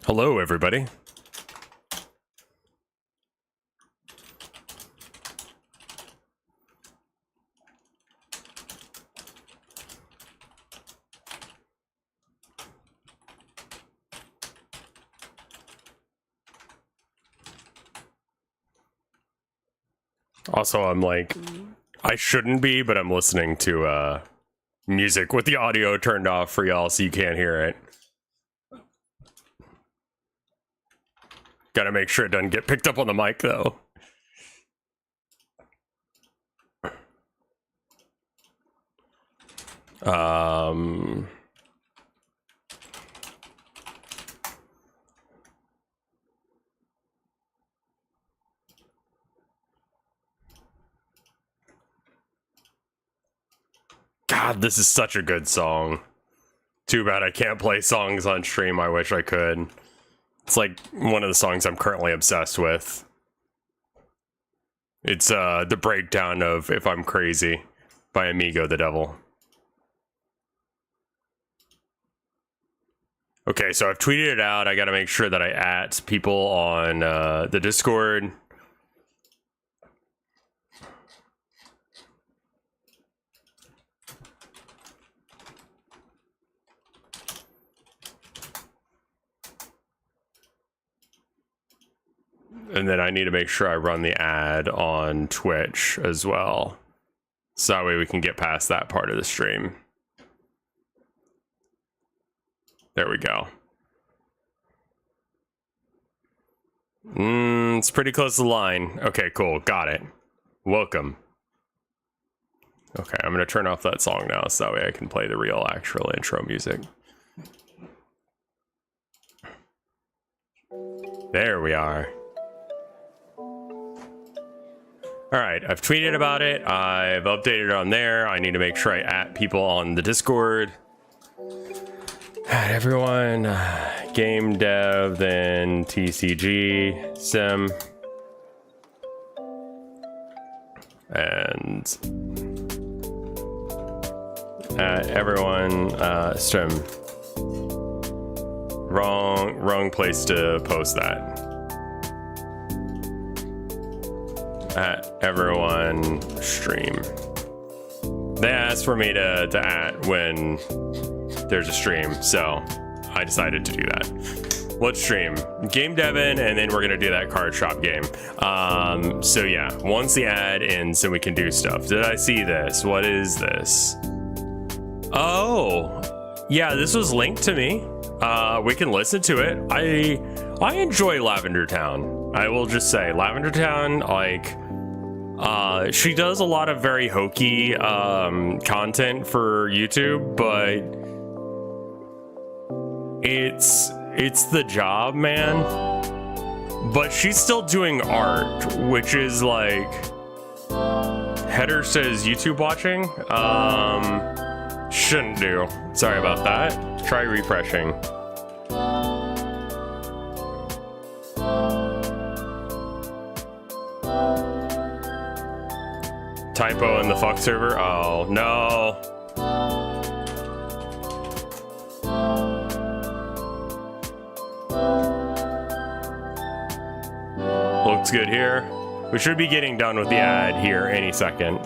Hello, everybody. Also, I'm like, I shouldn't be, but I'm listening to music with the audio turned off for y'all so you can't hear it. Gotta make sure it doesn't get picked up on the mic, though. God, this is such a good song. Too bad I can't play songs on stream. I wish I could. It's like one of the songs I'm currently obsessed with. It's the breakdown of If I'm Crazy by Amigo the Devil. Okay, so I've tweeted it out. I gotta make sure that I at people on the Discord. And then I need to make sure I run the ad on Twitch as well. So that way we can get past that part of the stream. There we go. It's pretty close to the line. Okay, cool. Got it. Welcome. Okay, I'm going to turn off that song now so that way I can play the real actual intro music. There we are. Alright, I've tweeted about it. I've updated it on there. I need to make sure I at people on the Discord. At everyone. Game dev, then TCG Sim. And at everyone stream. Wrong place to post that. At everyone stream. They asked for me to at when there's a stream, so I decided to do that. Let's stream Game Devin, and then we're gonna do that card shop game. So yeah, once the ad ends, then we can do stuff. Did I see this? What is this? Oh, yeah, this was linked to me. We can listen to it. I enjoy Lavender Town. I will just say Lavender Town, like, she does a lot of very hokey content for YouTube, but it's the job, man. But she's still doing art, which is like, header says YouTube watching. Shouldn't do. Sorry about that. Try refreshing. Typo in the fuck server? Oh, no. Looks good here. We should be getting done with the ad here any second.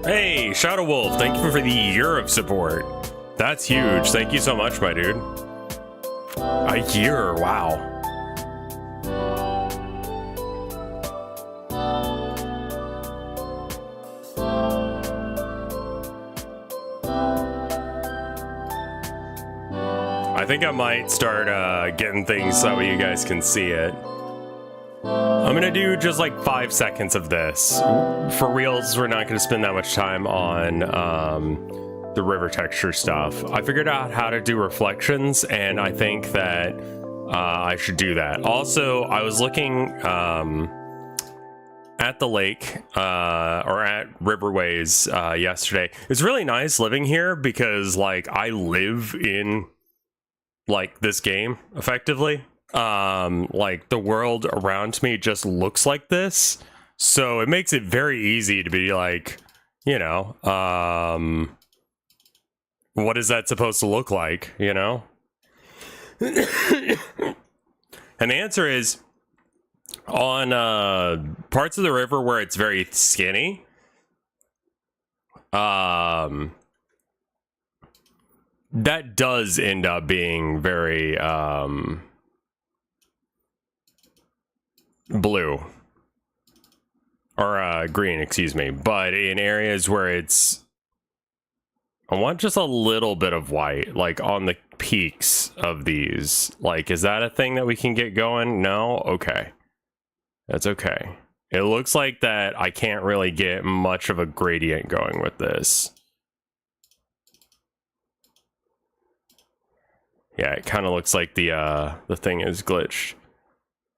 Hey, Shadow Wolf, thank you for the year of support. That's huge. Thank you so much, my dude. A year, wow. I think I might start getting things so that way you guys can see it. I'm gonna do just like 5 seconds of this. For reals, we're not gonna spend that much time on the river texture stuff. I figured out how to do reflections, and I think that I should do that. Also, I was looking at the lake, or at Riverways yesterday. It's really nice living here because like I live in like this game effectively. Like the world around me just looks like this, so it makes it very easy to be like, you know, what is that supposed to look like, you know? And the answer is, on parts of the river where it's very skinny, that does end up being very blue, or green, excuse me. But in areas where it's, I want just a little bit of white, like on the peaks of these. Like, is that a thing that we can get going? No? Okay. That's okay. It looks like that I can't really get much of a gradient going with this. Yeah, it kind of looks like the thing is glitched.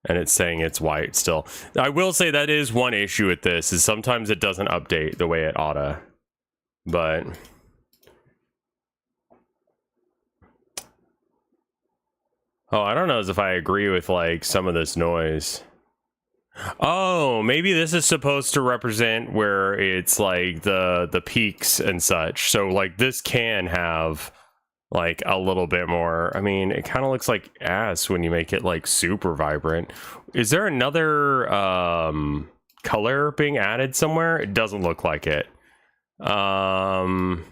And it's saying it's white still. I will say that is one issue with this, is sometimes it doesn't update the way it oughta. But oh, I don't know if I agree with like some of this noise. Oh, maybe this is supposed to represent where it's like the peaks and such. So like this can have like a little bit more. I mean, it kind of looks like ass when you make it like super vibrant. Is there another color being added somewhere? It doesn't look like it. So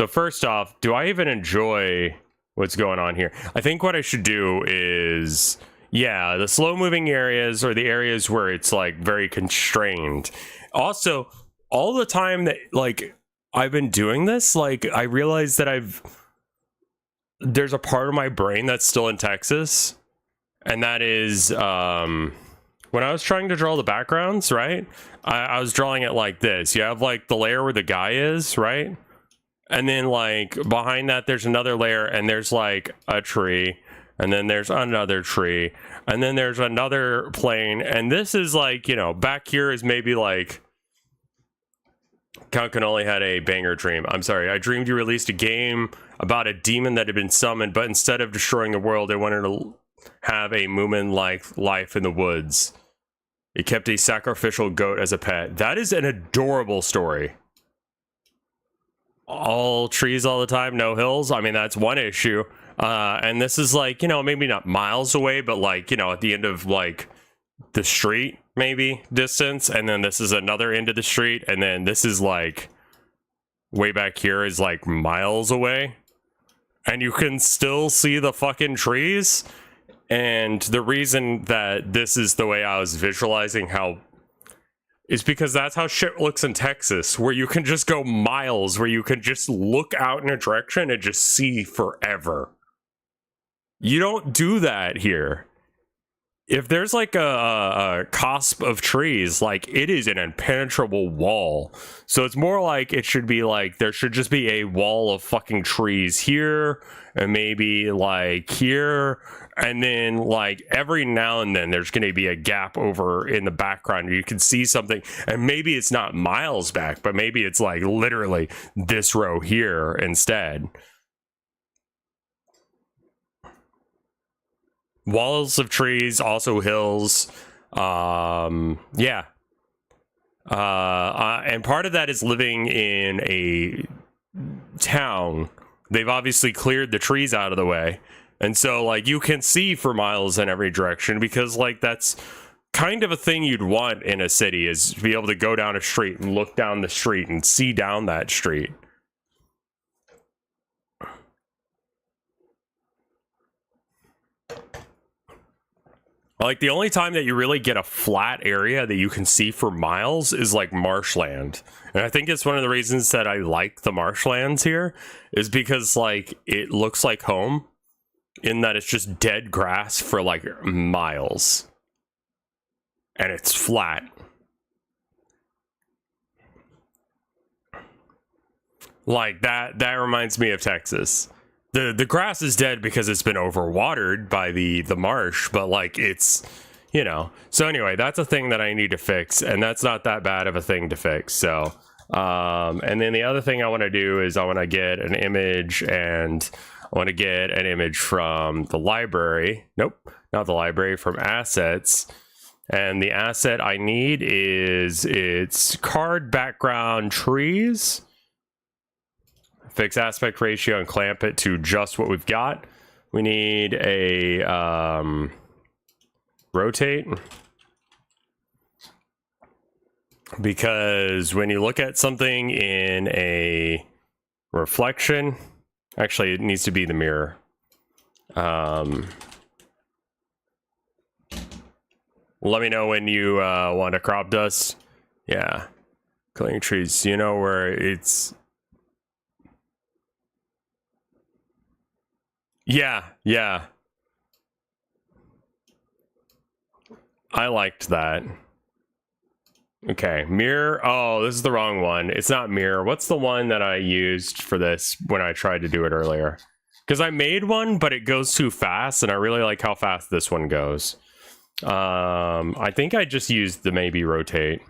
first off, do I even enjoy what's going on here? I think what I should do is, yeah, the slow moving areas are the areas where it's like very constrained. Also, all the time that like I've been doing this, like I realized that there's a part of my brain that's still in Texas, and that is when I was trying to draw the backgrounds, right? I was drawing it like this. You have like the layer where the guy is, right? And then like behind that there's another layer, and there's like a tree, and then there's another tree, and then there's another plane, and this is like, you know, back here is maybe like Count Cannoli had a banger dream. I'm sorry, I dreamed you released a game about a demon that had been summoned, but instead of destroying the world, it wanted to have a Moomin-like life in the woods. It kept a sacrificial goat as a pet. That is an adorable story. All trees all the time, no hills. I mean, that's one issue. And this is like, you know, maybe not miles away, but like, you know, at the end of like the street, maybe distance. And then this is another end of the street. And then this is like way back here is like miles away. And you can still see the fucking trees. And the reason that this is the way I was visualizing how is because that's how shit looks in Texas, where you can just go miles, where you can just look out in a direction and just see forever. You don't do that here. If there's like a cusp of trees, like it is an impenetrable wall. So it's more like it should be like there should just be a wall of fucking trees here, and maybe like here, and then like every now and then there's going to be a gap over in the background where you can see something, and maybe it's not miles back, but maybe it's like literally this row here instead. Walls of trees, also hills. Yeah. And part of that is living in a town. They've obviously cleared the trees out of the way. And so, like, you can see for miles in every direction, because, like, that's kind of a thing you'd want in a city, is to be able to go down a street and look down the street and see down that street. Like, the only time that you really get a flat area that you can see for miles is like marshland. And I think it's one of the reasons that I like the marshlands here, is because like it looks like home, in that it's just dead grass for like miles. And it's flat. Like that reminds me of Texas. The grass is dead because it's been overwatered by the marsh, but like it's, you know. So anyway, that's a thing that I need to fix, and that's not that bad of a thing to fix. So, and then the other thing I want to do is I want to get an image, and I want to get an image from the library. Nope, not the library, from assets. And the asset I need is it's card background trees. Fix aspect ratio and clamp it to just what we've got. We need a rotate, because when you look at something in a reflection, actually it needs to be the mirror. Let me know when you want a crop dust. Yeah, clearing trees, you know, where it's, yeah, I liked that. Okay, mirror. Oh, this is the wrong one. It's not mirror. What's the one that I used for this when I tried to do it earlier? Because I made one, but it goes too fast, and I really like how fast this one goes. I think I just used the maybe rotate.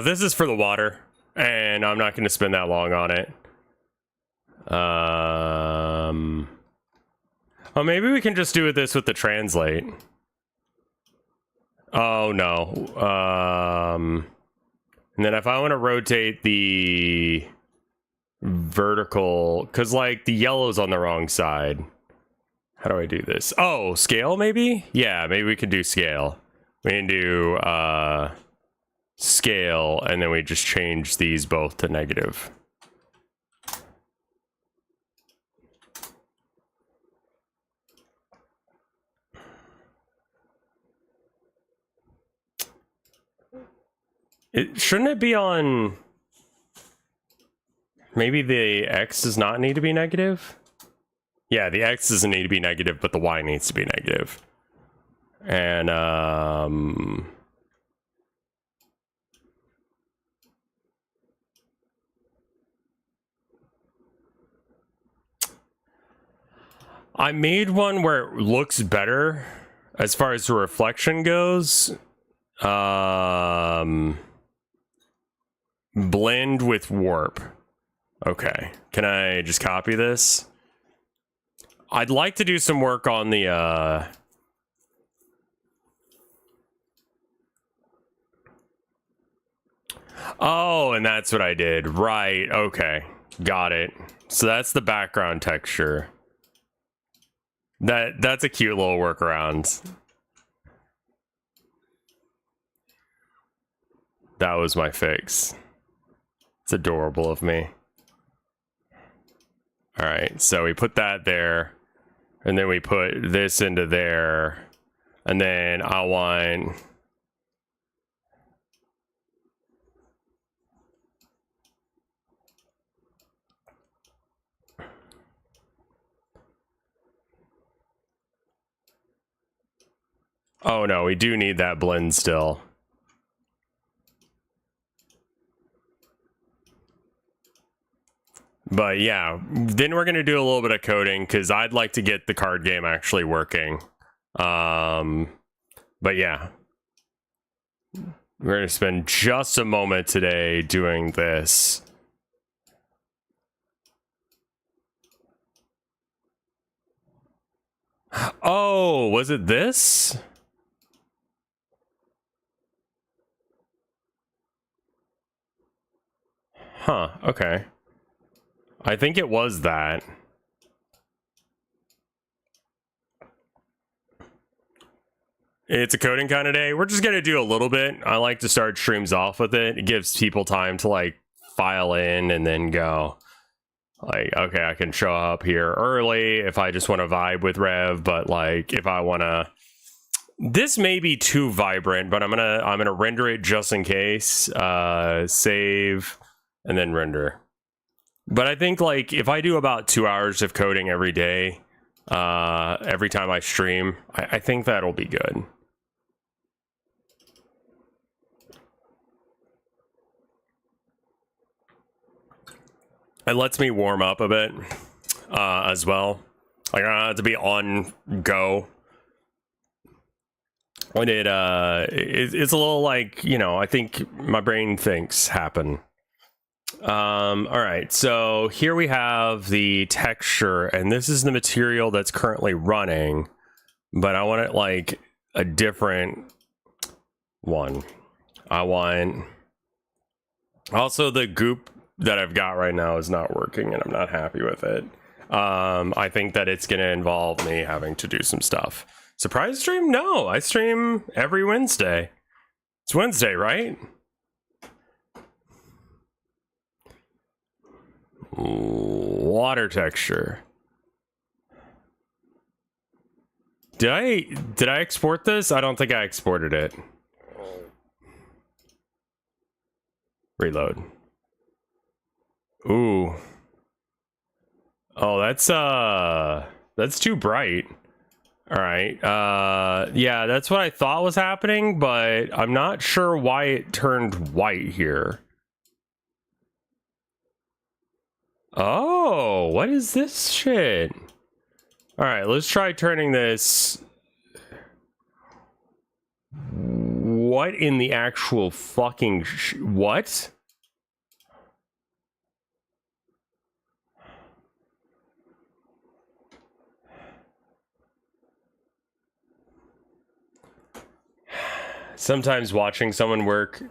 This is for the water, and I'm not going to spend that long on it. Oh, maybe we can just do this with the translate. Oh, no. And then if I want to rotate the vertical, because, like, the yellow's on the wrong side. How do I do this? Oh, scale, maybe? Yeah, maybe we can do scale. We can do, scale, and then we just change these both to negative. Shouldn't it be on, maybe the X does not need to be negative? Yeah, the X doesn't need to be negative, but the Y needs to be negative. And I made one where it looks better as far as the reflection goes. Blend with warp. Okay, can I just copy this? I'd like to do some work on the oh, and that's what I did. Right, okay. Got it. So that's the background texture. That's a cute little workaround. That was my fix. It's adorable of me. All right, so we put that there, and then we put this into there, and then I want... Oh no, we do need that blend still. But yeah, then we're gonna do a little bit of coding because I'd like to get the card game actually working. But yeah, we're gonna spend just a moment today doing this. Oh, was it this? Huh, okay. I think it was that. It's a coding kind of day. We're just gonna do a little bit. I like to start streams off with it. It gives people time to like file in and then go. Like, okay, I can show up here early if I just want to vibe with Rev, but like if I want to, this may be too vibrant, but I'm gonna render it just in case. Save and then render. But I think like if I do about 2 hours of coding every day, every time I stream. I think that'll be good. It lets me warm up a bit as well. Like, I don't have to be on go. And it's a little like, you know, I think my brain thinks happen. All right, so here we have the texture, and this is the material that's currently running, but I want it like a different one. I want also the goop that I've got right now is not working, and I'm not happy with it. I think that it's gonna involve me having to do some stuff. Surprise stream? No, I stream every Wednesday. It's Wednesday, right? Water texture. Did I export this? I don't think I exported it. Reload. Ooh. Oh, that's too bright. All right. Yeah, that's what I thought was happening, but I'm not sure why it turned white here. Oh, what is this shit? All right, let's try turning this. What in the actual fucking what? Sometimes watching someone work.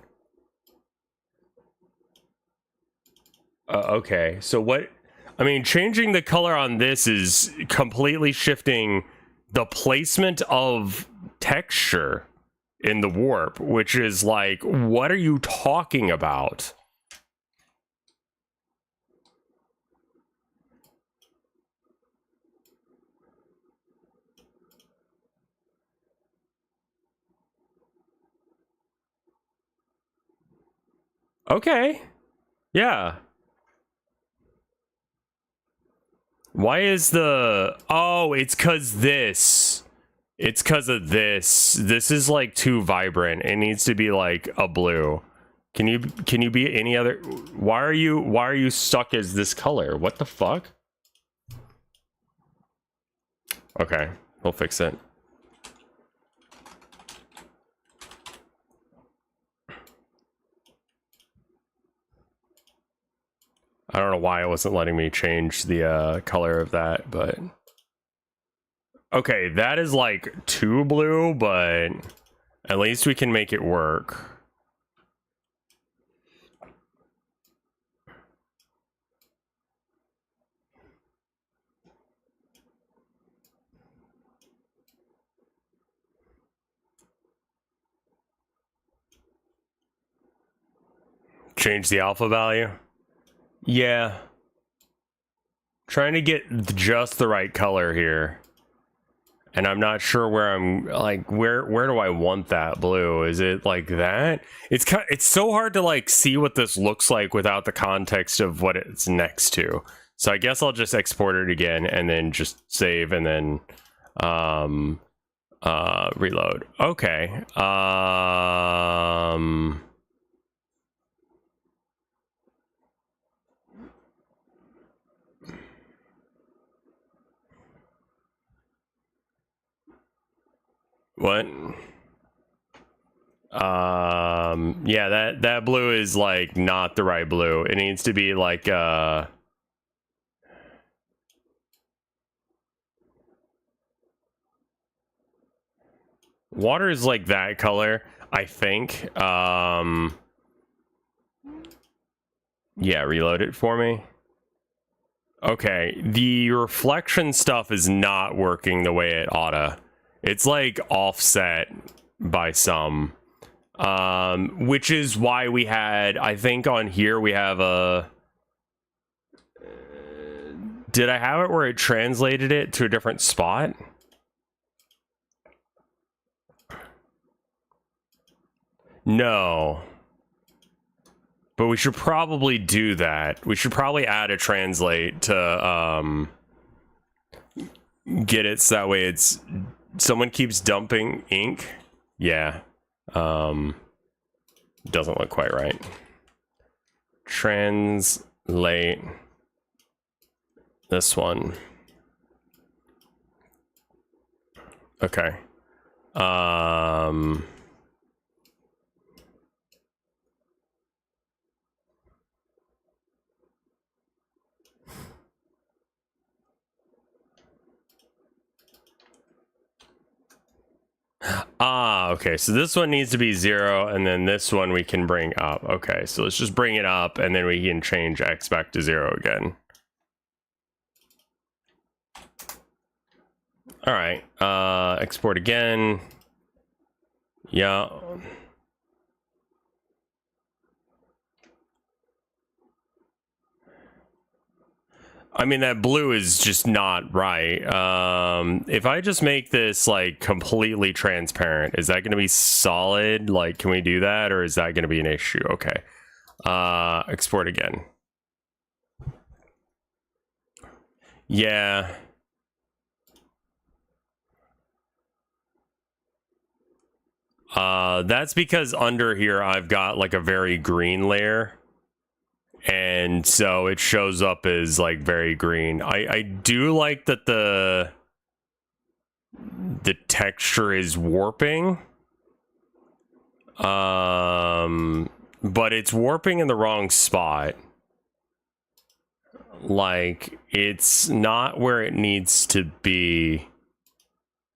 Okay, so what? I mean, changing the color on this is completely shifting the placement of texture in the warp, which is like, what are you talking about? Okay. Yeah. Why is the... Oh, it's because this. It's because of this. This is like too vibrant. It needs to be like a blue. Can you be any other... Why are you stuck as this color? What the fuck? Okay, we'll fix it. I don't know why it wasn't letting me change the color of that, but... Okay, that is like too blue, but at least we can make it work. Change the alpha value? Yeah. Trying to get just the right color here. And I'm not sure where I'm like where do I want that blue? Is it like that? It's so hard to like see what this looks like without the context of what it's next to. So I guess I'll just export it again and then just save and then reload. Okay. What? Yeah, that blue is like not the right blue. It needs to be like water is like that color, I think. Yeah, reload it for me. Okay, the reflection stuff is not working the way it oughta. It's like offset by some, which is why we had, I think on here we have a, did I have it where it translated it to a different spot? No. But we should probably do that. We should probably add a translate to, get it so that way it's someone keeps dumping ink. Yeah. Doesn't look quite right. Translate this one. Okay. Okay, so this one needs to be 0, and then this one we can bring up. Okay, so let's just bring it up, and then we can change X back to 0 again. All right, export again. Yeah. I mean, that blue is just not right. If I just make this like completely transparent, is that going to be solid? Like, can we do that, or is that going to be an issue? Okay. Export again. Yeah. That's because under here I've got like a very green layer. And so it shows up as like very green. I do like that the texture is warping. But it's warping in the wrong spot. Like, it's not where it needs to be.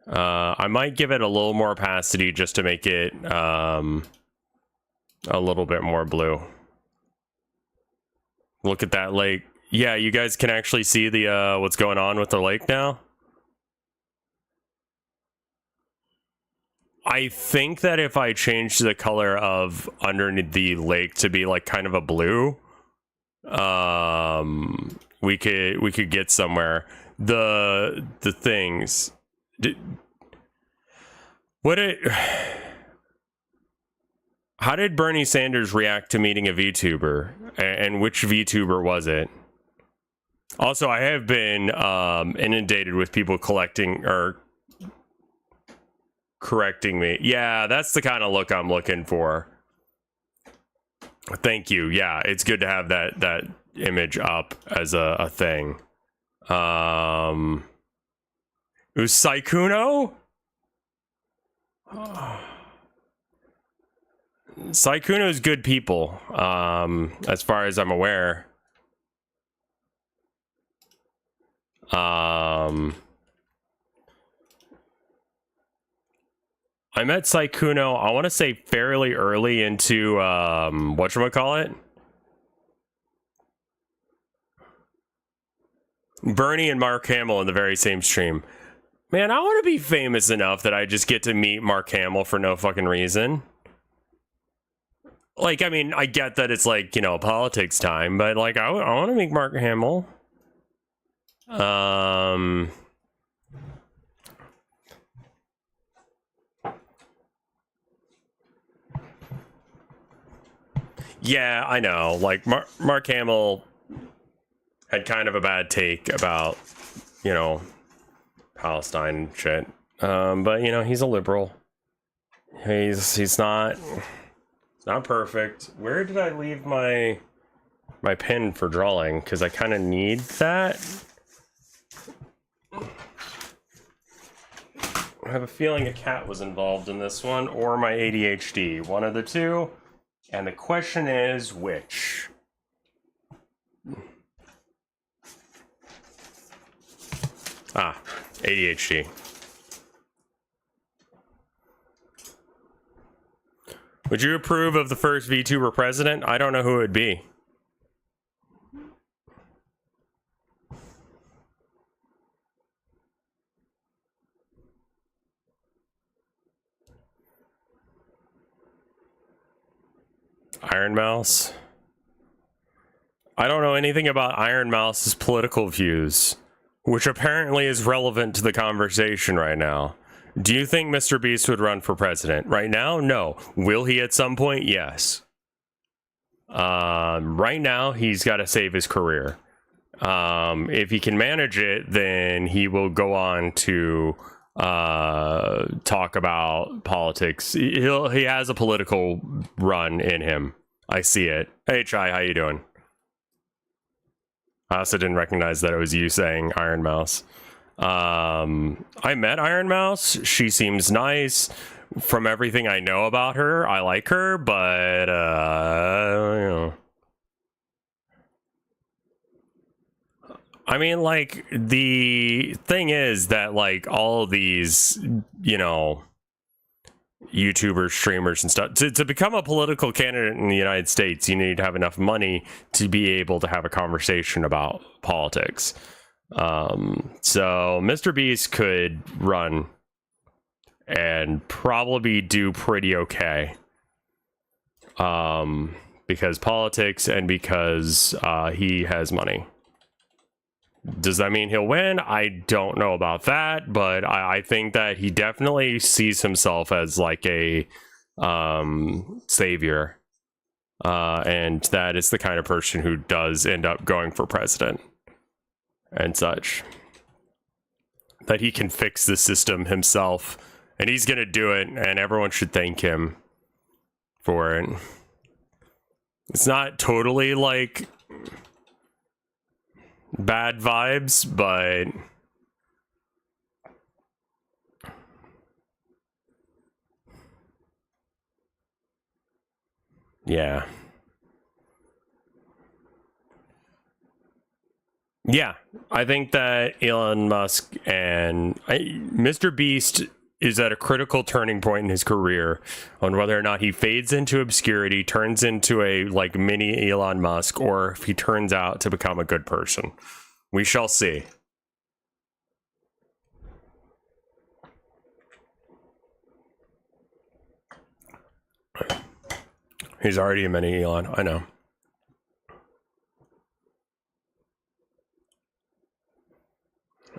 I might give it a little more opacity just to make it a little bit more blue. Look at that lake. Yeah, you guys can actually see the what's going on with the lake now. I think that if I change the color of underneath the lake to be like kind of a blue, we could get somewhere. The things. How did Bernie Sanders react to meeting a VTuber? And which VTuber was it? Also, I have been inundated with people collecting or correcting me. Yeah, that's the kind of look I'm looking for. Thank you. Yeah, it's good to have that image up as a thing. It was Saikuno? Saikuno's good people, as far as I'm aware. I met Saikuno, I want to say fairly early into, whatchamacallit? Bernie and Mark Hamill in the very same stream. Man, I want to be famous enough that I just get to meet Mark Hamill for no fucking reason. Like, I mean, I get that it's like, you know, politics time, but like, I want to meet Mark Hamill. Yeah, I know. Like, Mark Hamill had kind of a bad take about, you know, Palestine and shit. But, you know, he's a liberal. He's not perfect. Where did I leave my pen for drawing? Because I kind of need that. I have a feeling a cat was involved in this one, or my ADHD. One of the two. And the question is, which? ADHD. Would you approve of the first VTuber president? I don't know who it would be. Iron Mouse? I don't know anything about Iron Mouse's political views, which apparently is relevant to the conversation right now. Do you think Mr. Beast would run for president? Right now, no. Will he at some point? Yes. Right now, he's got to save his career. If he can manage it, then he will go on to talk about politics. He has a political run in him. I see it. Hey Chai, how you doing? I also didn't recognize that it was you saying Iron Mouse. I met Iron Mouse. She seems nice. From everything I know about her, I like her, but you know. I mean, like, the thing is that, like, all these, you know, YouTubers, streamers, and stuff, to become a political candidate in the United States, you need to have enough money to be able to have a conversation about politics. So Mr. Beast could run and probably do pretty okay. Because politics and because he has money. Does that mean he'll win? I don't know about that, but I think that he definitely sees himself as like a savior. And that is the kind of person who does end up going for president and such. That he can fix the system himself, and he's gonna do it, and everyone should thank him for it. It's not totally like bad vibes, but yeah. Yeah, I think that Elon Musk and Mr. Beast is at a critical turning point in his career on whether or not he fades into obscurity, turns into a like mini Elon Musk, or if he turns out to become a good person. We shall see. He's already a mini Elon, I know.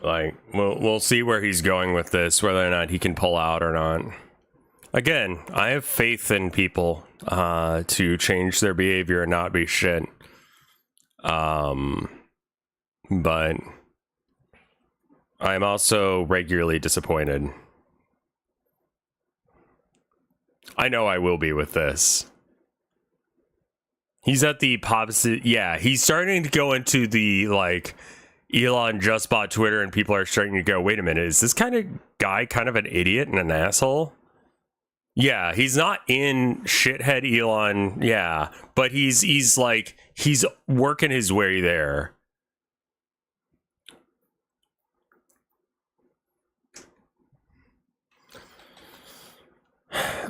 Like, we'll see where he's going with this, whether or not he can pull out or not. Again, I have faith in people to change their behavior and not be shit. But I'm also regularly disappointed. I know I will be with this. He's at the opposite. Yeah, he's starting to go into the, like, Elon just bought Twitter, and people are starting to go, wait a minute, is this kind of guy kind of an idiot and an asshole? Yeah, he's not in shithead Elon, yeah, but he's like, he's working his way there.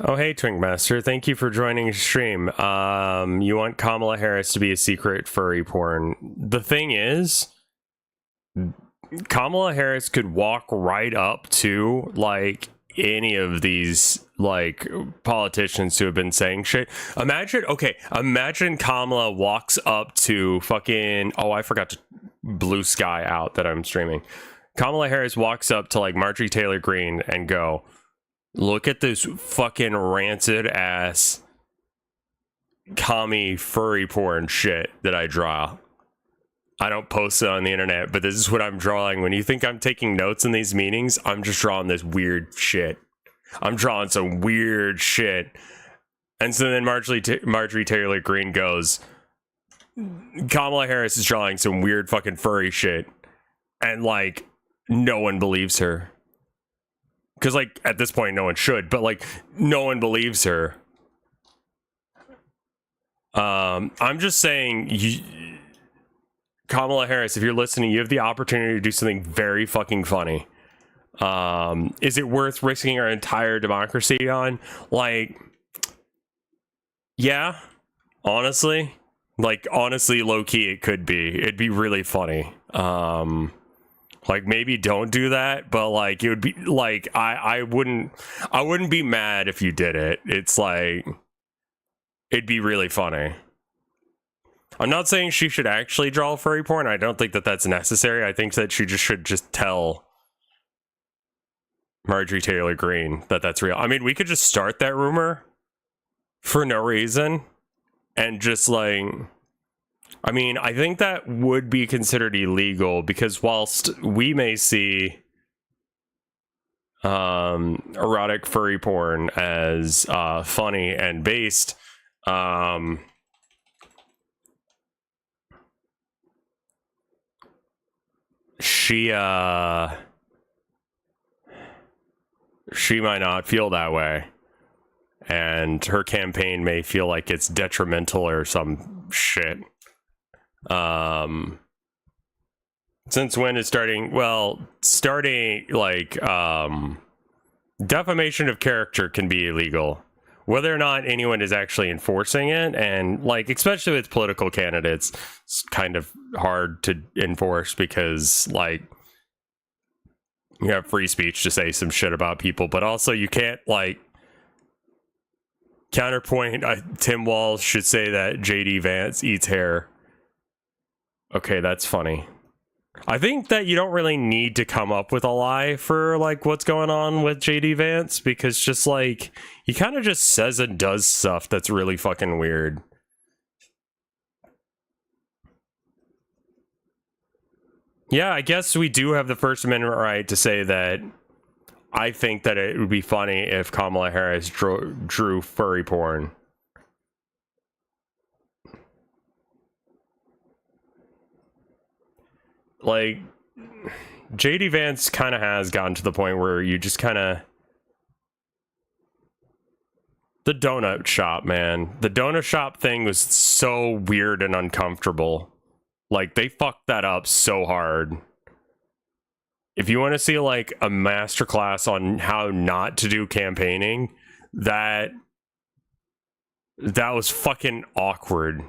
Oh, hey, Twinkmaster. Thank you for joining the stream. You want Kamala Harris to be a secret furry porn. The thing is, Kamala Harris could walk right up to, like, any of these, like, politicians who have been saying shit. Imagine Kamala walks up to fucking, oh, I forgot to blue sky out that I'm streaming. Kamala Harris walks up to, like, Marjorie Taylor Greene and go, look at this fucking rancid ass commie furry porn shit that I draw. I don't post it on the internet, but this is what I'm drawing. When you think I'm taking notes in these meetings, I'm just drawing this weird shit. I'm drawing some weird shit. And so then Marjorie Taylor Greene goes, Kamala Harris is drawing some weird fucking furry shit. And, like, no one believes her. Because, like, at this point, no one should, but, like, no one believes her. I'm just saying, Kamala Harris, if you're listening, you have the opportunity to do something very fucking funny. Is it worth risking our entire democracy on? Like, yeah, honestly. Like, honestly, low-key, it could be. It'd be really funny. Like, maybe don't do that, but, like, it would be, like, I wouldn't be mad if you did it. It's like, it'd be really funny. I'm not saying she should actually draw furry porn. I don't think that that's necessary. I think that she should just tell Marjorie Taylor Greene that that's real. I mean, we could just start that rumor for no reason and just, like, I mean, I think that would be considered illegal because whilst we may see erotic furry porn as funny and based, she might not feel that way, and her campaign may feel like it's detrimental or some shit. Since when is starting? Well, starting like defamation of character can be illegal, whether or not anyone is actually enforcing it, and like especially with political candidates, it's kind of hard to enforce because like you have free speech to say some shit about people, but also you can't like counterpoint. Tim Walz should say that JD Vance eats hair. Okay, that's funny. I think that you don't really need to come up with a lie for like what's going on with JD Vance, because just like he kind of just says and does stuff that's really fucking weird. Yeah, I guess we do have the First Amendment right to say that I think that it would be funny if Kamala Harris drew furry porn. Like, JD Vance kind of has gotten to the point where you just kind of... The donut shop, man. The donut shop thing was so weird and uncomfortable. Like, they fucked that up so hard. If you want to see, like, a masterclass on how not to do campaigning, that was fucking awkward.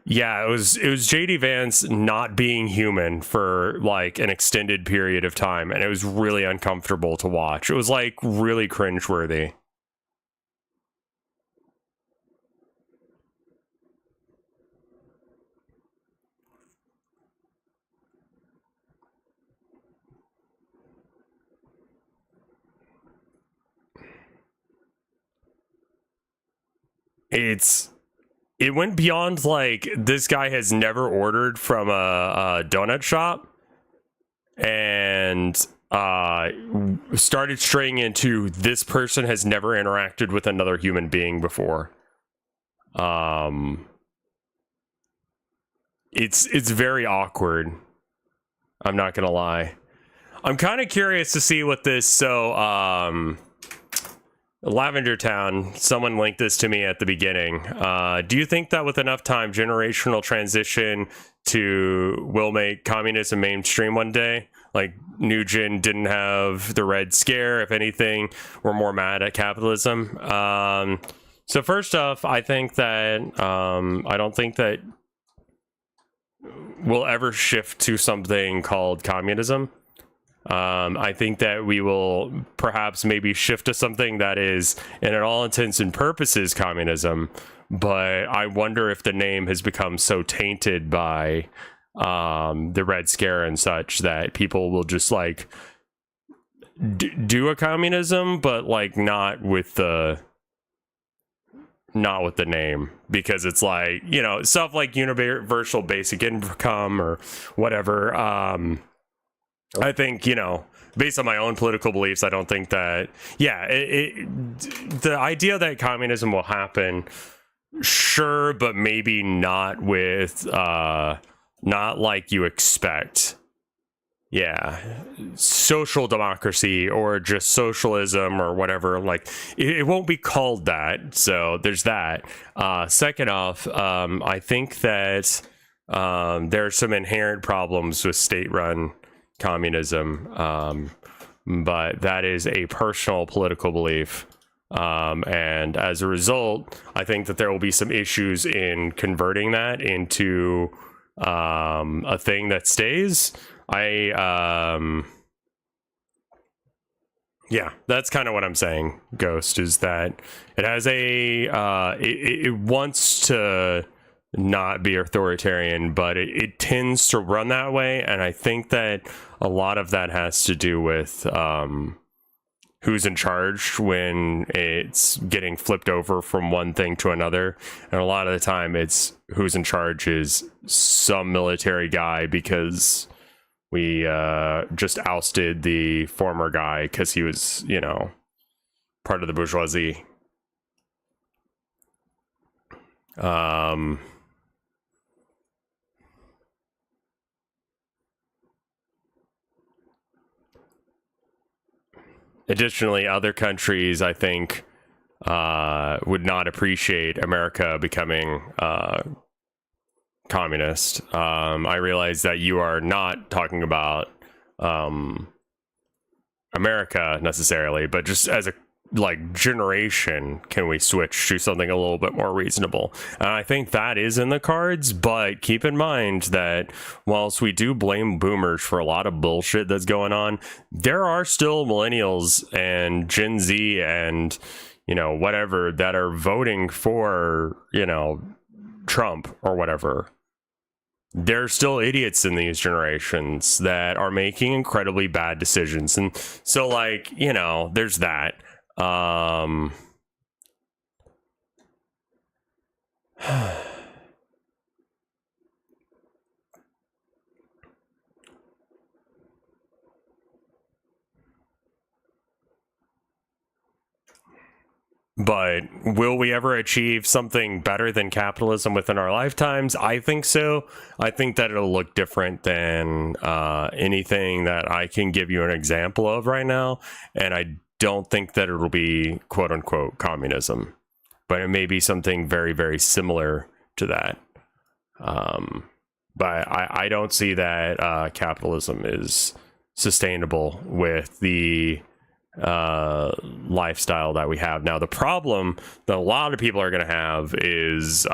Yeah, it was JD Vance not being human for like an extended period of time, and it was really uncomfortable to watch. It was like really cringeworthy. It went beyond like this guy has never ordered from a donut shop and started straying into this person has never interacted with another human being before. It's very awkward. I'm not gonna lie. I'm kind of curious to see what this Lavender Town, someone linked this to me at the beginning. Do you think that with enough time, generational transition will make communism mainstream one day? Like, New Gen didn't have the Red Scare. If anything, we're more mad at capitalism. So first off, I think that I don't think that we'll ever shift to something called communism. I think that we will perhaps maybe shift to something that is, in all intents and purposes, communism. But I wonder if the name has become so tainted by the Red Scare and such that people will just like do a communism, but like not with the name, because it's like, you know, stuff like universal basic income or whatever. I think, you know, based on my own political beliefs, I don't think that, yeah, the idea that communism will happen, sure, but maybe not with, not like you expect. Yeah, social democracy or just socialism or whatever, like, it won't be called that, so there's that. Second off, I think that there are some inherent problems with state-run communism, but that is a personal political belief, and as a result, I think that there will be some issues in converting that into a thing that stays. Yeah, that's kind of what I'm saying, Ghost, is that it has it wants to not be authoritarian, but it tends to run that way, and I think that a lot of that has to do with who's in charge when it's getting flipped over from one thing to another. And a lot of the time it's who's in charge is some military guy because we just ousted the former guy because he was, you know, part of the bourgeoisie. Additionally, other countries, I think, would not appreciate America becoming communist. I realize that you are not talking about America necessarily, but just as a generation, can we switch to something a little bit more reasonable? And I think that is in the cards, but keep in mind that whilst we do blame boomers for a lot of bullshit that's going on, there are still millennials and Gen Z and, you know, whatever that are voting for, you know, Trump or whatever. There's still idiots in these generations that are making incredibly bad decisions. And so, like, you know, there's that. But will we ever achieve something better than capitalism within our lifetimes? I think so. I think that it'll look different than anything that I can give you an example of right now. And I don't think that it'll be quote unquote communism, but it may be something very, very similar to that. But I don't see that capitalism is sustainable with the lifestyle that we have now. The problem that a lot of people are going to have is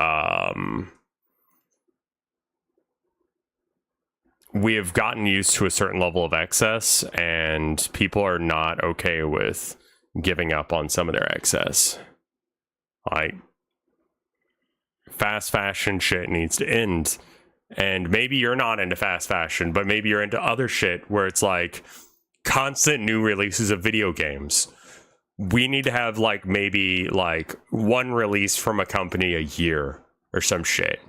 we have gotten used to a certain level of excess, and people are not okay with giving up on some of their excess. Like, fast fashion shit needs to end. And maybe you're not into fast fashion, but maybe you're into other shit where it's like constant new releases of video games. We need to have like maybe like one release from a company a year or some shit.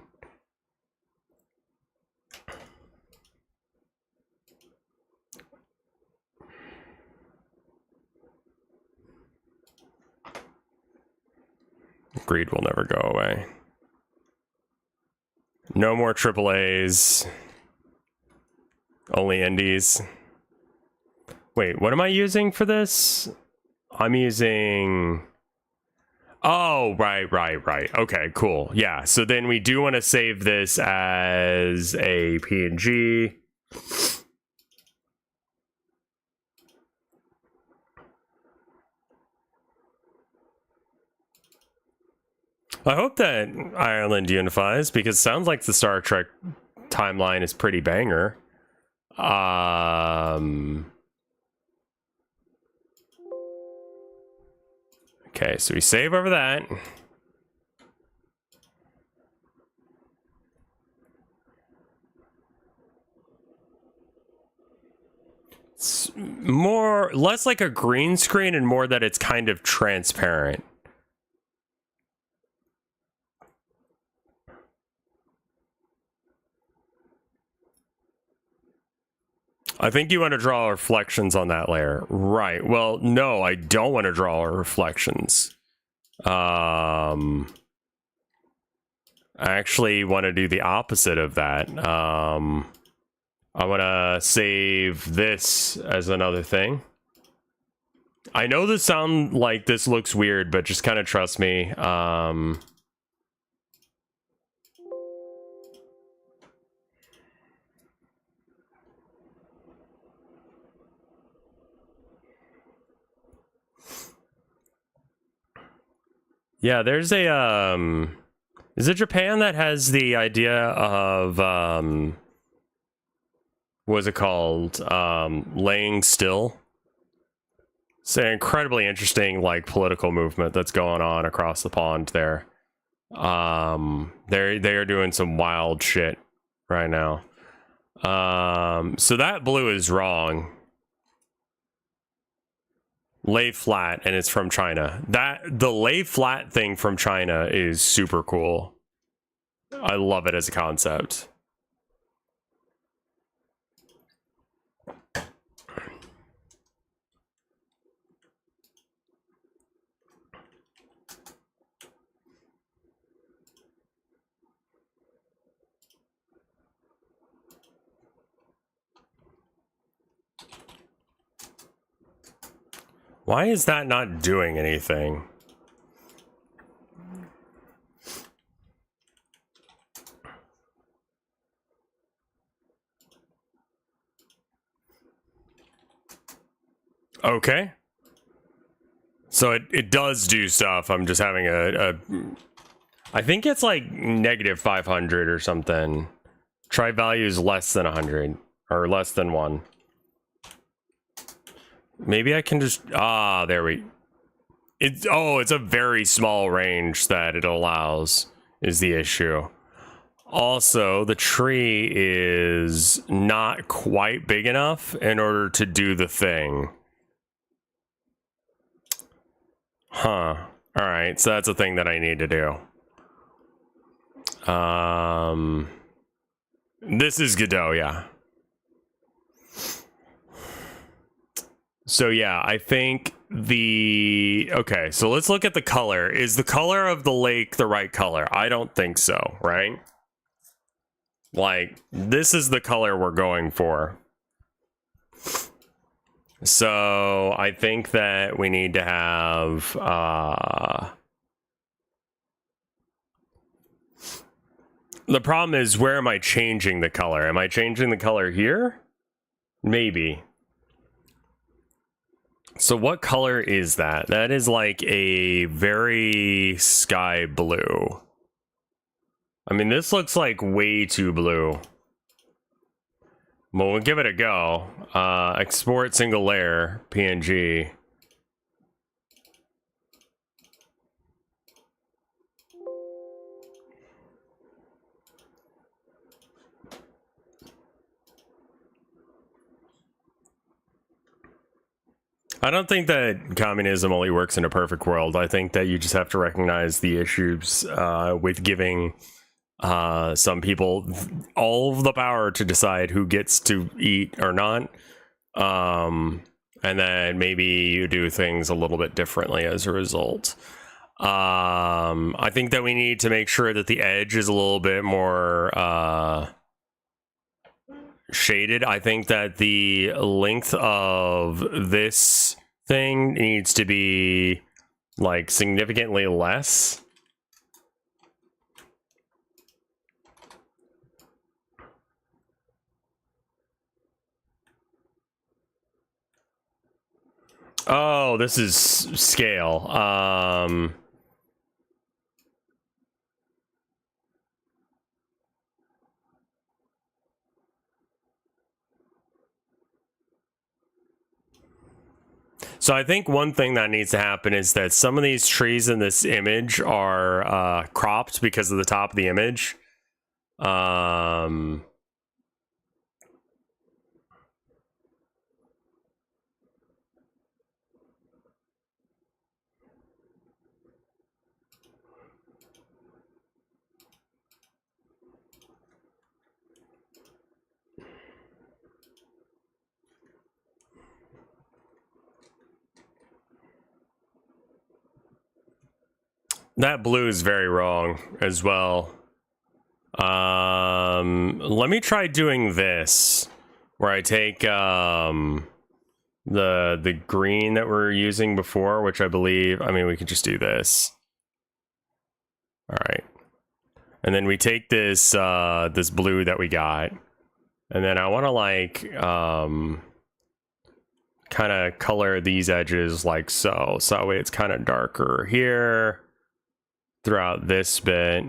Greed will never go away. No more AAAs. Only indies. Wait, what am I using for this? I'm using... Oh, right. Okay, cool. Yeah, so then we do want to save this as a PNG. I hope that Ireland unifies, because it sounds like the Star Trek timeline is pretty banger. Okay, so we save over that. It's less like a green screen and more that it's kind of transparent. I think you want to draw reflections on that layer. Right. Well, no, I don't want to draw reflections. I actually want to do the opposite of that. I want to save this as another thing. I know this sounds like this looks weird, but just kind of trust me. Yeah, there's a, is it Japan that has the idea of, what is it called? Laying still? It's an incredibly interesting, like, political movement that's going on across the pond there. They are doing some wild shit right now. So that blue is wrong. Lay flat, and it's from China. The lay flat thing from China is super cool. I love it as a concept. Why is that not doing anything? Okay. So it does do stuff. I'm just having I think it's like negative 500 or something. Try values less than 100 or less than 1. Maybe I can just there we. It's it's a very small range that it allows is the issue. Also, the tree is not quite big enough in order to do the thing. Huh. All right, so that's a thing that I need to do. This is Godot, yeah. So yeah, I think okay, so let's look at the color. Is the color of the lake the right color? I don't think so, right? Like, this is the color we're going for. So I think that we need to have the problem is, where am I changing the color? Am I changing the color here? Maybe. So what color is that? That is like a very sky blue. I mean, this looks like way too blue. Well, we'll give it a go. Export single layer, PNG. I don't think that communism only works in a perfect world. I think that you just have to recognize the issues with giving some people all of the power to decide who gets to eat or not. And then maybe you do things a little bit differently as a result. I think that we need to make sure that the edge is a little bit more shaded. I think that the length of this thing needs to be like significantly less. Oh, this is scale. So I think one thing that needs to happen is that some of these trees in this image are cropped because of the top of the image. That blue is very wrong as well. Let me try doing this, where I take the green that we were using before, which I believe, I mean, we could just do this. All right, and then we take this this blue that we got, and then I want to like kind of color these edges like so that way it's kind of darker here throughout this bit.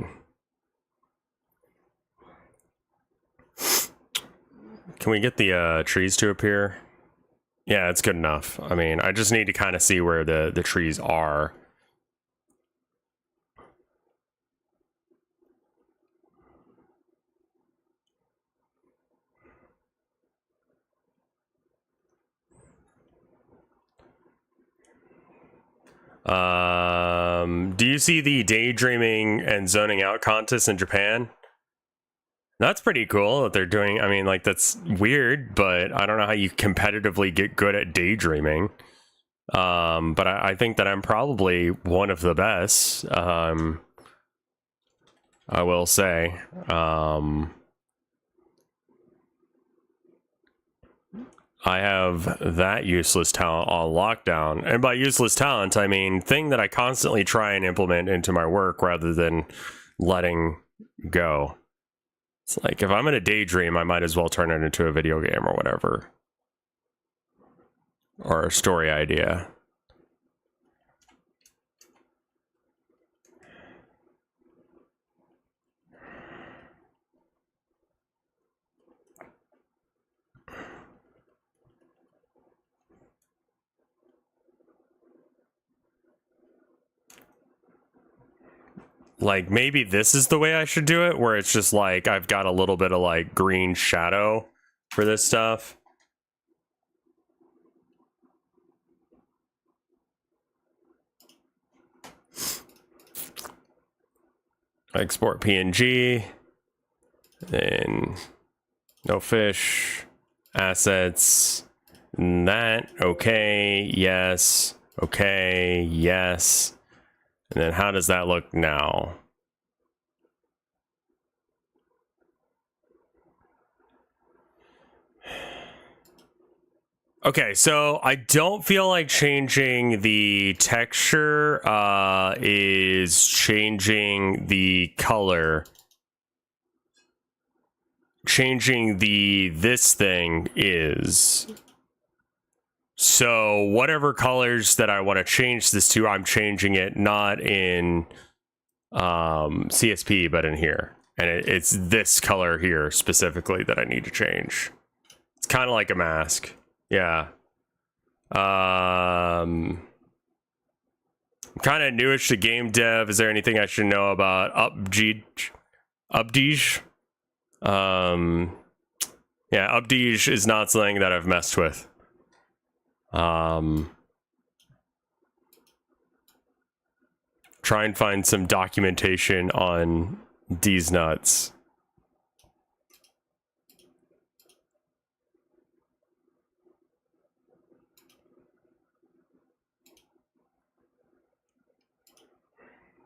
Can we get the trees to appear? Yeah, it's good enough. I mean, I just need to kind of see where the trees are. Do you see the daydreaming and zoning out contest in Japan? That's pretty cool that they're doing. I mean, like, that's weird, but I don't know how you competitively get good at daydreaming. But I think that I'm probably one of the best. I will say. I have that useless talent on lockdown. And by useless talent, I mean thing that I constantly try and implement into my work rather than letting go. It's like, if I'm in a daydream, I might as well turn it into a video game or whatever. Or a story idea. Like, maybe this is the way I should do it, where it's just like I've got a little bit of like green shadow for this stuff. Export PNG, then no fish, assets, that, okay, yes, okay, yes. And then how does that look now? Okay, so I don't feel like changing the texture is changing the color. Changing this thing is. So whatever colors that I want to change this to, I'm changing it not in CSP, but in here. And it's this color here specifically that I need to change. It's kind of like a mask. Yeah. I'm kind of newish to game dev. Is there anything I should know about Updige? Yeah, Updige is not something that I've messed with. Try and find some documentation on these nuts.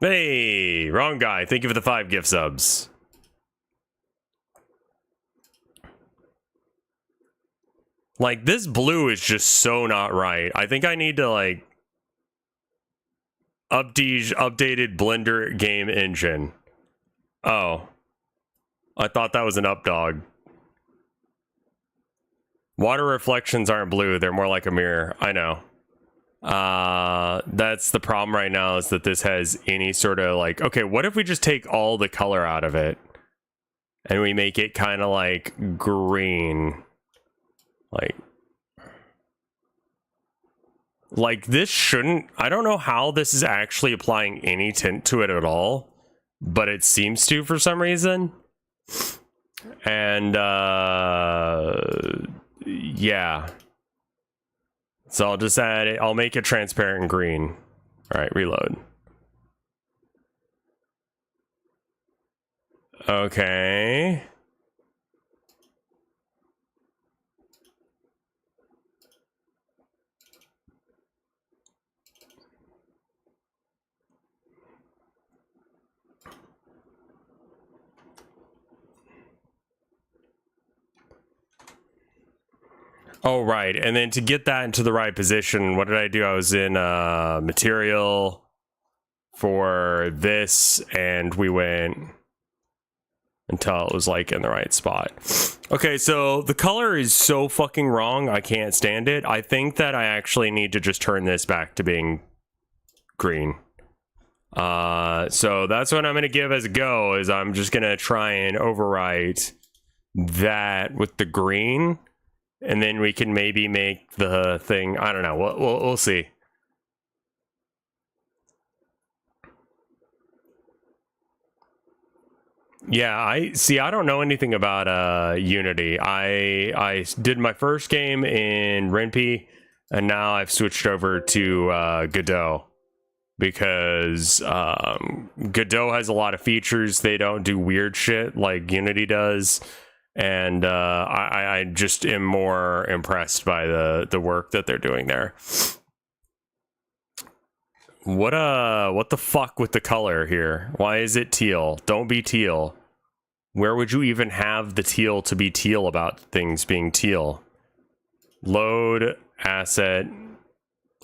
Hey, wrong guy. Thank you for the 5 gift subs. Like, this blue is just so not right. I think I need to, like, updated Blender game engine. Oh. I thought that was an updog. Water reflections aren't blue. They're more like a mirror. I know. That's the problem right now, is that this has any sort of, like, okay, what if we just take all the color out of it and we make it kind of like green? Like this shouldn't, I don't know how this is actually applying any tint to it at all, but it seems to for some reason. And yeah. So I'll just add it, I'll make it transparent and green. All right, reload. Okay. Oh, right. And then to get that into the right position, what did I do? I was in material for this, and we went until it was like in the right spot. Okay, so the color is so fucking wrong. I can't stand it. I think that I actually need to just turn this back to being green. So that's what I'm going to give as a go, is I'm just going to try and overwrite that with the green. And then we can maybe make the thing, I don't know, we'll see. Yeah, I don't know anything about Unity. I did my first game in Ren'Py, and now I've switched over to Godot. because Godot has a lot of features. They don't do weird shit like Unity does, and I just am more impressed by the work that they're doing there. What the fuck with the color here? Why is it teal? Don't be teal. Where would you even have the teal to be teal about things being teal? Load, asset,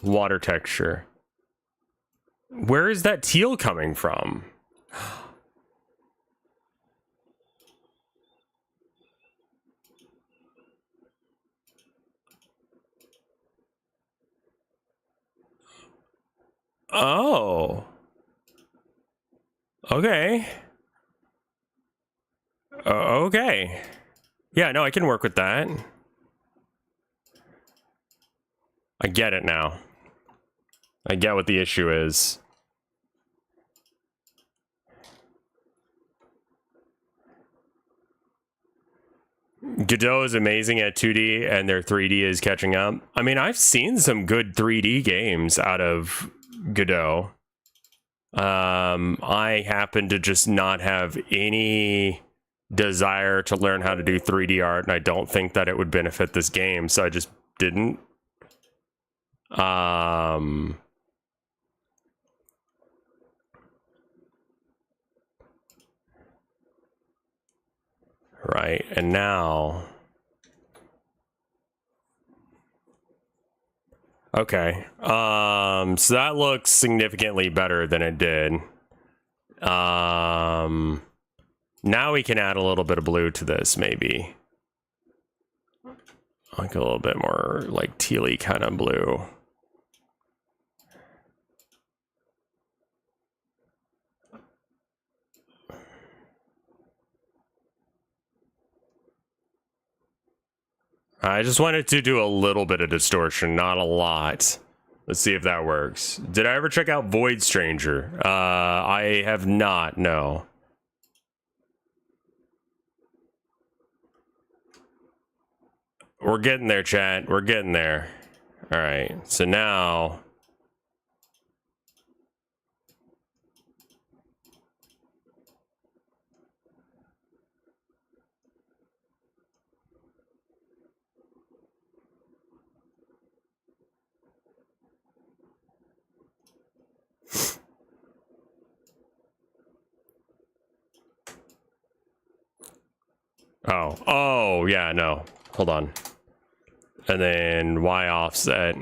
water texture. Where is that teal coming from? Oh. Okay. Okay. Yeah, no, I can work with that. I get it now. I get what the issue is. Godot is amazing at 2D, and their 3D is catching up. I mean, I've seen some good 3D games out of Godot. I happen to just not have any desire to learn how to do 3D art, and I don't think that it would benefit this game, so I just didn't. Right, and now... Okay, so that looks significantly better than it did. Now we can add a little bit of blue to this, maybe. Like a little bit more, like, tealy kind of blue. I just wanted to do a little bit of distortion, not a lot. Let's see if that works. Did I ever check out Void Stranger? I have not, no. We're getting there, chat. We're getting there. All right, so now... Oh, yeah, no. Hold on. And then Y offset.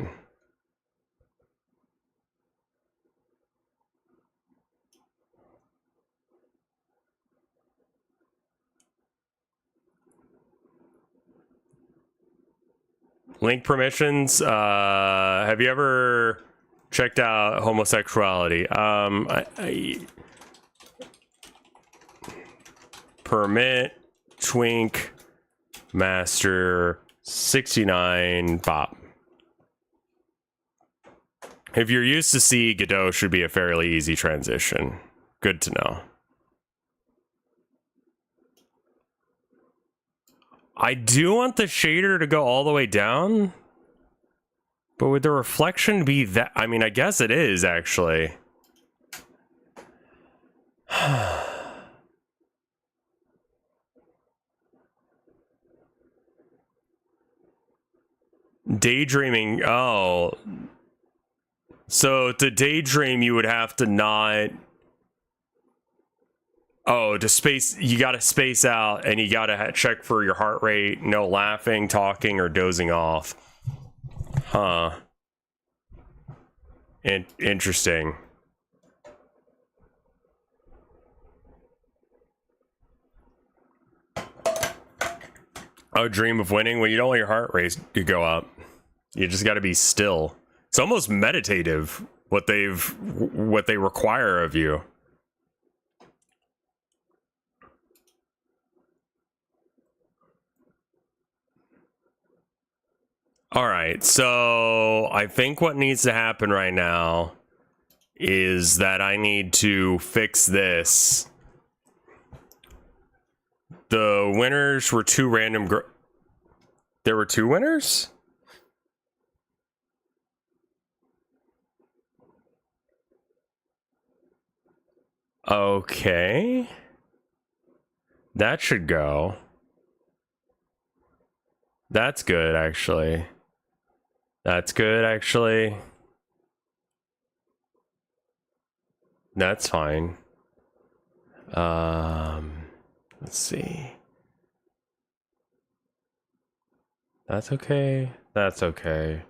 Link permissions. Have you ever checked out homosexuality? Permit twink master 69 pop. If you're used to C, Godot should be a fairly easy transition. Good to know. I do want the shader to go all the way down, but would the reflection be that? I mean, I guess it is actually. Daydreaming. Oh, so to daydream, you would have to not. Oh, to space, you gotta space out, and you gotta check for your heart rate, no laughing, talking, or dozing off. Huh. Interesting. Oh, dream of winning? Well, you don't want your heart rate to go up. You just gotta be still. It's almost meditative, what they require of you. All right, so I think what needs to happen right now is that I need to fix this. The winners were two random there were two winners? Okay. That should go. That's good, actually. That's good, actually. That's fine. Let's see. That's okay. That's okay.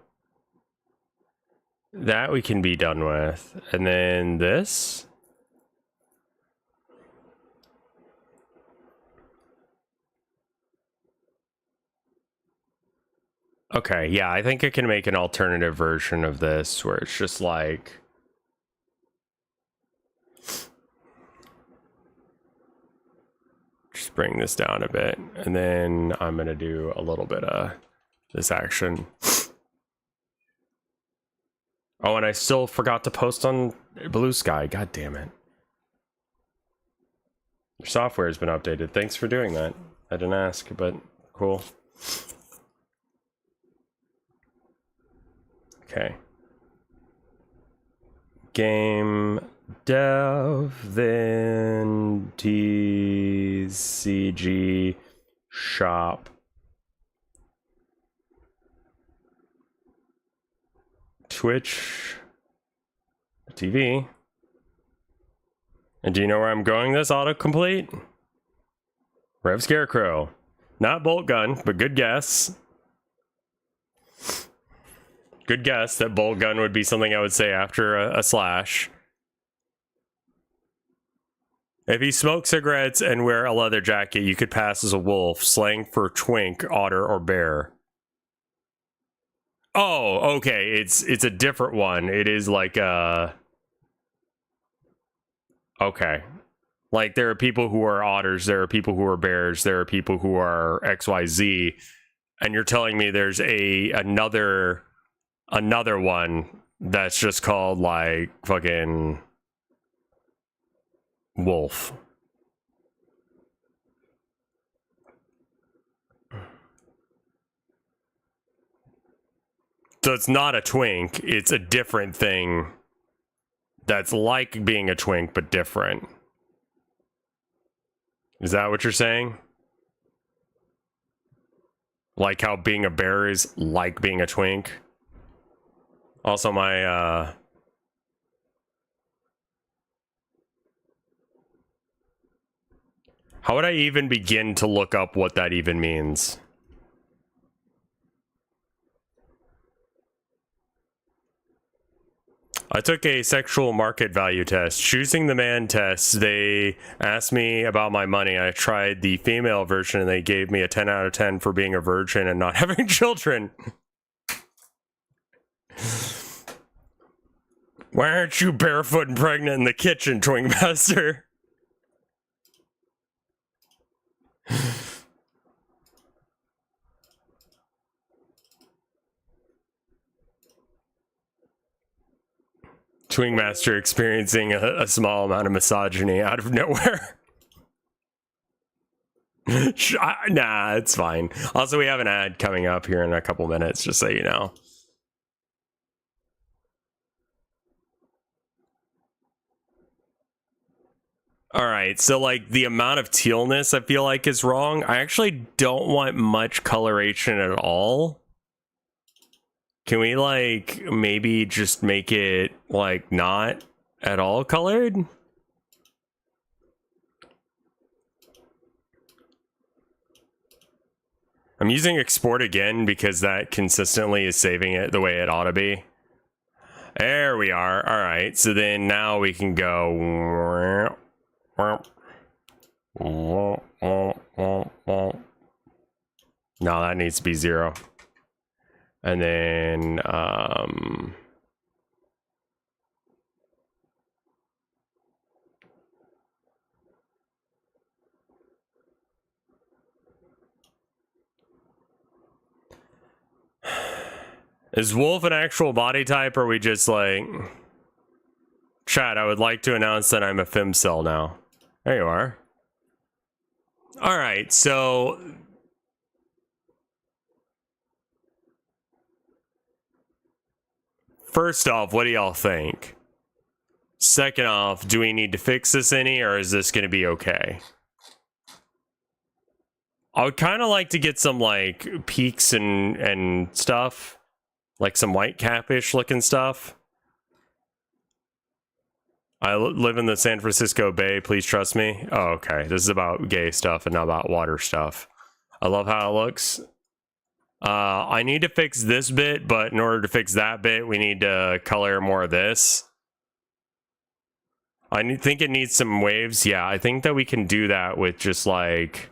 That we can be done with. And then this. Okay, yeah, I think I can make an alternative version of this where it's just like... Just bring this down a bit. And then I'm going to do a little bit of this action. Oh, and I still forgot to post on Blue Sky. God damn it. Your software has been updated. Thanks for doing that. I didn't ask, but cool. Okay. Game dev, then TCG shop. Twitch TV. And do you know where I'm going this autocomplete? RevScarecrow. Not bolt gun, but good guess. Good guess that bolt gun would be something I would say after a slash. If you smoke cigarettes and wear a leather jacket, you could pass as a wolf. Slang for twink, otter, or bear. Oh, okay. It's a different one. It is like okay. Like there are people who are otters, there are people who are bears, there are people who are XYZ, and you're telling me there's another one that's just called like fucking wolf. So it's not a twink, it's a different thing that's like being a twink but different. Is that what you're saying? Like how being a bear is like being a twink? Also my how would I even begin to look up what that even means? I took a sexual market value test. Choosing the man test, they asked me about my money. I tried the female version and they gave me a 10 out of 10 for being a virgin and not having children. Why aren't you barefoot and pregnant in the kitchen, Twink Master? Twink Master experiencing a small amount of misogyny out of nowhere. Nah, it's fine. Also, we have an ad coming up here in a couple minutes, just so you know. All right, so like the amount of tealness I feel like is wrong. I actually don't want much coloration at all. Can we like maybe just make it like not at all colored? I'm using export again because that consistently is saving it the way it ought to be. There we are. All right, so then now we can go. No, that needs to be 0. And then is wolf an actual body type, or are we just like... Chat, I would like to announce that I'm a femcel now. There you are. Alright, so... First off, what do y'all think? Second off, do we need to fix this any, or is this going to be okay? I would kind of like to get some like peaks and stuff, like some white capish looking stuff. I live in the San Francisco Bay, please trust me. Oh, okay. This is about gay stuff and not about water stuff. I love how it looks. I need to fix this bit, but in order to fix that bit, we need to color more of this. I think it needs some waves. Yeah, I think that we can do that with just like...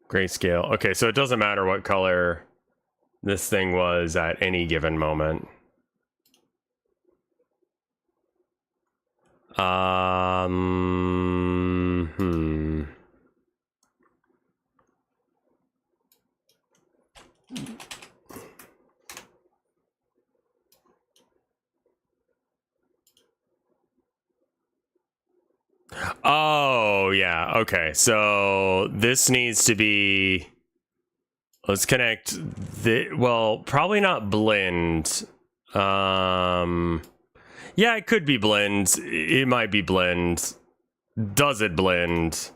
grayscale. Okay, so it doesn't matter what color this thing was at any given moment. Oh, yeah. Okay, so this needs to be... Let's connect the... Well, probably not blend. Yeah, it could be blend. It might be blend. Does it blend?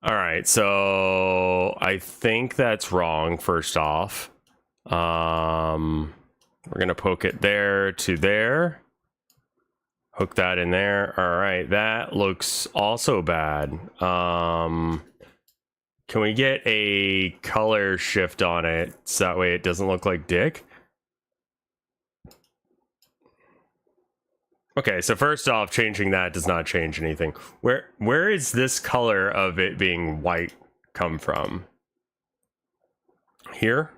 All right, so I think that's wrong, first off. We're going to poke it there to there. Hook that in there. All right, that looks also bad. Can we get a color shift on it so that way it doesn't look like dick? Okay, so first off, changing that does not change anything. Where is this color of it being white come from? Here,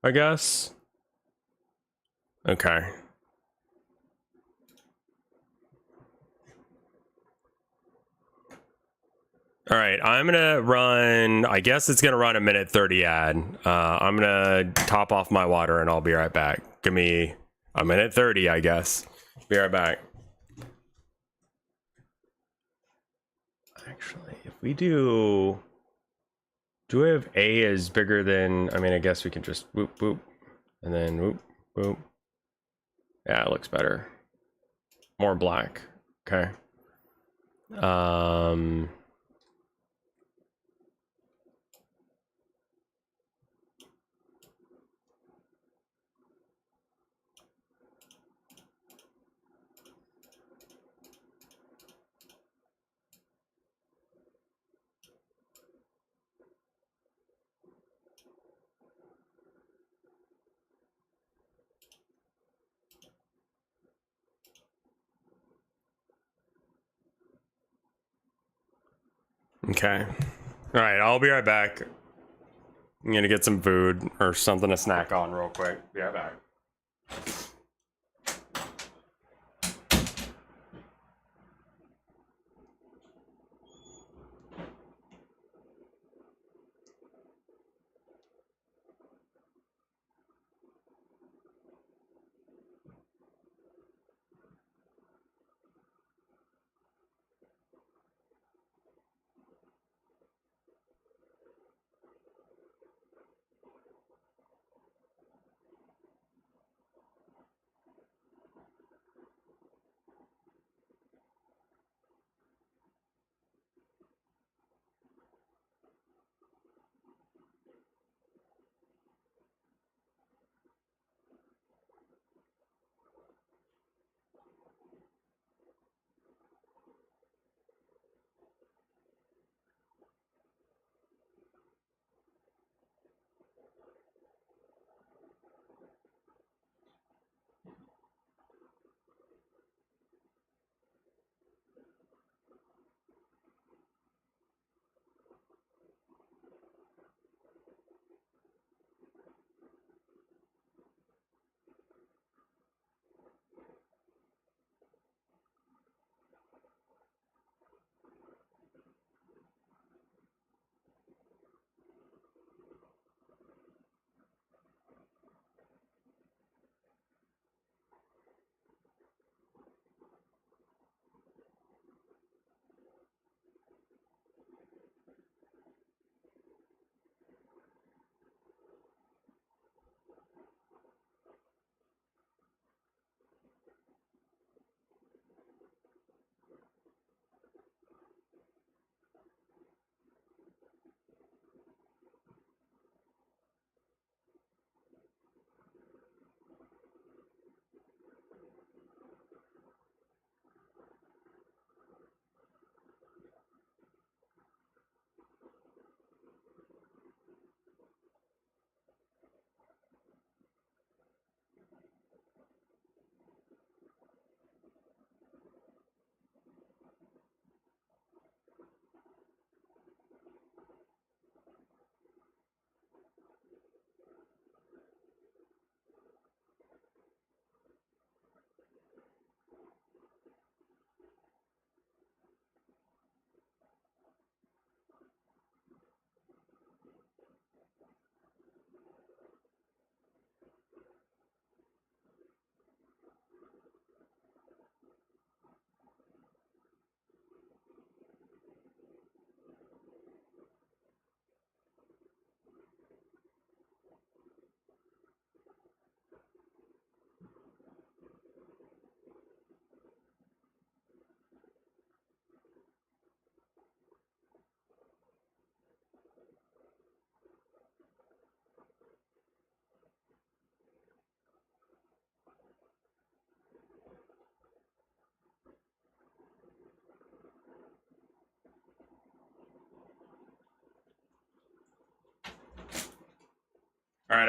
I guess. Okay. All right, I'm gonna run, I guess it's gonna run a minute 30 ad. I'm gonna top off my water and I'll be right back. Give me a minute 30, I guess. Be right back. Actually, if we do we have A is bigger than, I mean, I guess we can just whoop, whoop, and then whoop, whoop. Yeah, it looks better. More black, okay. Okay. All right, I'll be right back. I'm gonna get some food or something to snack on real quick. Be right back.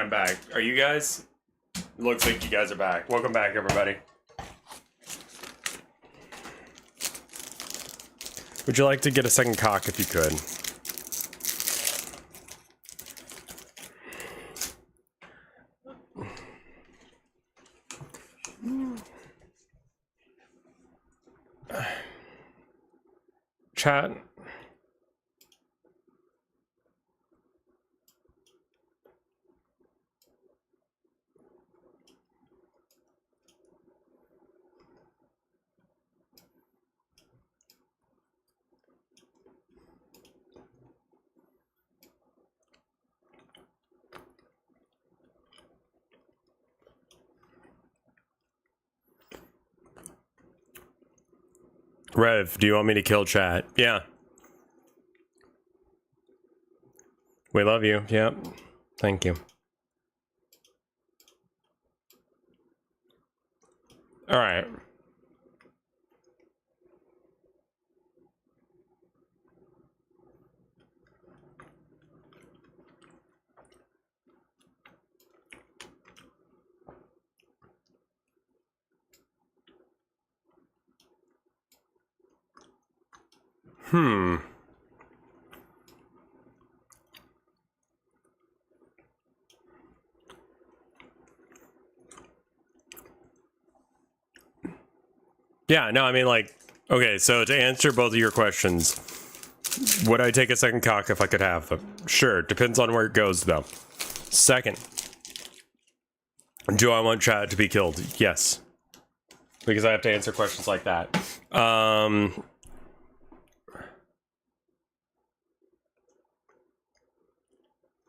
I'm back. Are you guys? Looks like you guys are back. Welcome back, everybody. Would you like to get a second cock if you could? Chat. Rev, do you want me to kill chat? Yeah. We love you. Yep. Thank you. All right. Yeah, no, I mean, like, okay, so to answer both of your questions, would I take a second cock if I could have them? Sure, depends on where it goes, though. Second, do I want chat to be killed? Yes. Because I have to answer questions like that.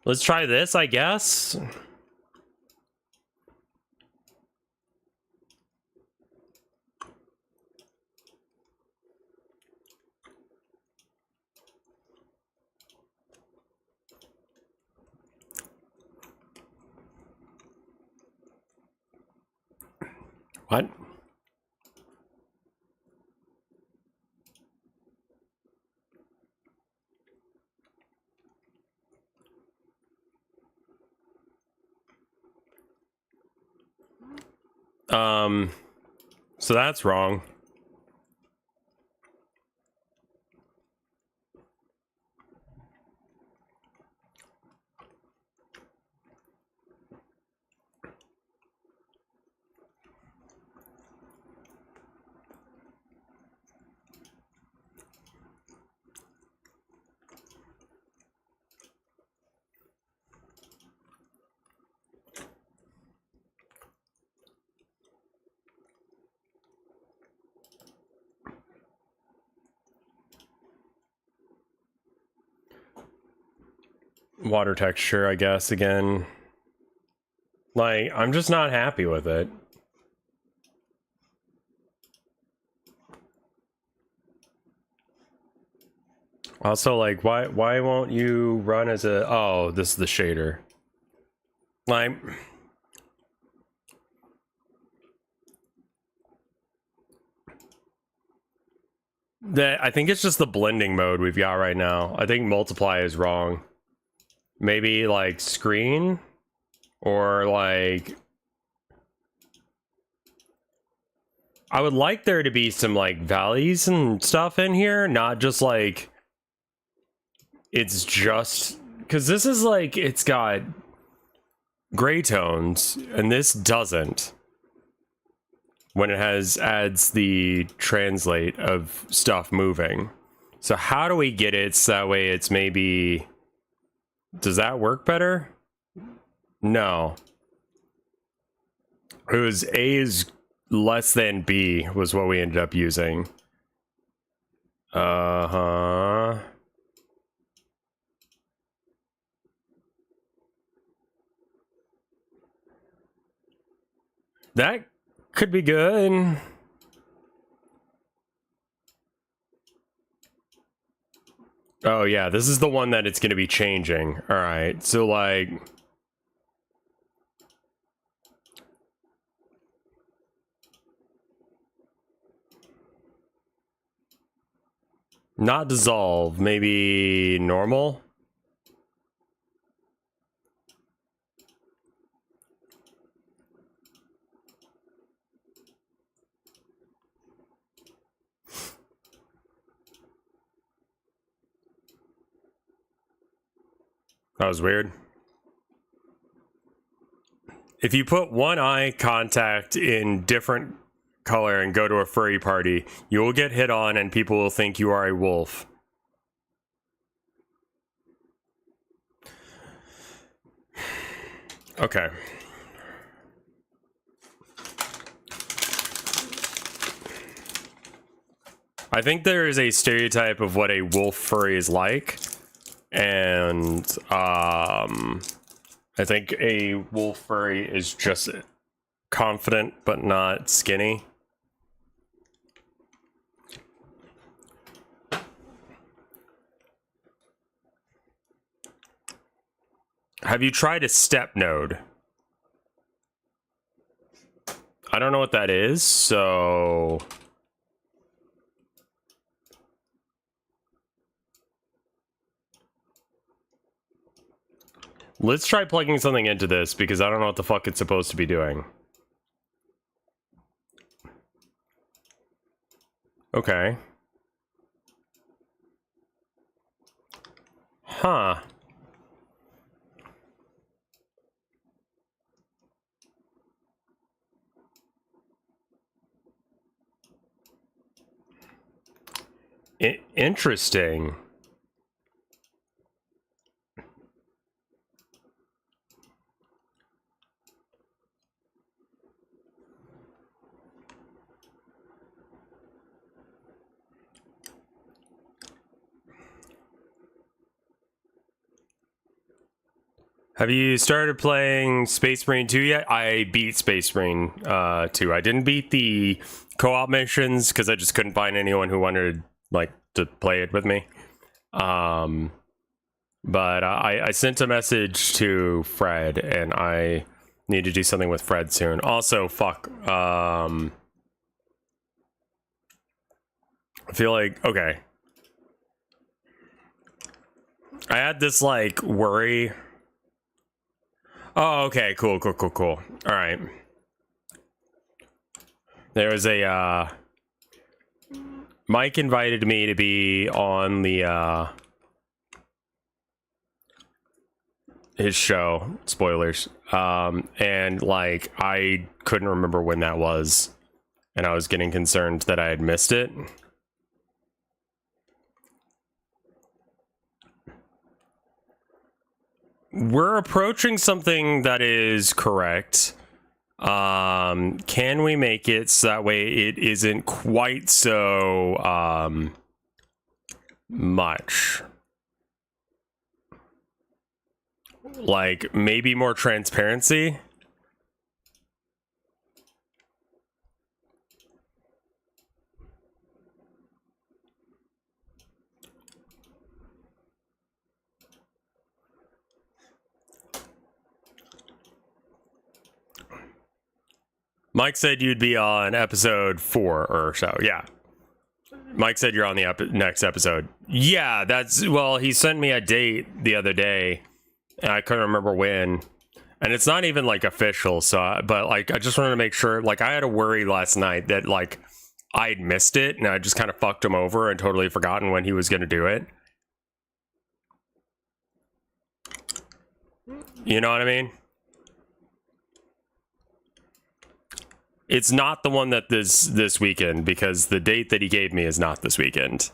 Let's try this, I guess. What? So that's wrong. Water texture, I guess, again. Like, I'm just not happy with it. Also, like, why won't you run as a... Oh, this is the shader. Like... I think it's just the blending mode we've got right now. I think multiply is wrong. Maybe, like, screen? Or, like... I would like there to be some, like, valleys and stuff in here, not just, like... It's just... Because this is, like, it's got gray tones, and this doesn't. When it adds the translate of stuff moving. So how do we get it so that way it's maybe... Does that work better? No. It was A is less than B was what we ended up using. Uh-huh. That could be good. Oh yeah, this is the one that it's going to be changing. All right, so like... Not dissolve, maybe normal? That was weird. If you put one eye contact in different color and go to a furry party, you will get hit on and people will think you are a wolf. Okay. I think there is a stereotype of what a wolf furry is like, and I think a wolf furry is just confident but not skinny. Have you tried a step node? I don't know what that is, so... Let's try plugging something into this, because I don't know what the fuck it's supposed to be doing. Okay. Huh. Interesting. Have you started playing Space Marine 2 yet? I beat Space Marine 2. I didn't beat the co-op missions because I just couldn't find anyone who wanted to play it with me. But I sent a message to Fred, and I need to do something with Fred soon. Also, fuck. I feel like, okay. I had this worry. Oh, okay, cool. All right. There was a, Mike invited me to be on the, his show, spoilers, and, I couldn't remember when that was, and I was getting concerned that I had missed it. We're approaching something that is correct. Can we make it so that way it isn't quite so much? Maybe more transparency? Mike said you'd be on episode 4 or so. Yeah. Mike said you're on the next episode. Yeah, well, he sent me a date the other day, and I couldn't remember when. And it's not even, official, so... But, I just wanted to make sure... I had a worry last night that, I'd missed it, and I just kind of fucked him over and totally forgotten when he was going to do it. You know what I mean? It's not the one that this weekend, because the date that he gave me is not this weekend.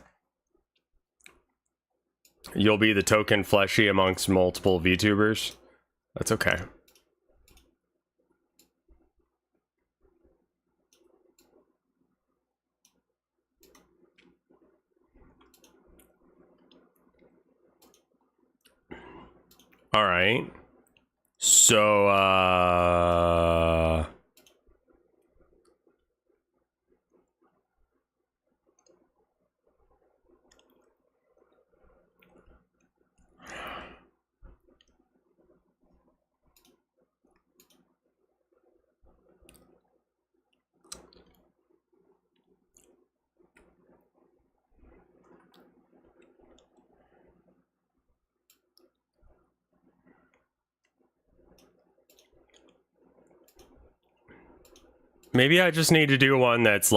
You'll be the token fleshy amongst multiple VTubers. That's okay. All right. So, maybe I just need to do one that's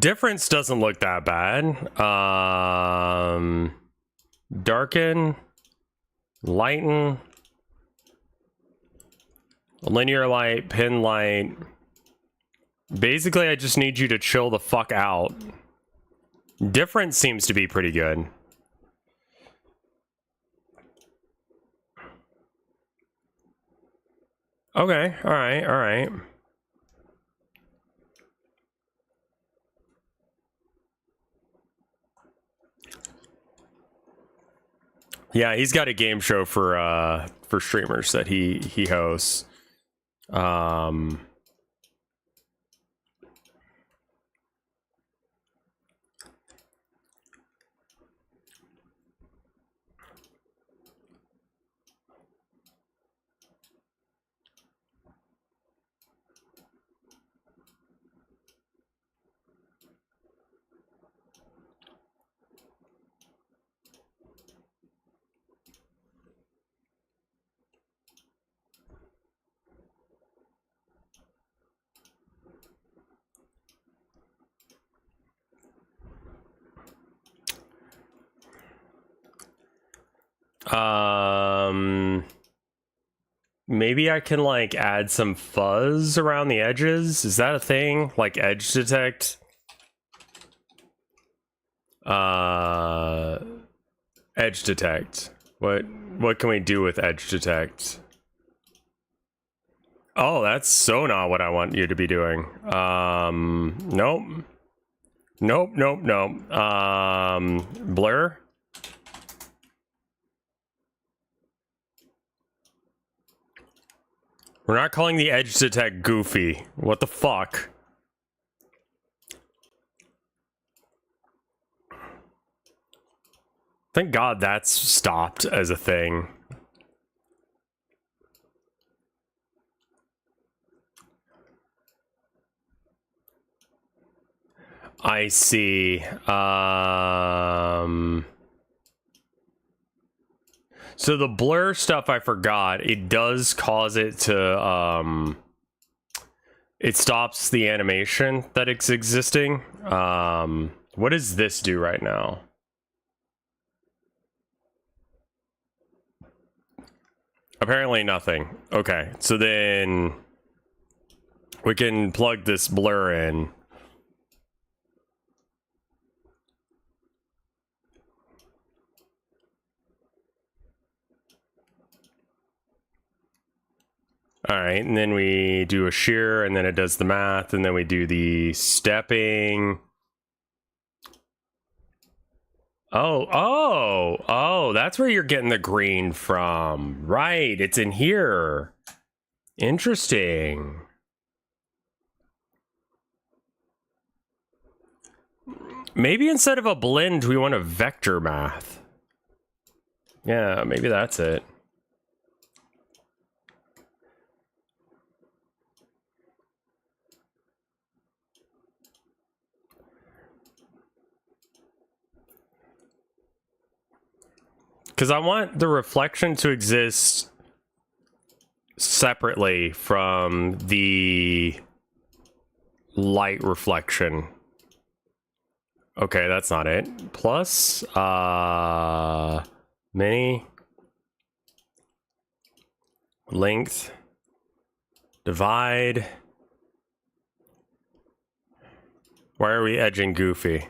difference doesn't look that bad. Darken, lighten, linear light, pin light. Basically, I just need you to chill the fuck out. Difference seems to be pretty good. Okay, alright, alright. Yeah, he's got a game show for streamers that he hosts. Maybe I can like add some fuzz around the edges. Is that a thing? Like edge detect? Edge detect. What can we do with edge detect? Oh, that's so not what I want you to be doing. Nope. Nope, nope, nope. Blur. We're not calling the edge detect goofy. What the fuck? Thank God that's stopped as a thing. I see. So the blur stuff, I forgot. It does cause it to, it stops the animation that it's existing. What does this do right now? Apparently nothing. Okay, so then we can plug this blur in. All right, and then we do a shear, and then it does the math, and then we do the stepping. Oh, that's where you're getting the green from. Right, it's in here. Interesting. Maybe instead of a blend, we want a vector math. Yeah, maybe that's it. Because I want the reflection to exist separately from the light reflection. Okay, that's not it. Plus, mini, length, divide. Why are we edging goofy?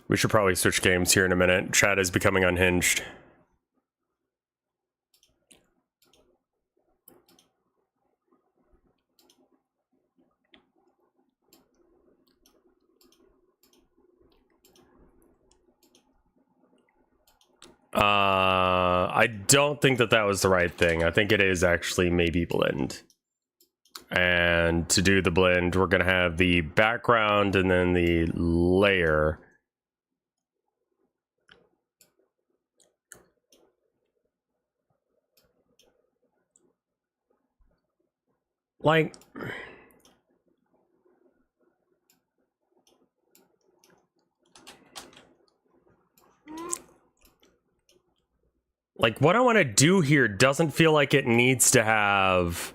We should probably switch games here in a minute. Chat is becoming unhinged. I don't think that was the right thing. I think it is actually maybe blend. And to do the blend, we're going to have the background and then the layer. Like, what I want to do here doesn't feel like it needs to have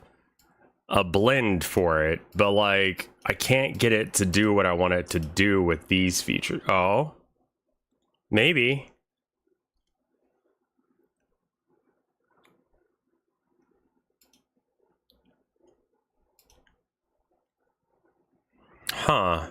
a blend for it, but like I can't get it to do what I want it to do with these features. Oh, maybe. Huh.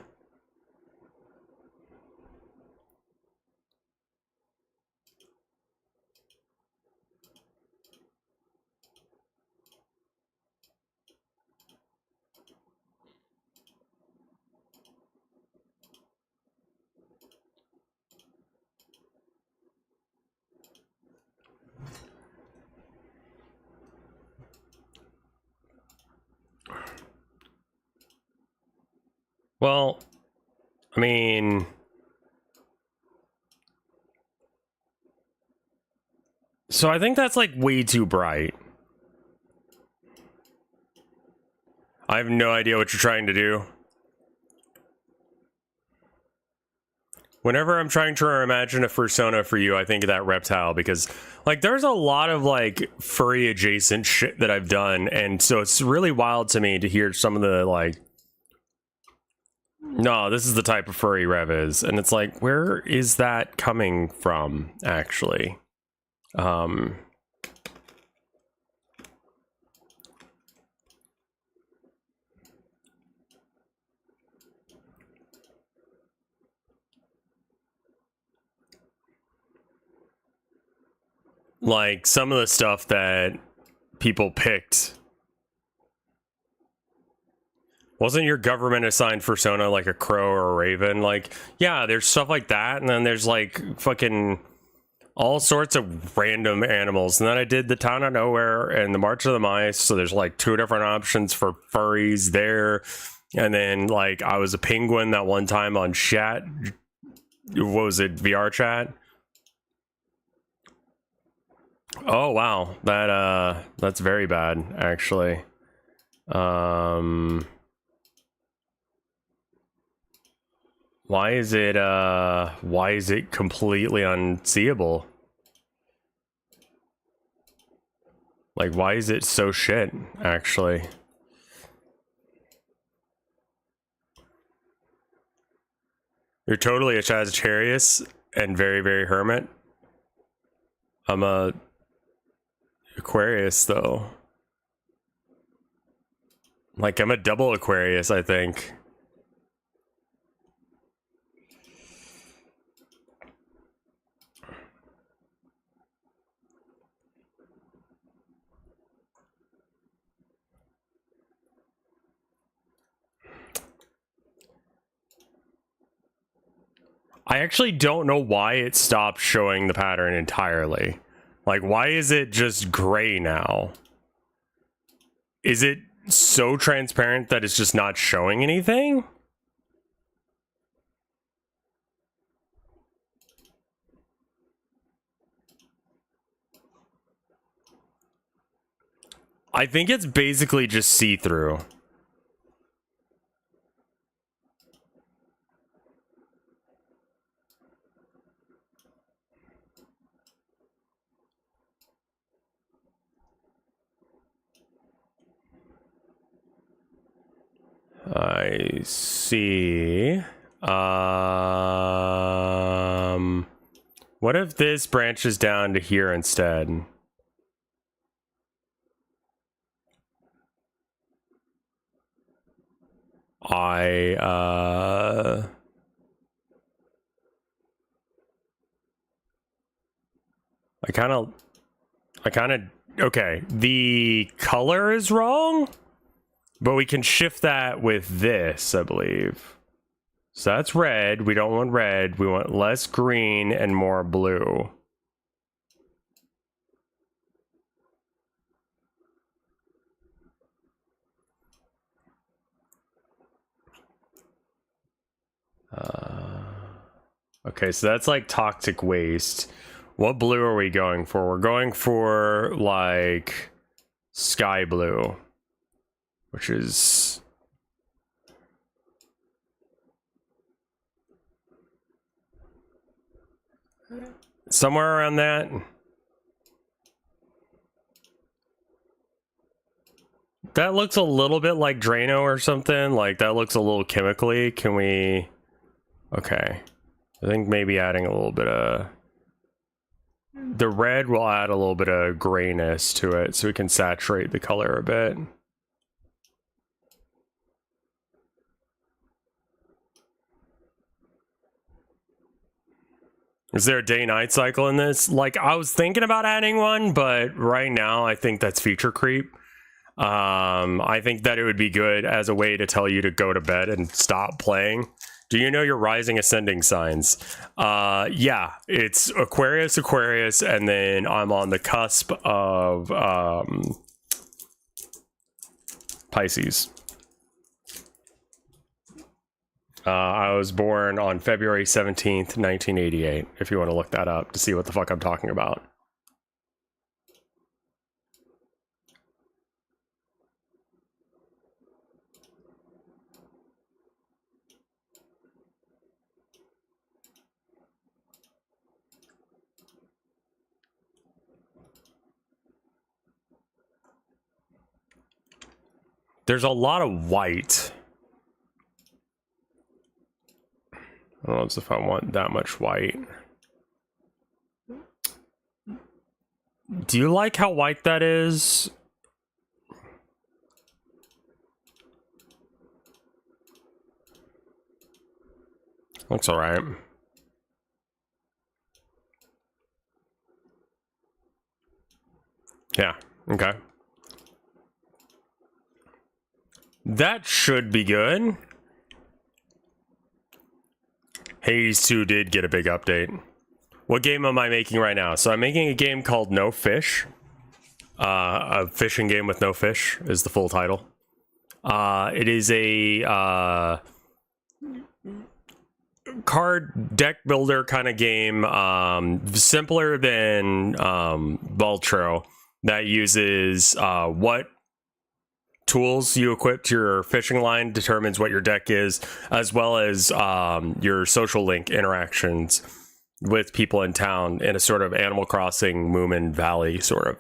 Well, I mean, so I think that's like way too bright. I have no idea what you're trying to do. Whenever I'm trying to imagine a persona for you, I think of that reptile because, like, there's a lot of, like, furry adjacent shit that I've done, and so it's really wild to me to hear some of the, like, no, this is the type of furry Rev is, and it's like, where is that coming from, actually? Like, some of the stuff that people picked. Wasn't your government assigned persona like a crow or a raven? Like, yeah, there's stuff like that, and then there's like fucking all sorts of random animals. And then I did the Town of Nowhere and the March of the Mice, so there's like 2 different options for furries there. And then like I was a penguin that one time on chat. What was it, VR chat? Oh wow, that's very bad actually. Why is it completely unseeable? Like, why is it so shit, actually? You're totally a Sagittarius and very, very hermit. I'm a Aquarius, though. Like, I'm a double Aquarius, I think. I actually don't know why it stopped showing the pattern entirely. Like, why is it just gray now? Is it so transparent that it's just not showing anything? I think it's basically just see-through. I see. What if this branches down to here instead? I kind of, okay, the color is wrong, but we can shift that with this, I believe. So that's red. We don't want red. We want less green and more blue. Okay, so that's like toxic waste. What blue are we going for? We're going for like sky blue, which is somewhere around that. That looks a little bit like Drano or something. Like, that looks a little chemically. Can we... Okay. I think maybe adding a little bit of... The red will add a little bit of grayness to it, so we can saturate the color a bit. Is there a day-night cycle in this? Like, I was thinking about adding one, but right now I think that's feature creep. I think that it would be good as a way to tell you to go to bed and stop playing. Do you know your rising ascending signs? Yeah, it's Aquarius, Aquarius, and then I'm on the cusp of Pisces. I was born on February 17th, 1988, if you want to look that up to see what the fuck I'm talking about. There's a lot of white. I don't know if I want that much white. Do you like how white that is? Looks all right. Yeah, okay. That should be good. Hades 2 did get a big update. What game am I making right now? So I'm making a game called No Fish. A fishing game with no fish is the full title. It is a card deck builder kind of game, simpler than Vultro, that uses what tools you equip to your fishing line determines what your deck is, as well as your social link interactions with people in town in a sort of Animal Crossing Moomin Valley sort of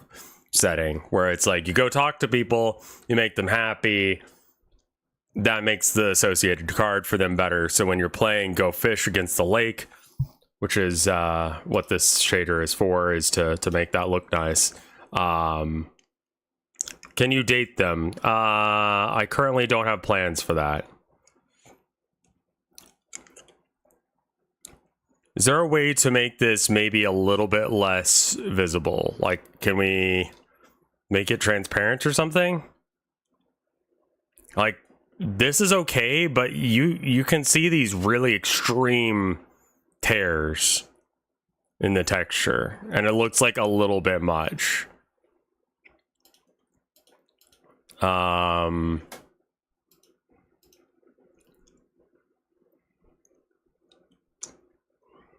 setting, where it's like you go talk to people, you make them happy, that makes the associated card for them better. So when you're playing Go Fish against the lake, which is what this shader is for, is to make that look nice. Can you date them? I currently don't have plans for that. Is there a way to make this maybe a little bit less visible? Like, can we make it transparent or something? Like, this is okay, but you can see these really extreme tears in the texture, and it looks like a little bit much.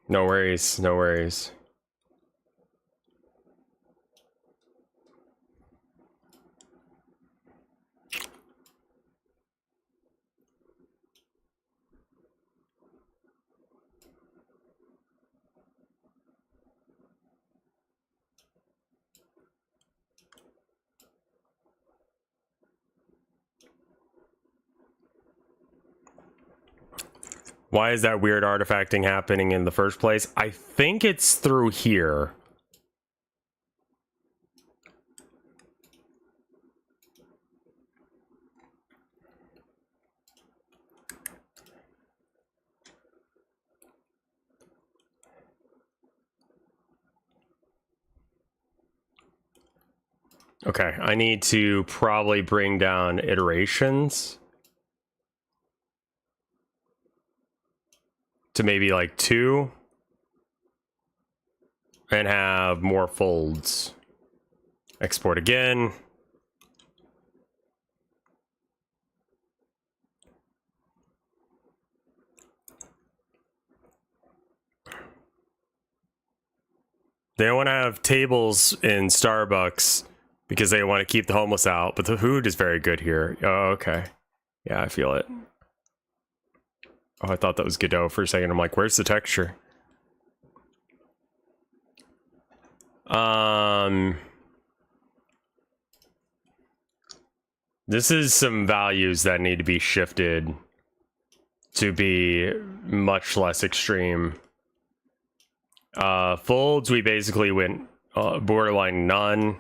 No worries, no worries. Why is that weird artifacting happening in the first place? I think it's through here. Okay, I need to probably bring down iterations to maybe like 2 and have more folds. Export again. They don't want to have tables in Starbucks because they want to keep the homeless out, but the food is very good here. Oh, okay. Yeah, I feel it. Oh, I thought that was Godot for a second. I'm like, where's the texture? This is some values that need to be shifted to be much less extreme. Folds, we basically went borderline none.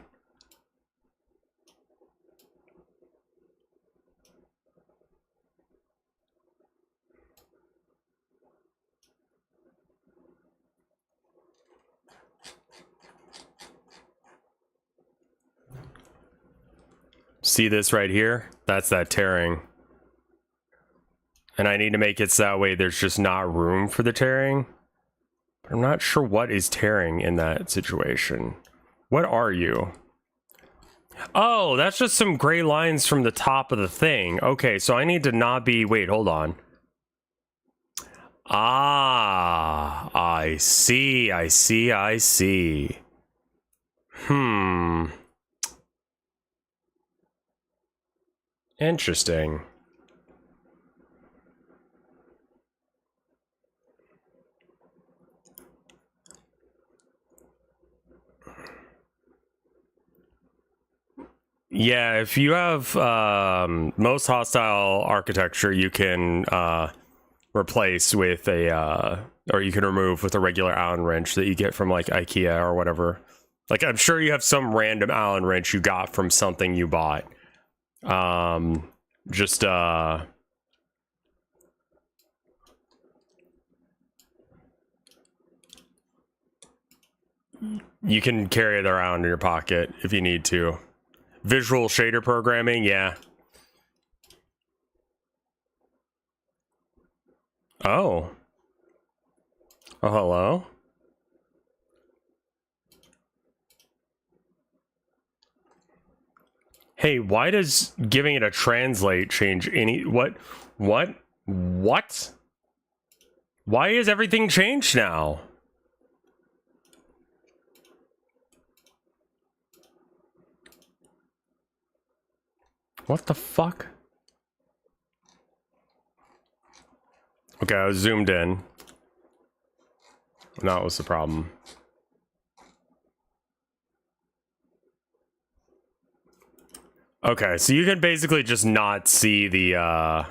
See this right here? That's that tearing. And I need to make it so that way there's just not room for the tearing. But I'm not sure what is tearing in that situation. What are you? Oh, that's just some gray lines from the top of the thing. Okay, so I need to not be... Wait, hold on. Ah, I see, I see, I see. Interesting. Yeah, if you have most hostile architecture, you can replace with a, or you can remove with a regular Allen wrench that you get from like IKEA or whatever. Like, I'm sure you have some random Allen wrench you got from something you bought. Just you can carry it around in your pocket if you need to. Visual shader programming, yeah. Oh. Oh, hello? Hey, why does giving it a translate change any... What? What? What? Why is everything changed now? What the fuck? Okay, I was zoomed in. That was the problem. Okay, so you can basically just not see the,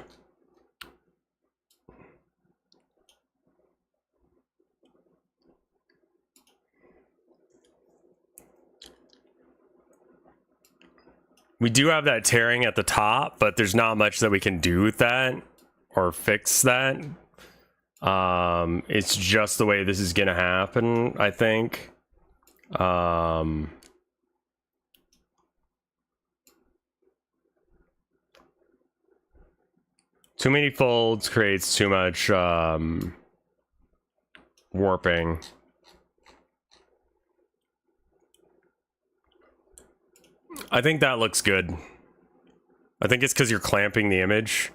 we do have that tearing at the top, but there's not much that we can do with that or fix that. It's just the way this is gonna happen, I think. Too many folds creates too much warping. I think that looks good. I think it's because you're clamping the image.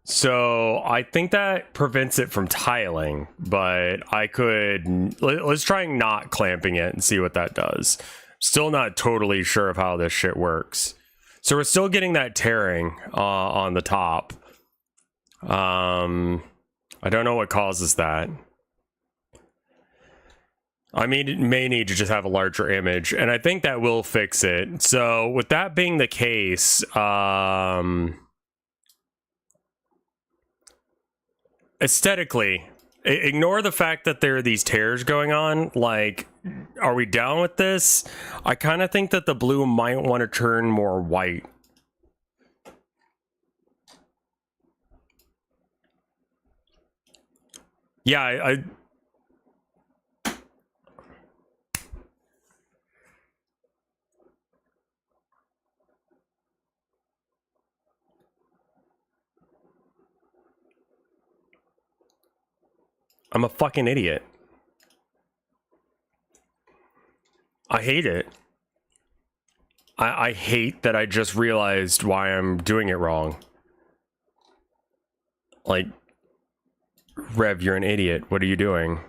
So I think that prevents it from tiling, but I could... Let's try not clamping it and see what that does. Still not totally sure of how this shit works. So we're still getting that tearing on the top. I don't know what causes that. I mean, it may need to just have a larger image, and I think that will fix it. So with that being the case, aesthetically, ignore the fact that there are these tears going on. Like, are we down with this? I kind of think that the blue might want to turn more white. Yeah, I'm a fucking idiot. I hate it. I hate that I just realized why I'm doing it wrong. Like, Rev, you're an idiot. What are you doing?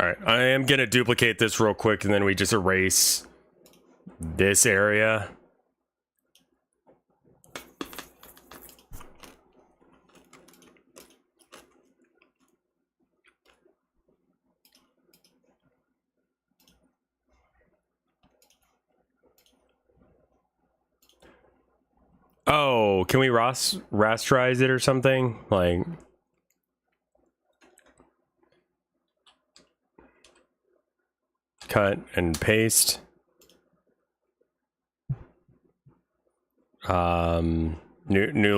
All right, I am gonna duplicate this real quick, and then we just erase this area. Oh, can we rasterize it or something? Like, cut and paste. New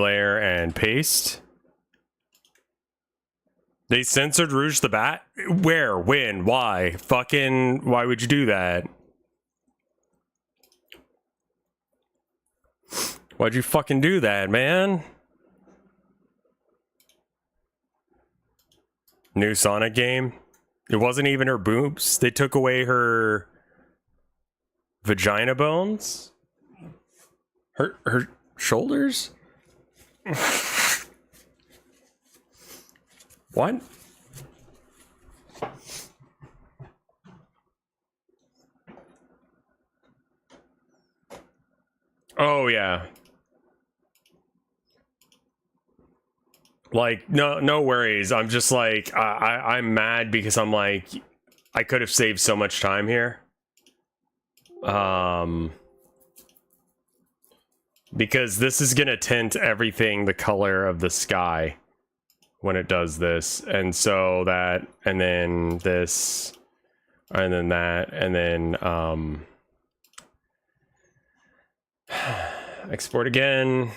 layer and paste. They censored Rouge the Bat? Where? When? Why? Fucking, why would you do that? Why'd you fucking do that, man? New Sonic game? It wasn't even her boobs. They took away her vagina bones? Her shoulders? What? Oh yeah. Like, no worries. I'm just like, I'm mad because I'm like, I could have saved so much time here. Because this is gonna tint everything the color of the sky when it does this. And so that, and then this, and then that, and then, export again.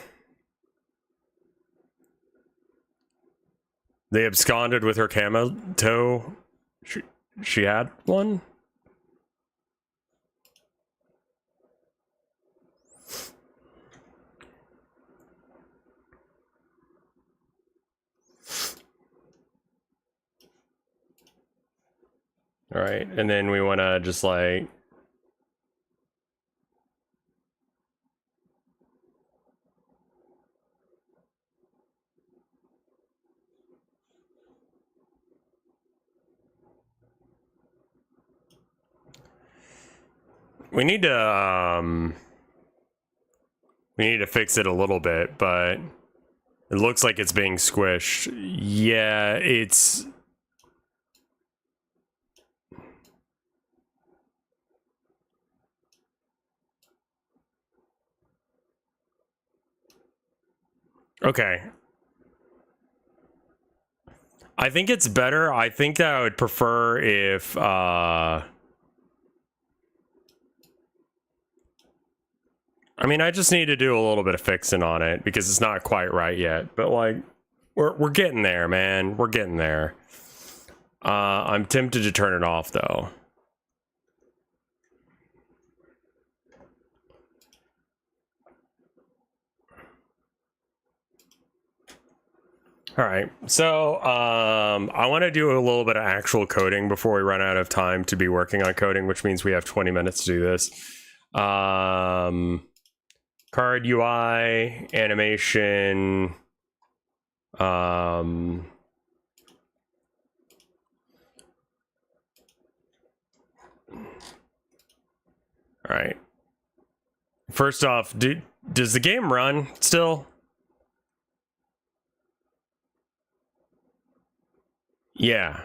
They absconded with her camo toe. She had one? All right, and then we want to just like we need to fix it a little bit, but it looks like it's being squished. Yeah, it's okay. I think it's better. I think that I would prefer if I mean, I just need to do a little bit of fixing on it because it's not quite right yet. But like, we're getting there, man. We're getting there. I'm tempted to turn it off though. All right, so I want to do a little bit of actual coding before we run out of time to be working on coding, which means we have 20 minutes to do this. Card UI, animation, all right. First off, does the game run still? Yeah.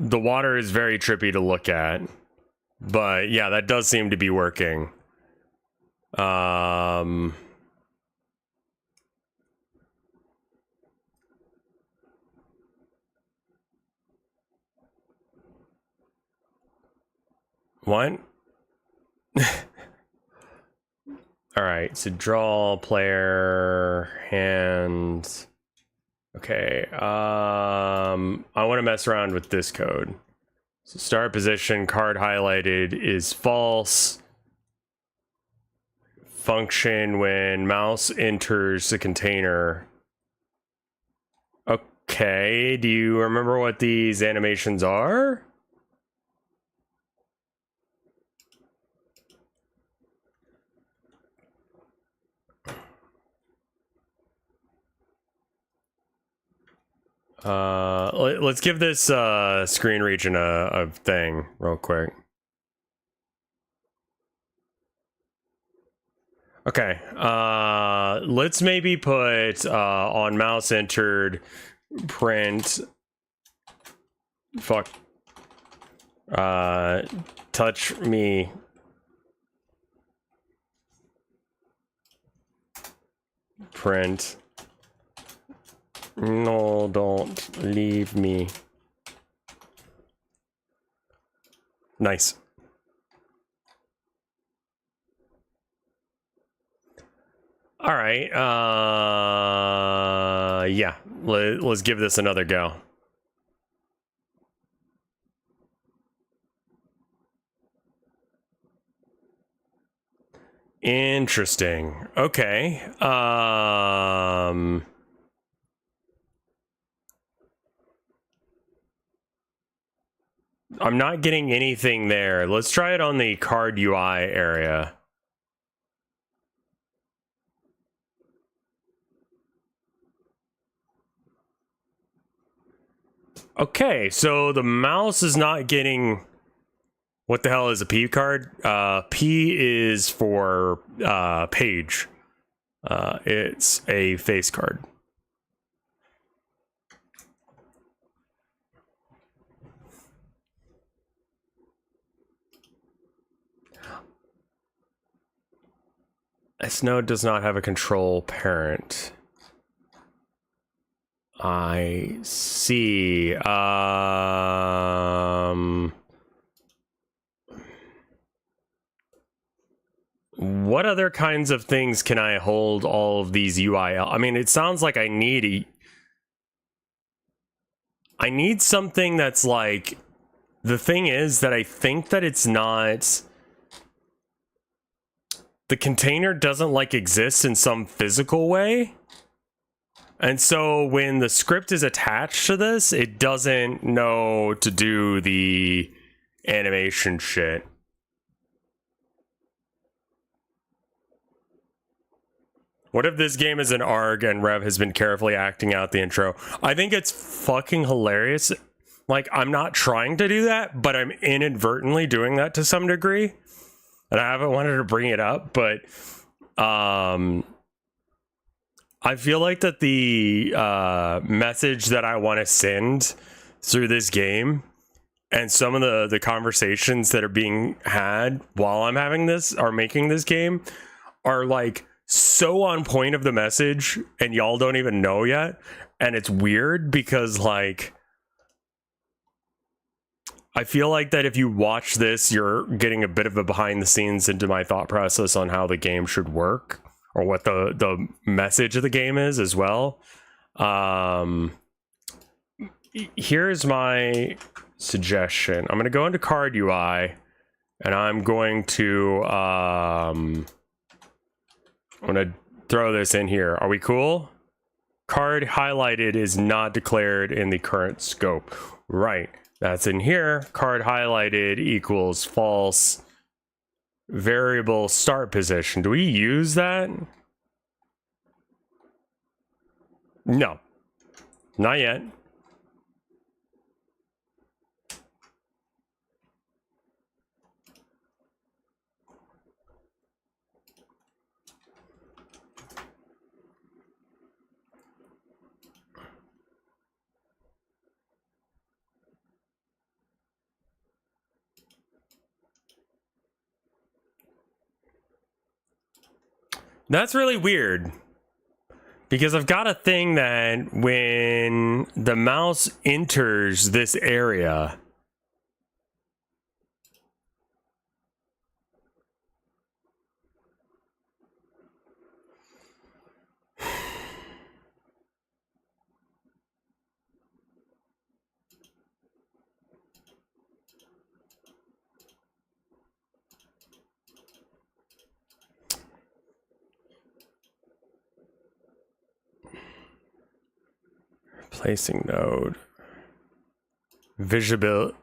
The water is very trippy to look at, but yeah, that does seem to be working. What? All right, so draw, player, hand. Okay, I want to mess around with this code. So start position, card highlighted is false. Function when mouse enters the container. Okay, do you remember what these animations are? Let's give this screen region a thing real quick. Okay, let's maybe put on mouse entered print touch me print no don't leave me. Nice. All right, yeah, let's give this another go. Interesting. Okay. I'm not getting anything there. Let's try it on the card UI area. Okay, so the mouse is not getting... What the hell is a P card? P is for page. It's a face card. This node does not have a control parent. I see. What other kinds of things can I hold all of these UI? I mean, it sounds like I need something that's like... The thing is that I think that it's not... The container doesn't like exist in some physical way. And so when the script is attached to this, it doesn't know to do the animation shit. What if this game is an ARG and Rev has been carefully acting out the intro? I think it's fucking hilarious. Like, I'm not trying to do that, but I'm inadvertently doing that to some degree. And I haven't wanted to bring it up, but I feel like that the message that I want to send through this game and some of the conversations that are being had while I'm having this or making this game are like so on point of the message, and y'all don't even know yet. And it's weird because, like, I feel like that if you watch this, you're getting a bit of a behind the scenes into my thought process on how the game should work, or what the message of the game is as well. Here's my suggestion. I'm going to go into card UI, and I'm going to throw this in here. Are we cool? Card highlighted is not declared in the current scope. Right. That's in here. Card highlighted equals false. Variable start position. Do we use that? No. Not yet. That's really weird, because I've got a thing that when the mouse enters this area, placing node, visibility.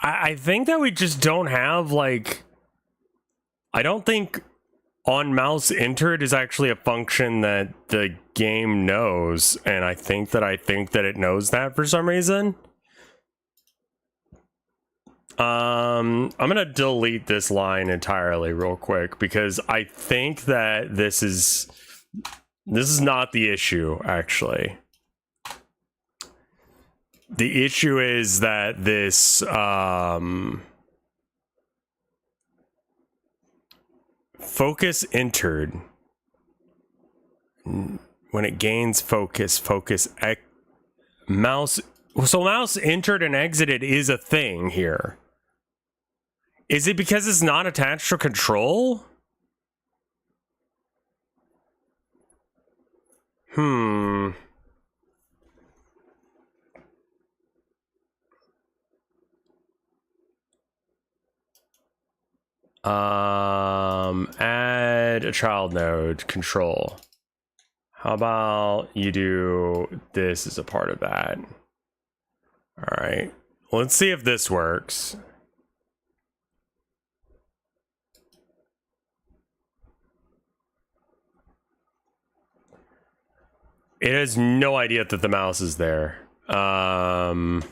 I think that we just don't have, like, I don't think on mouse entered is actually a function that the game knows, and I think that it knows that for some reason. I'm gonna delete this line entirely real quick because I think that this is not the issue, actually. The issue is that this focus entered, when it gains focus mouse, so mouse entered and exited is a thing here. Is it because it's not attached to control? Add a child node, control. How about you do this as a part of that? All right, let's see if this works. It has no idea that the mouse is there. Function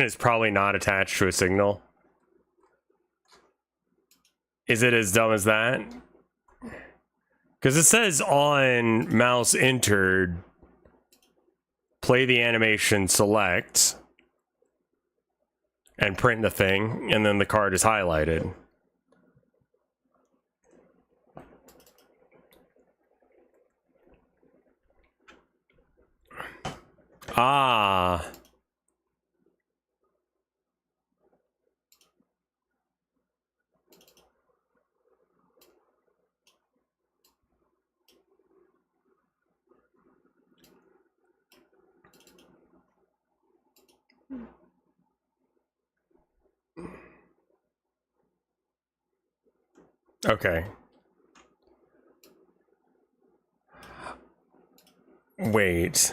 is probably not attached to a signal. Is it as dumb as that? Because it says on mouse entered, play the animation, select, and print the thing, and then the card is highlighted. Ah. Okay. Wait.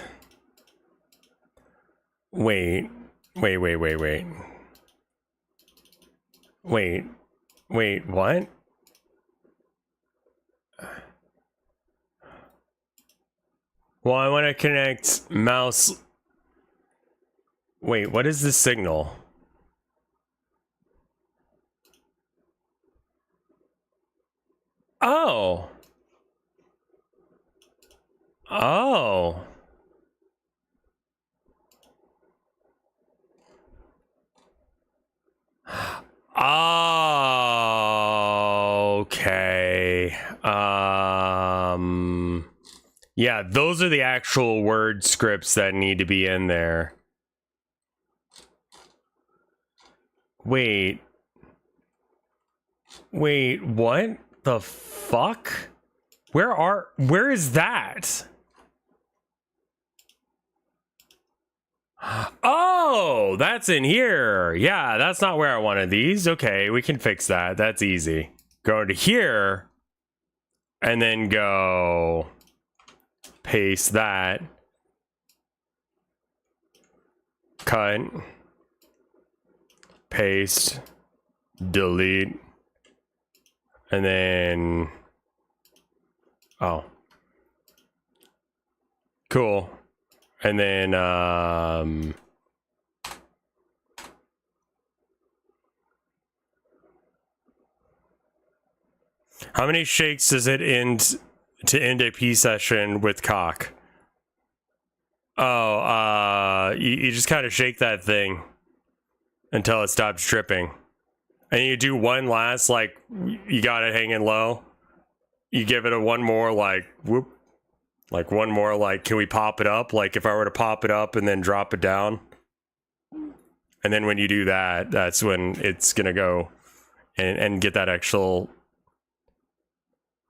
Wait, what? Well, I want to connect mouse. Wait, what is this signal? Oh. Oh. Okay. Yeah, those are the actual word scripts that need to be in there. Wait, what the fuck? Where is that? Oh, that's in here. Yeah, that's not where I wanted these. Okay, we can fix that. That's easy. Go to here and then go paste that. Cut. Paste. Delete. And then... Oh. Cool. And then, how many shakes does it end to end a P session with cock? Oh, you just kind of shake that thing until it stops dripping. And you do one last, like, you got it hanging low. You give it a one more, like, whoop. Like one more, like, can we pop it up? Like if I were to pop it up and then drop it down. And then when you do that, that's when it's gonna go and get that actual,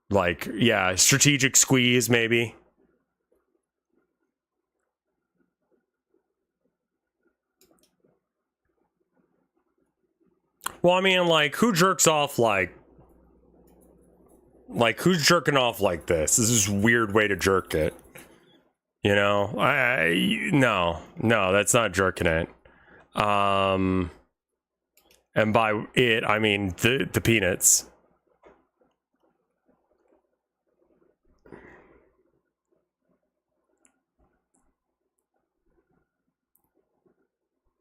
like, yeah, strategic squeeze maybe. Well, I mean, like, who jerks off like who's jerking off like this? This is a weird way to jerk it. You know, no, that's not jerking it. And by it, I mean the peanuts.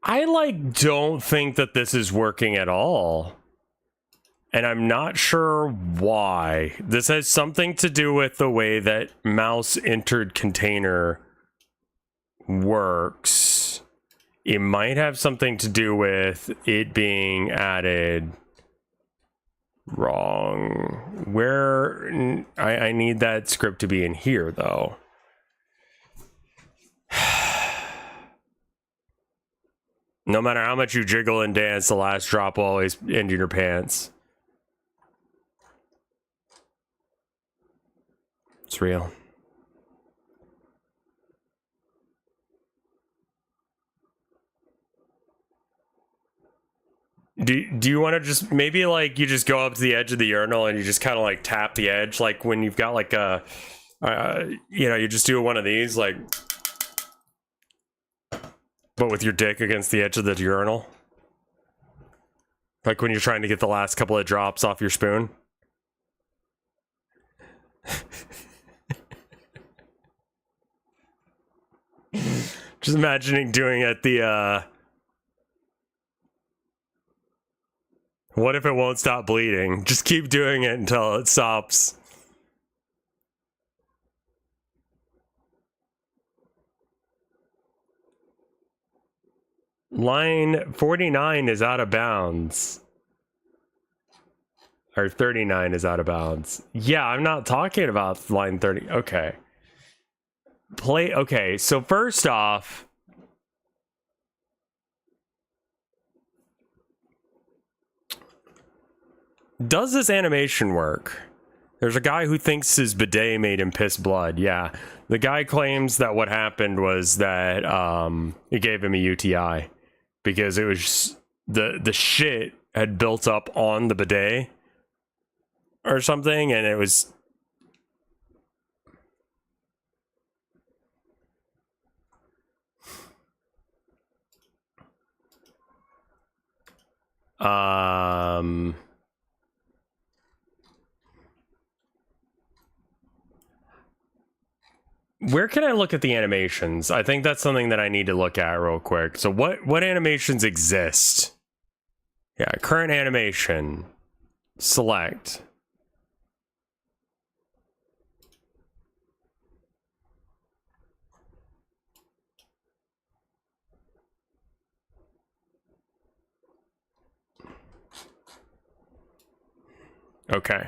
I like don't think that this is working at all. And I'm not sure why. This has something to do with the way that mouse entered container works. It might have something to do with it being added wrong. Where I need that script to be in here though. No matter how much you jiggle and dance, the last drop will always end in your pants. It's real. Do you want to just maybe like you just go up to the edge of the urinal and you just kind of like tap the edge, like when you've got like a you know, you just do one of these, like, but with your dick against the edge of the urinal, like when you're trying to get the last couple of drops off your spoon. Just imagining doing it the what if it won't stop bleeding? Just keep doing it until it stops. Line 49 is out of bounds. Or 39 is out of bounds. Yeah, I'm not talking about line 30. Okay. Okay, so first off, does this animation work? There's a guy who thinks his bidet made him piss blood. Yeah, the guy claims that what happened was that it gave him a UTI because it was the shit had built up on the bidet or something, and it was where can I look at the animations? I think that's something that I need to look at real quick. So what animations exist? Yeah, current animation. Select. Okay.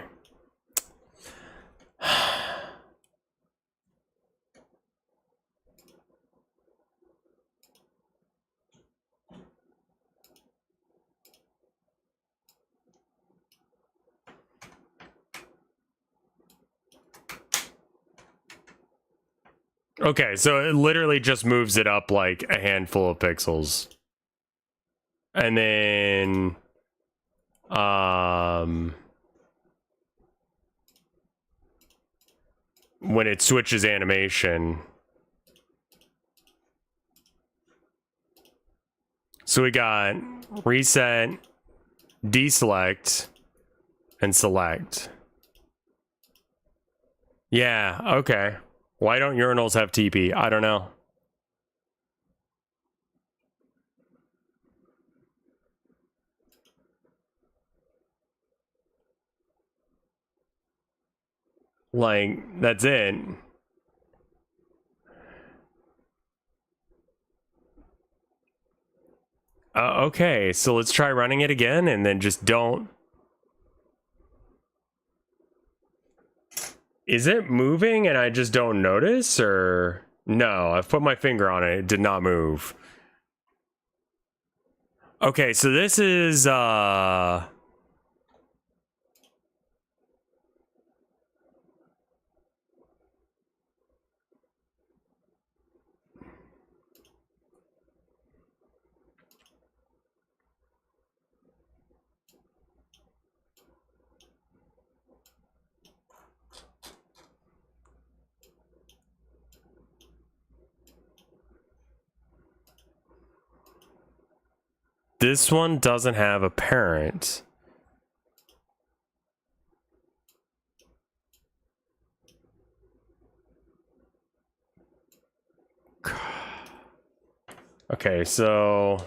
Okay, so it literally just moves it up like a handful of pixels. And then when it switches animation, so we got reset, deselect, and select. Yeah, okay. Why don't urinals have TP? I don't know. Like, that's it. Okay, so let's try running it again and then just don't. Is it moving and I just don't notice, or no? I've put my finger on it. It did not move. Okay, so this is this one doesn't have a parent. Okay, so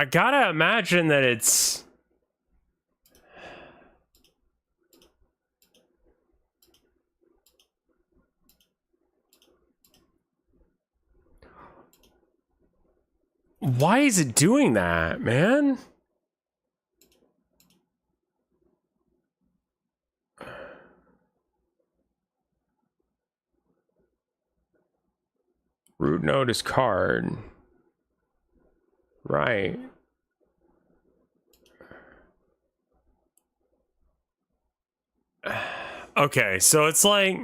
I gotta imagine that it's... Why is it doing that, man? Root node is card. Right. Okay, so it's like...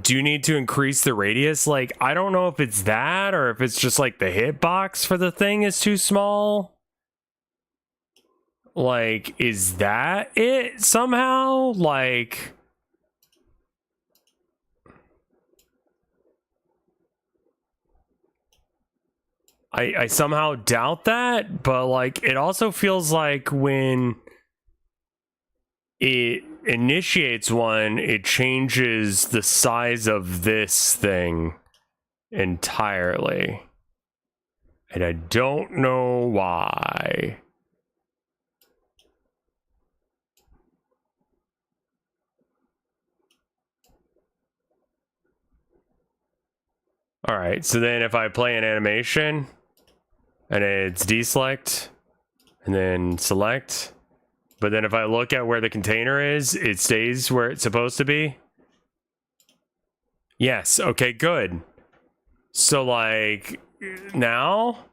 Do you need to increase the radius? Like, I don't know if it's that or if it's just like the hitbox for the thing is too small. Like, is that it somehow? Like... I somehow doubt that, but like it also feels like when it initiates one, it changes the size of this thing entirely. And I don't know why. All right, so then if I play an animation and it's deselect and then select, but then if I look at where the container is, it stays where it's supposed to be. Yes, okay, good. So like now,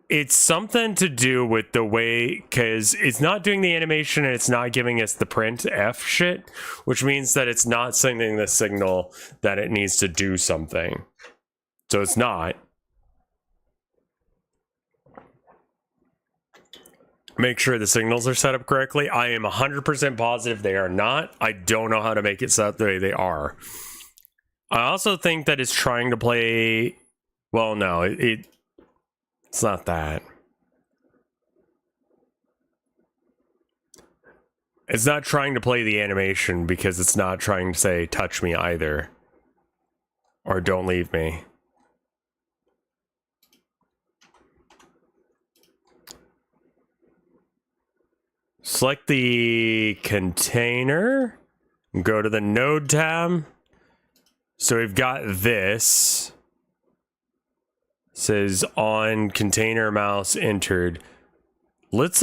it's something to do with the way, because it's not doing the animation and it's not giving us the print F shit, which means that it's not sending the signal that it needs to do something. So it's not. Make sure the signals are set up correctly. I am 100% positive they are not. I don't know how to make it set the way they are. I also think that it's trying to play... Well, no, it's not that. It's not trying to play the animation because it's not trying to say touch me either. Or don't leave me. Select the container. Go to the node tab. So we've got this. Says on container mouse entered. Let's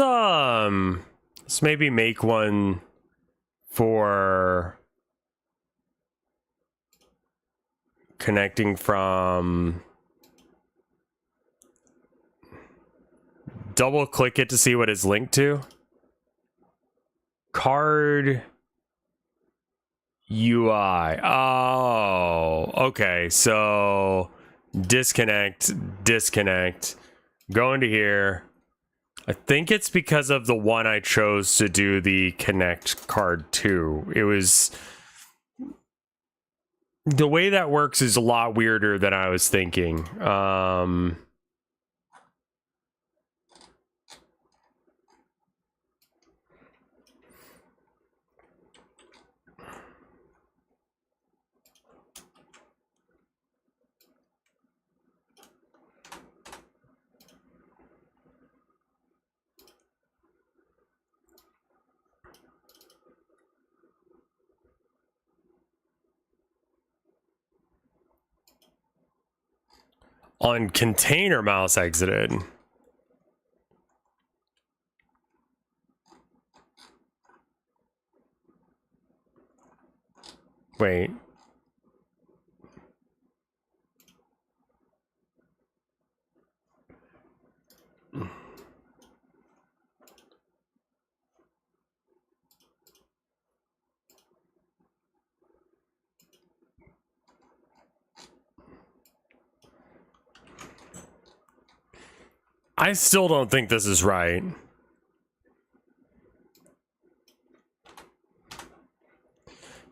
maybe make one for connecting from... Double click it to see what it's linked to. Card UI. Oh, okay. So disconnect, go into here. I think it's because of the one I chose to do the connect card to. It was... The way that works is a lot weirder than I was thinking. On container mouse exited. Wait. I still don't think this is right.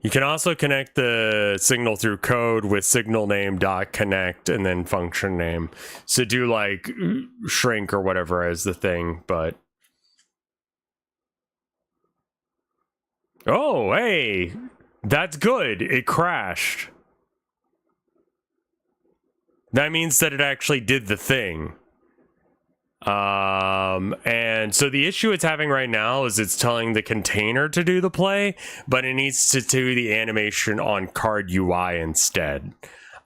You can also connect the signal through code with signal name dot connect and then function name. So do like shrink or whatever as the thing, but Oh, hey, that's good. It crashed. That means that it actually did the thing. And so the issue it's having right now is it's telling the container to do the play, but it needs to do the animation on card UI instead.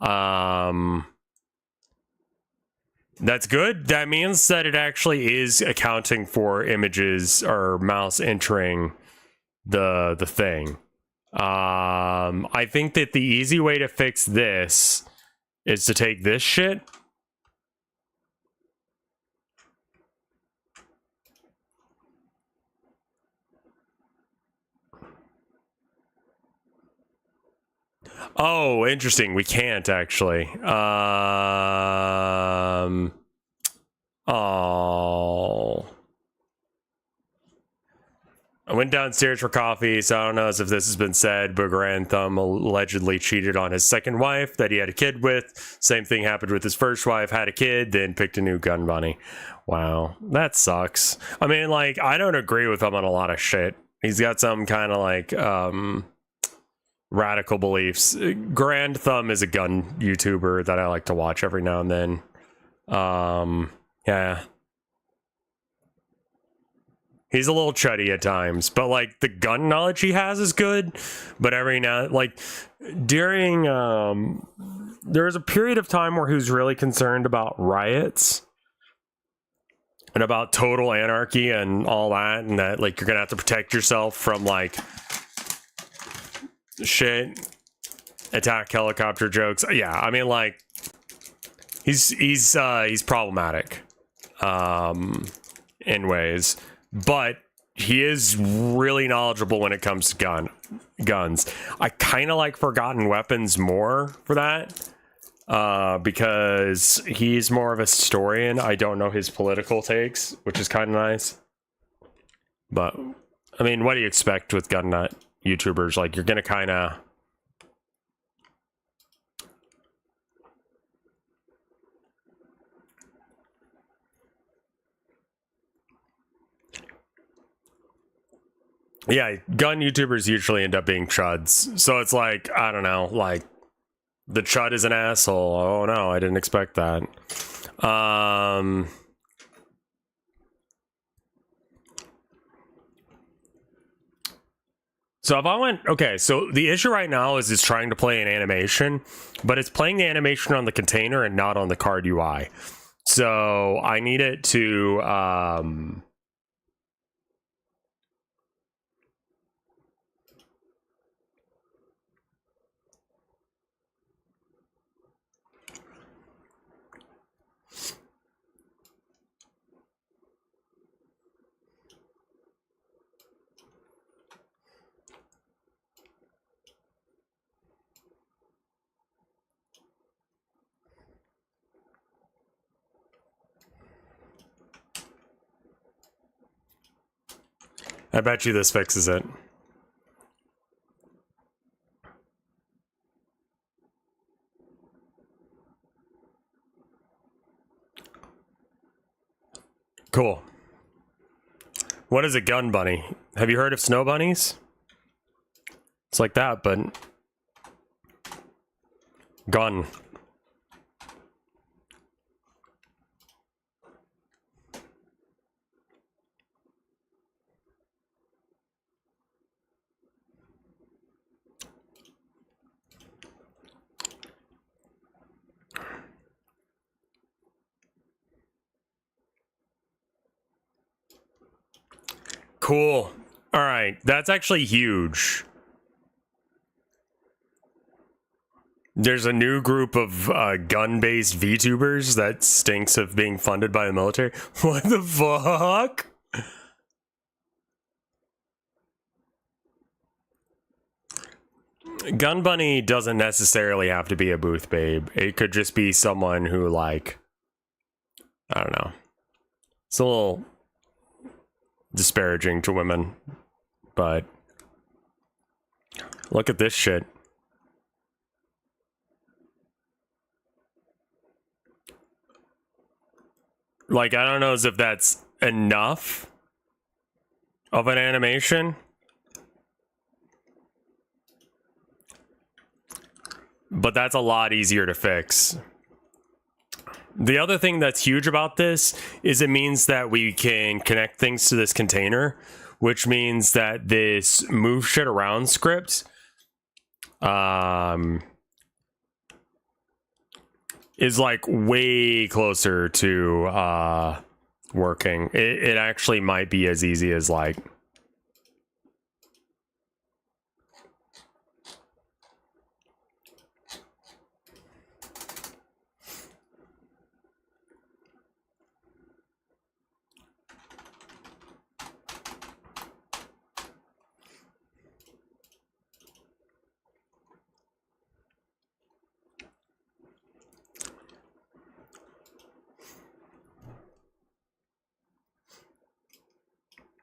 That's good. That means that it actually is accounting for images or mouse entering the thing. I think that the easy way to fix this is to take this shit Oh, interesting. We can't actually. Oh. I went downstairs for coffee, so I don't know if this has been said, but Grand Thumb allegedly cheated on his second wife that he had a kid with. Same thing happened with his first wife, had a kid, then picked a new gun bunny. Wow, that sucks. I mean, like, I don't agree with him on a lot of shit. He's got some kind of like, radical beliefs. Grand Thumb is a gun YouTuber that I like to watch every now and then. Yeah. He's a little chuddy at times, but like the gun knowledge he has is good. But every now, like during, there was a period of time where he was really concerned about riots and about total anarchy and all that, and that like you're gonna have to protect yourself from like shit, attack helicopter jokes. Yeah, I mean like he's problematic in ways, but he is really knowledgeable when it comes to guns. I kind of like Forgotten Weapons more for that because he's more of a historian. I don't know his political takes, which is kind of nice. But I mean, what do you expect with gun nut YouTubers? Like, you're gonna kind of yeah, gun YouTubers usually end up being chuds. So it's like, I don't know, like the chud is an asshole. Oh no, I didn't expect that. So if I went, okay, so the issue right now is it's trying to play an animation, but it's playing the animation on the container and not on the card UI. So I need it to, I bet you this fixes it. Cool. What is a gun bunny? Have you heard of snow bunnies? It's like that, but gun. Cool. All right, that's actually huge. There's a new group of gun-based VTubers that stinks of being funded by the military. What the fuck? Gun Bunny doesn't necessarily have to be a booth babe. It could just be someone who, like, I don't know. It's a little disparaging to women, but look at this shit. Like, I don't know as if that's enough of an animation. but that's a lot easier to fix. The other thing that's huge about this is it means that we can connect things to this container, which means that this move shit around script is like way closer to working. It actually might be as easy as like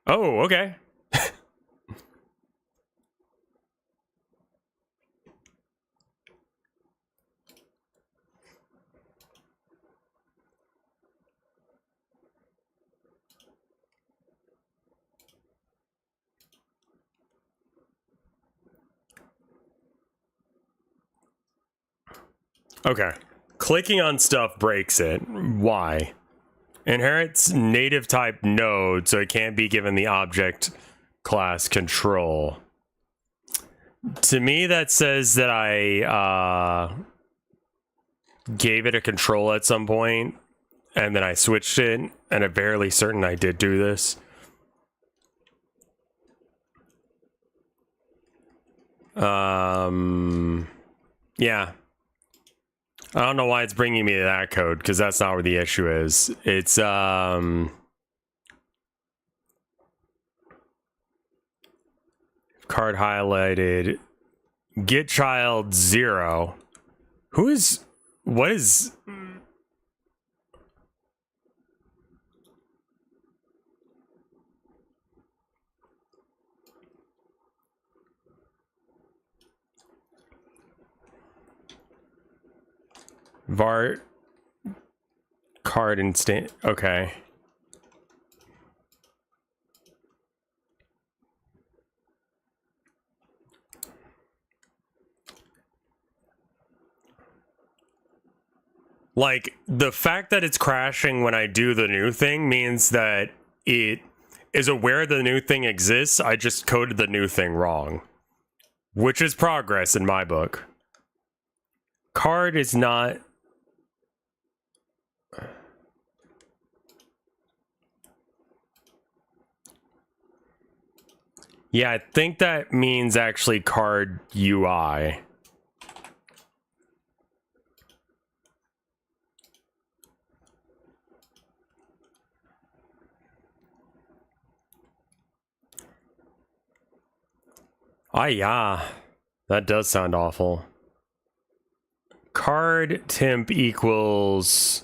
oh, okay. Okay. Clicking on stuff breaks it. Why? Inherits native type node, so it can't be given the object class control. To me, that says that I gave it a control at some point, and then I switched it, and I'm fairly certain I did do this. Yeah. I don't know why it's bringing me to that code, because that's not where the issue is. It's, card highlighted, get child 0. Who is, what is... var card instant. Okay. Like, the fact that it's crashing when I do the new thing means that it is aware the new thing exists. I just coded the new thing wrong, which is progress in my book. Card is not... Yeah, I think that means actually card UI. Yeah, that does sound awful. Card temp equals...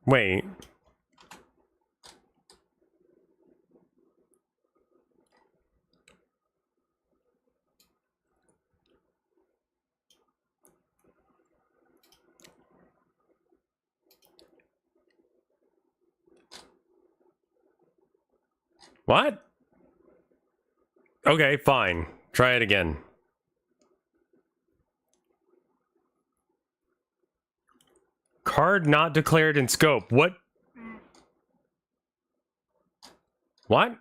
Wait. What? Okay, fine. Try it again. Card not declared in scope. What? What?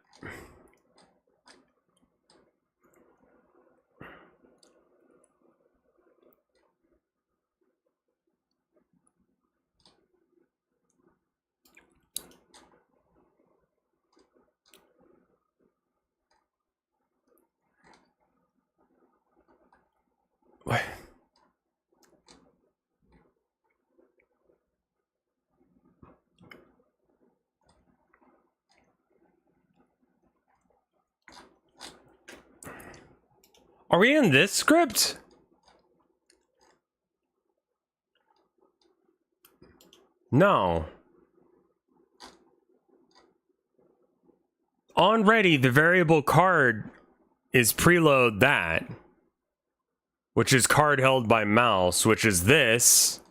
What? Are we in this script? No. On ready, the variable card is preload that, which is card held by mouse, which is this.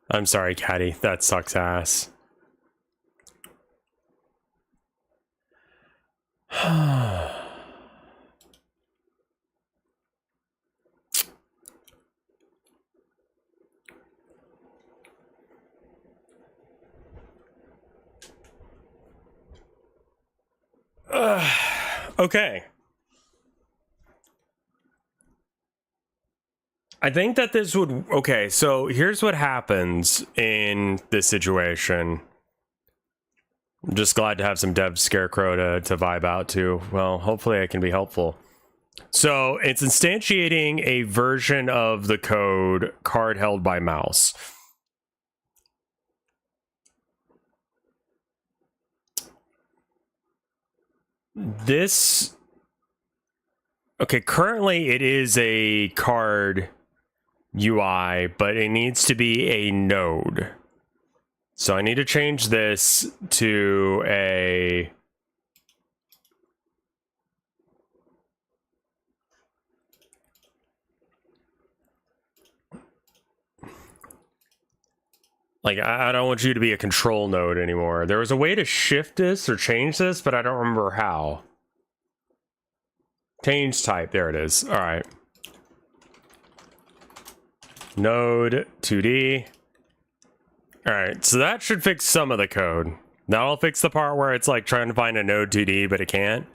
I'm sorry, Caddy. That sucks ass. Okay. I think that this would... Okay, so here's what happens in this situation. I'm just glad to have some RevScarecrow to vibe out to. Well, hopefully I can be helpful. So it's instantiating a version of the code card held by mouse. This... Okay, currently it is a card UI, but it needs to be a node. So I need to change this to a... Like, I don't want you to be a control node anymore. There was a way to shift this or change this, but I don't remember how. Change type, there it is. All right. Node 2D. All right, so that should fix some of the code. That'll fix the part where it's like trying to find a node 2D, but it can't.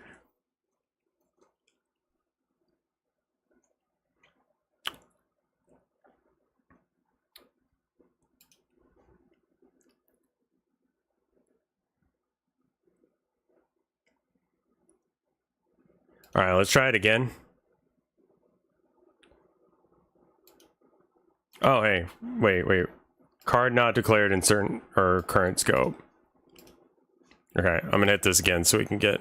All right, let's try it again. Oh, hey, wait. Card not declared in certain or current scope. Okay, I'm gonna hit this again so we can get...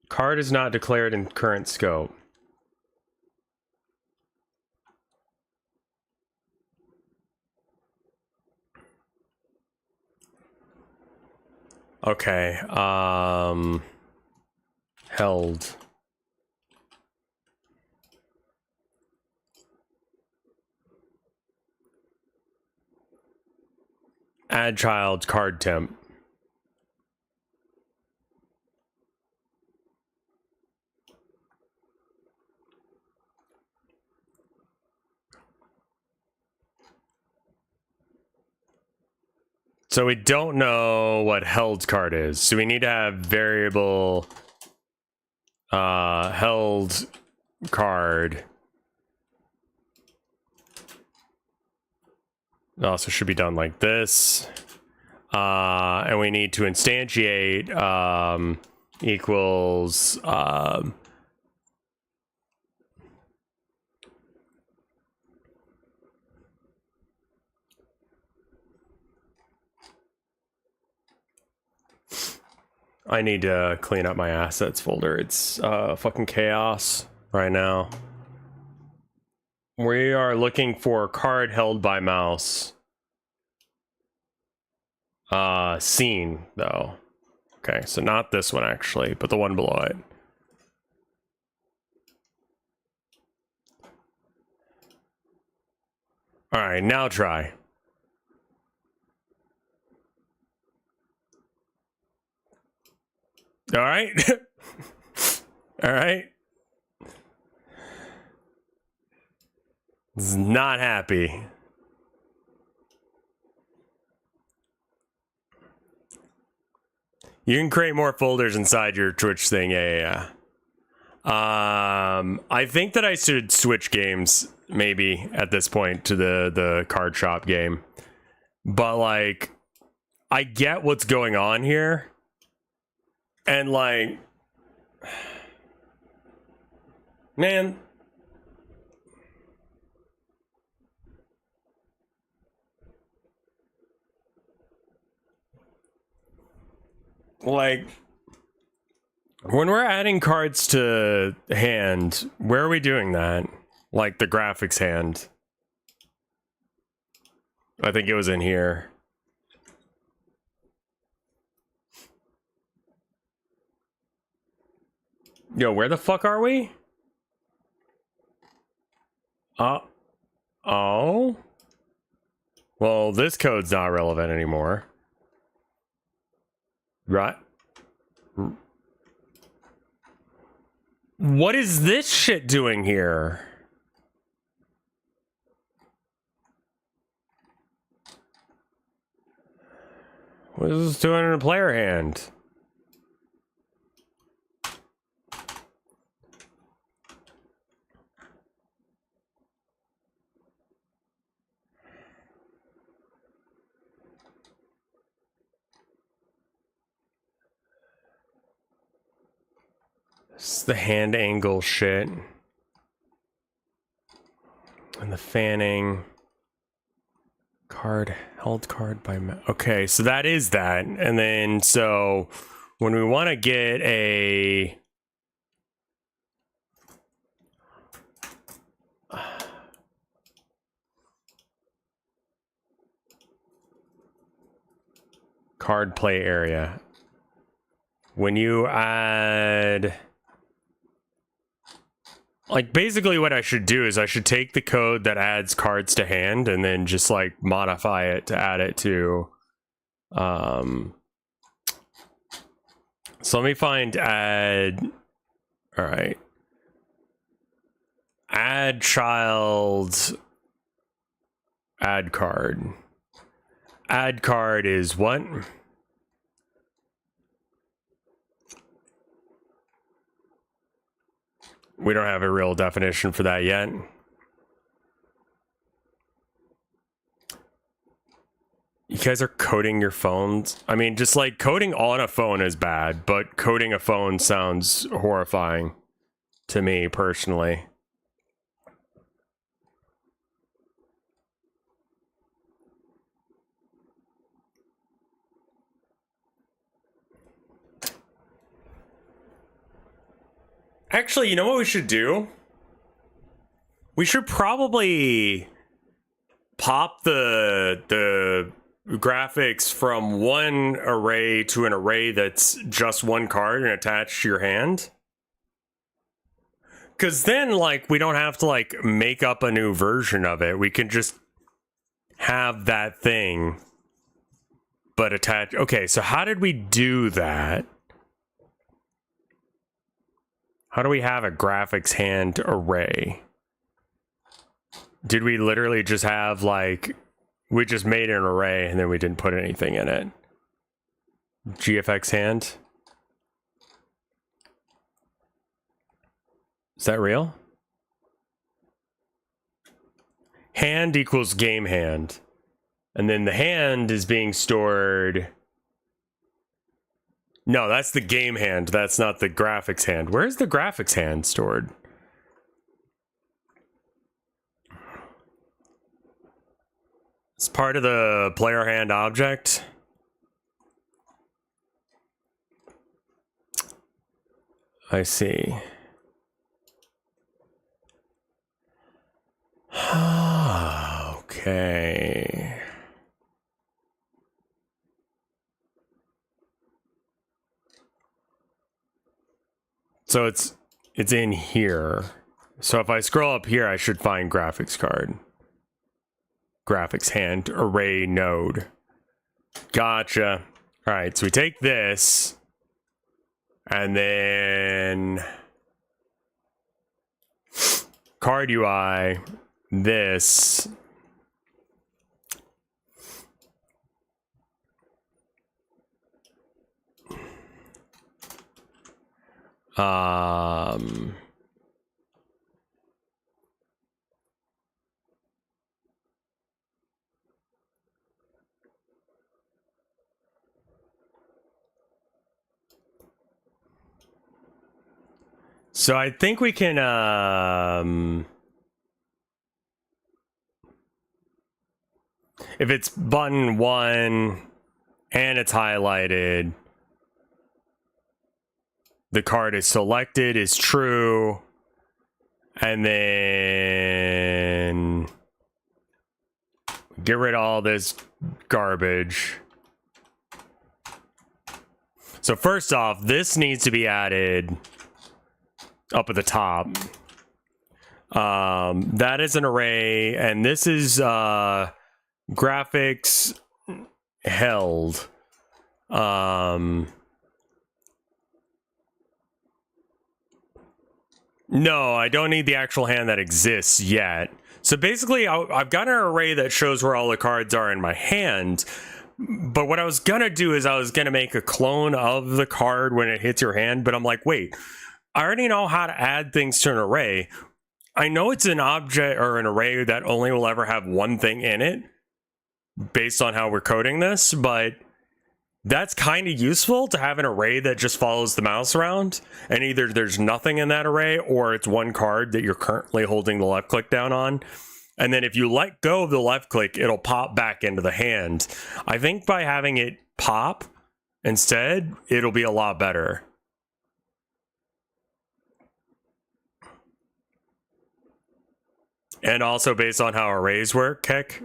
Card is not declared in current scope. Okay, held. Add child card temp. So we don't know what held card is. So we need to have variable held card. It also should be done like this. And we need to instantiate equals I need to clean up my assets folder. It's fucking chaos right now. We are looking for card held by mouse. Scene though. Okay, so not this one actually, but the one below it. All right, now try. All right. All right. It's not happy. You can create more folders inside your Twitch thing. Yeah. I think that I should switch games maybe at this point to the card shop game. But like, I get what's going on here. And like, man, like, when we're adding cards to hand, where are we doing that? Like the graphics hand. I think it was in here. Yo, where the fuck are we? Oh? Well, this code's not relevant anymore. Right? What is this shit doing here? What is this doing in a player hand? This is the hand angle shit. And the fanning. Card, held card by... Okay, so that is that. And then, so when we want to get a... card play area. When you add... Like, basically what I should do is I should take the code that adds cards to hand and then just, like, modify it to add it to... So let me find add... Alright. Add child... Add card. Add card is what? We don't have a real definition for that yet. You guys are coding your phones? I mean, just like coding on a phone is bad, but coding a phone sounds horrifying to me personally. Actually, you know what we should do? We should probably pop the graphics from one array to an array that's just one card and attached to your hand. Because then, like, we don't have to, like, make up a new version of it. We can just have that thing, but attach... Okay, so how did we do that? How do we have a graphics hand array? Did we literally just have, like... We just made an array and then we didn't put anything in it? GFX hand? Is that real? Hand equals game hand. And then the hand is being stored... No, that's the game hand. That's not the graphics hand. Where's the graphics hand stored? It's part of the player hand object. I see. Okay. So it's in here. So if I scroll up here, I should find graphics card. Graphics hand array node. Gotcha. All right, so we take this and then card UI, this. So I think we can, if it's button 1 and it's highlighted, the card is selected, is true, and then get rid of all this garbage. So first off, this needs to be added up at the top. That is an array, and this is graphics held. No, I don't need the actual hand that exists yet. So basically, I've got an array that shows where all the cards are in my hand. But what I was gonna do is I was gonna make a clone of the card when it hits your hand. But I'm like, wait, I already know how to add things to an array. I know it's an object or an array that only will ever have one thing in it based on how we're coding this, but that's kind of useful to have an array that just follows the mouse around, and either there's nothing in that array or it's one card that you're currently holding the left click down on. And then if you let go of the left click, it'll pop back into the hand. I think by having it pop instead, it'll be a lot better. And also based on how arrays work, Keck,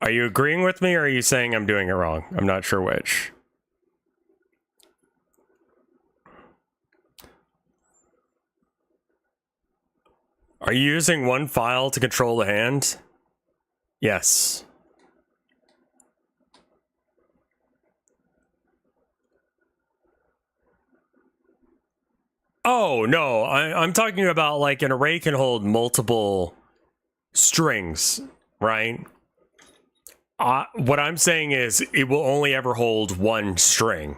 are you agreeing with me, or are you saying I'm doing it wrong? I'm not sure which. Are you using one file to control the hand? Yes. Oh, no. I'm talking about like an array can hold multiple strings, right? What I'm saying is it will only ever hold one string.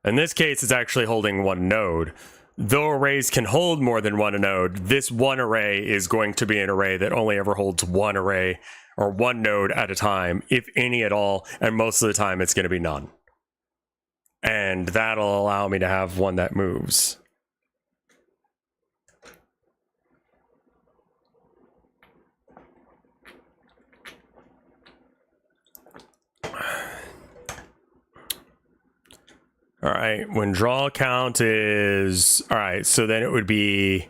In this case, it's actually holding one node. Though arrays can hold more than one node, this one array is going to be an array that only ever holds one array or one node at a time, if any at all, and most of the time it's going to be none. And that'll allow me to have one that moves. All right, when draw count is, all right, so then it would be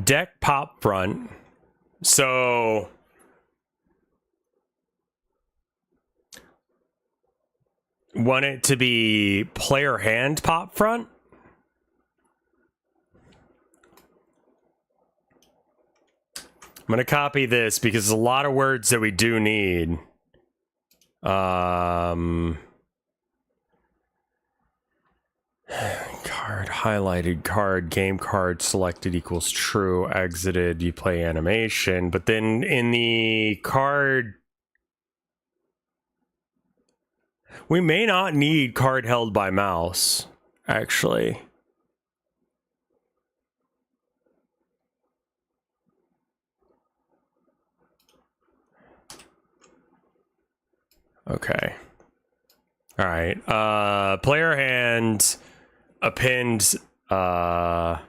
deck pop front. So want it to be player hand pop front. I'm going to copy this because there's a lot of words that we do need. Card, highlighted card, game card, selected equals true, exited, you play animation. But then in the card, we may not need card held by mouse, actually. Okay. All right. Player hand append cannot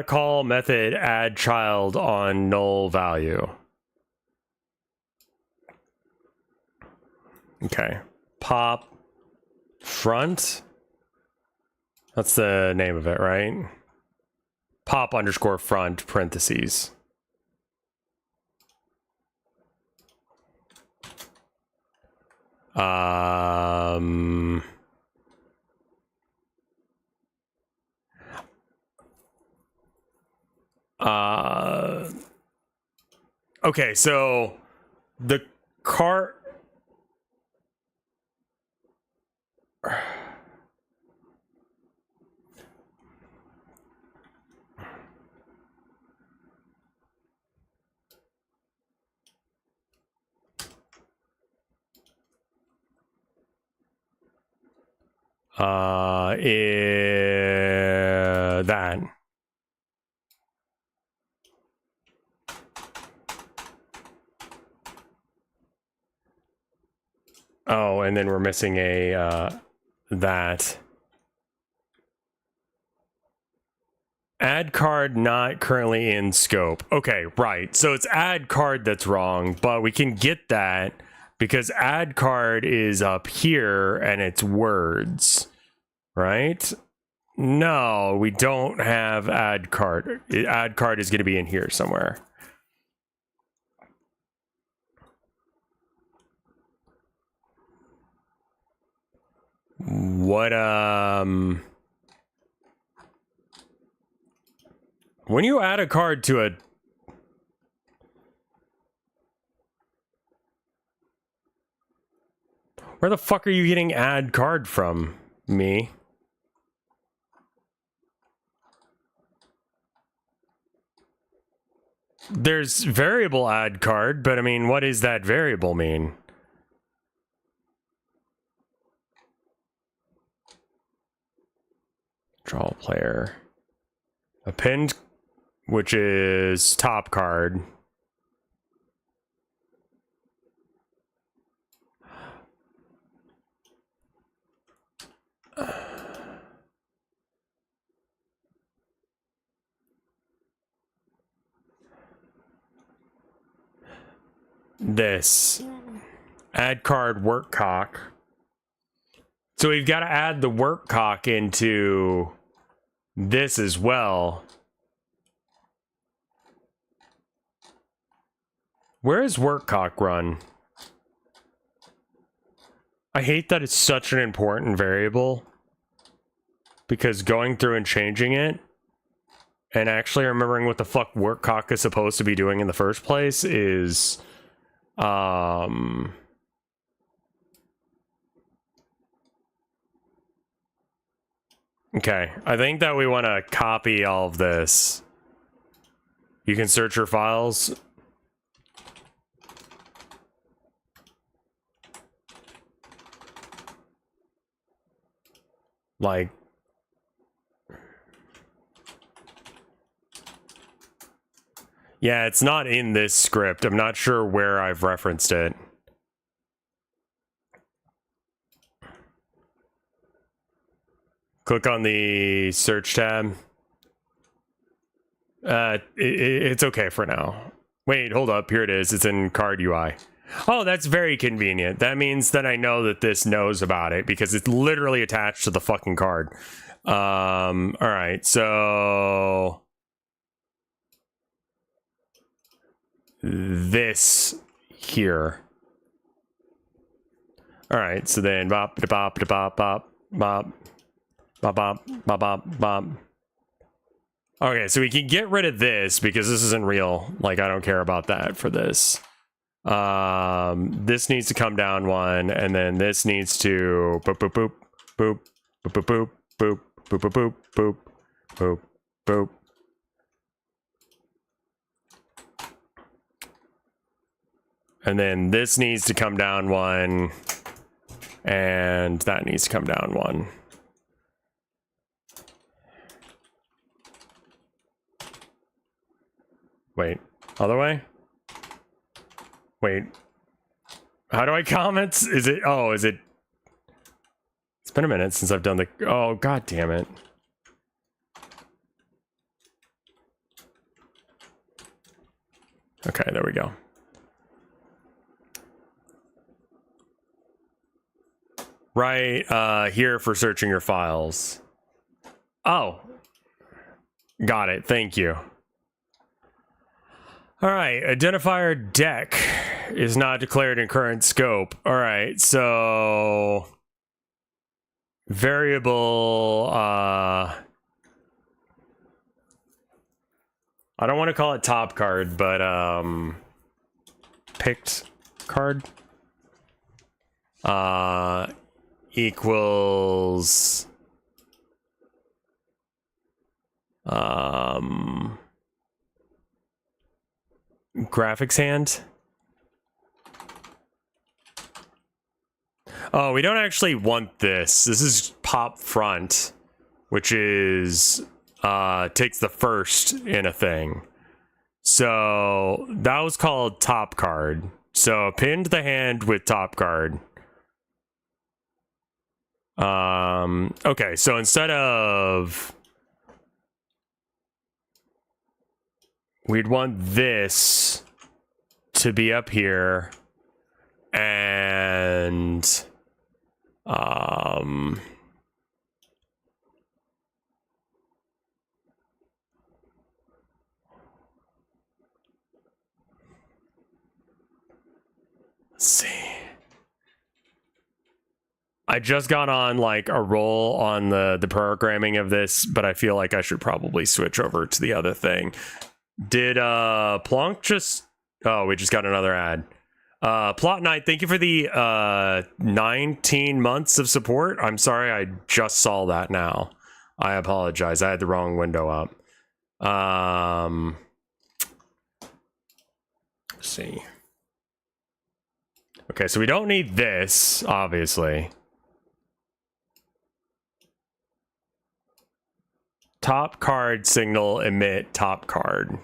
call method add child on null value. Okay. Pop front. That's the name of it, right? Pop underscore front parentheses. Okay, so the card that. Oh, and then we're missing a that. Add card not currently in scope. Okay, right. So it's add card that's wrong, but we can get that because add card is up here and it's words, right? No, we don't have add card. Add card is going to be in here somewhere. What, when you add a card to a... Where the fuck are you getting add card from, me? There's variable add card, but I mean, what does that variable mean? Draw player. Append, which is top card. This. Add card work cock. So we've got to add the work cock into this as well. Where is work cock run? I hate that it's such an important variable, because going through and changing it and actually remembering what the fuck work cock is supposed to be doing in the first place is okay, I think that we want to copy all of this. You can search your files. Like, yeah, it's not in this script. I'm not sure where I've referenced it. Click on the search tab. It's okay for now. Wait, hold up. Here it is. It's in card UI. Oh, that's very convenient. That means that I know that this knows about it because it's literally attached to the fucking card. All right, so this here. All right, so then bop bop bop bop bop bop bop bop bop bop. Okay, so we can get rid of this because this isn't real. Like, I don't care about that for this. This needs to come down one, and then this needs to boop boop boop boop boop boop boop boop boop boop boop boop boop. And then this needs to come down one, and that needs to come down one. Wait, other way? Wait, how do I comment? Is it, oh, is it? It's been a minute since I've done the, oh, god damn it. Okay, there we go. Right here for searching your files. Oh, got it, thank you. All right, identifier deck is not declared in current scope. All right, so variable, I don't want to call it top card, but picked card equals graphics hand. Oh, we don't actually want this. This is pop front, which is takes the first in a thing. So that was called top card. So pinned the hand with top card. Okay, so instead of, we'd want this to be up here, and let's see. I just got on like a roll on the programming of this, but I feel like I should probably switch over to the other thing. Did Plonk just... Oh, we just got another ad. Plot Knight, thank you for the 19 months of support. I'm sorry, I just saw that now. I apologize. I had the wrong window up. Let's see. Okay, so we don't need this, obviously. Top card signal emit top card.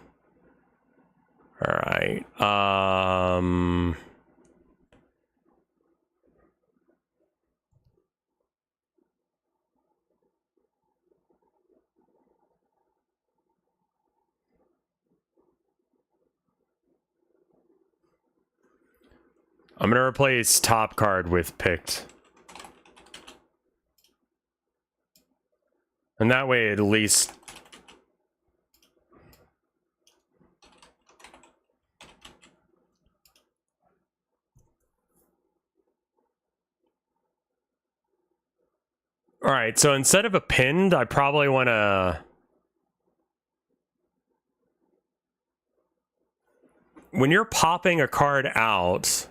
All right. I'm gonna replace top card with picked. And that way at least... All right, so instead of a pinned, I probably want to... When you're popping a card out,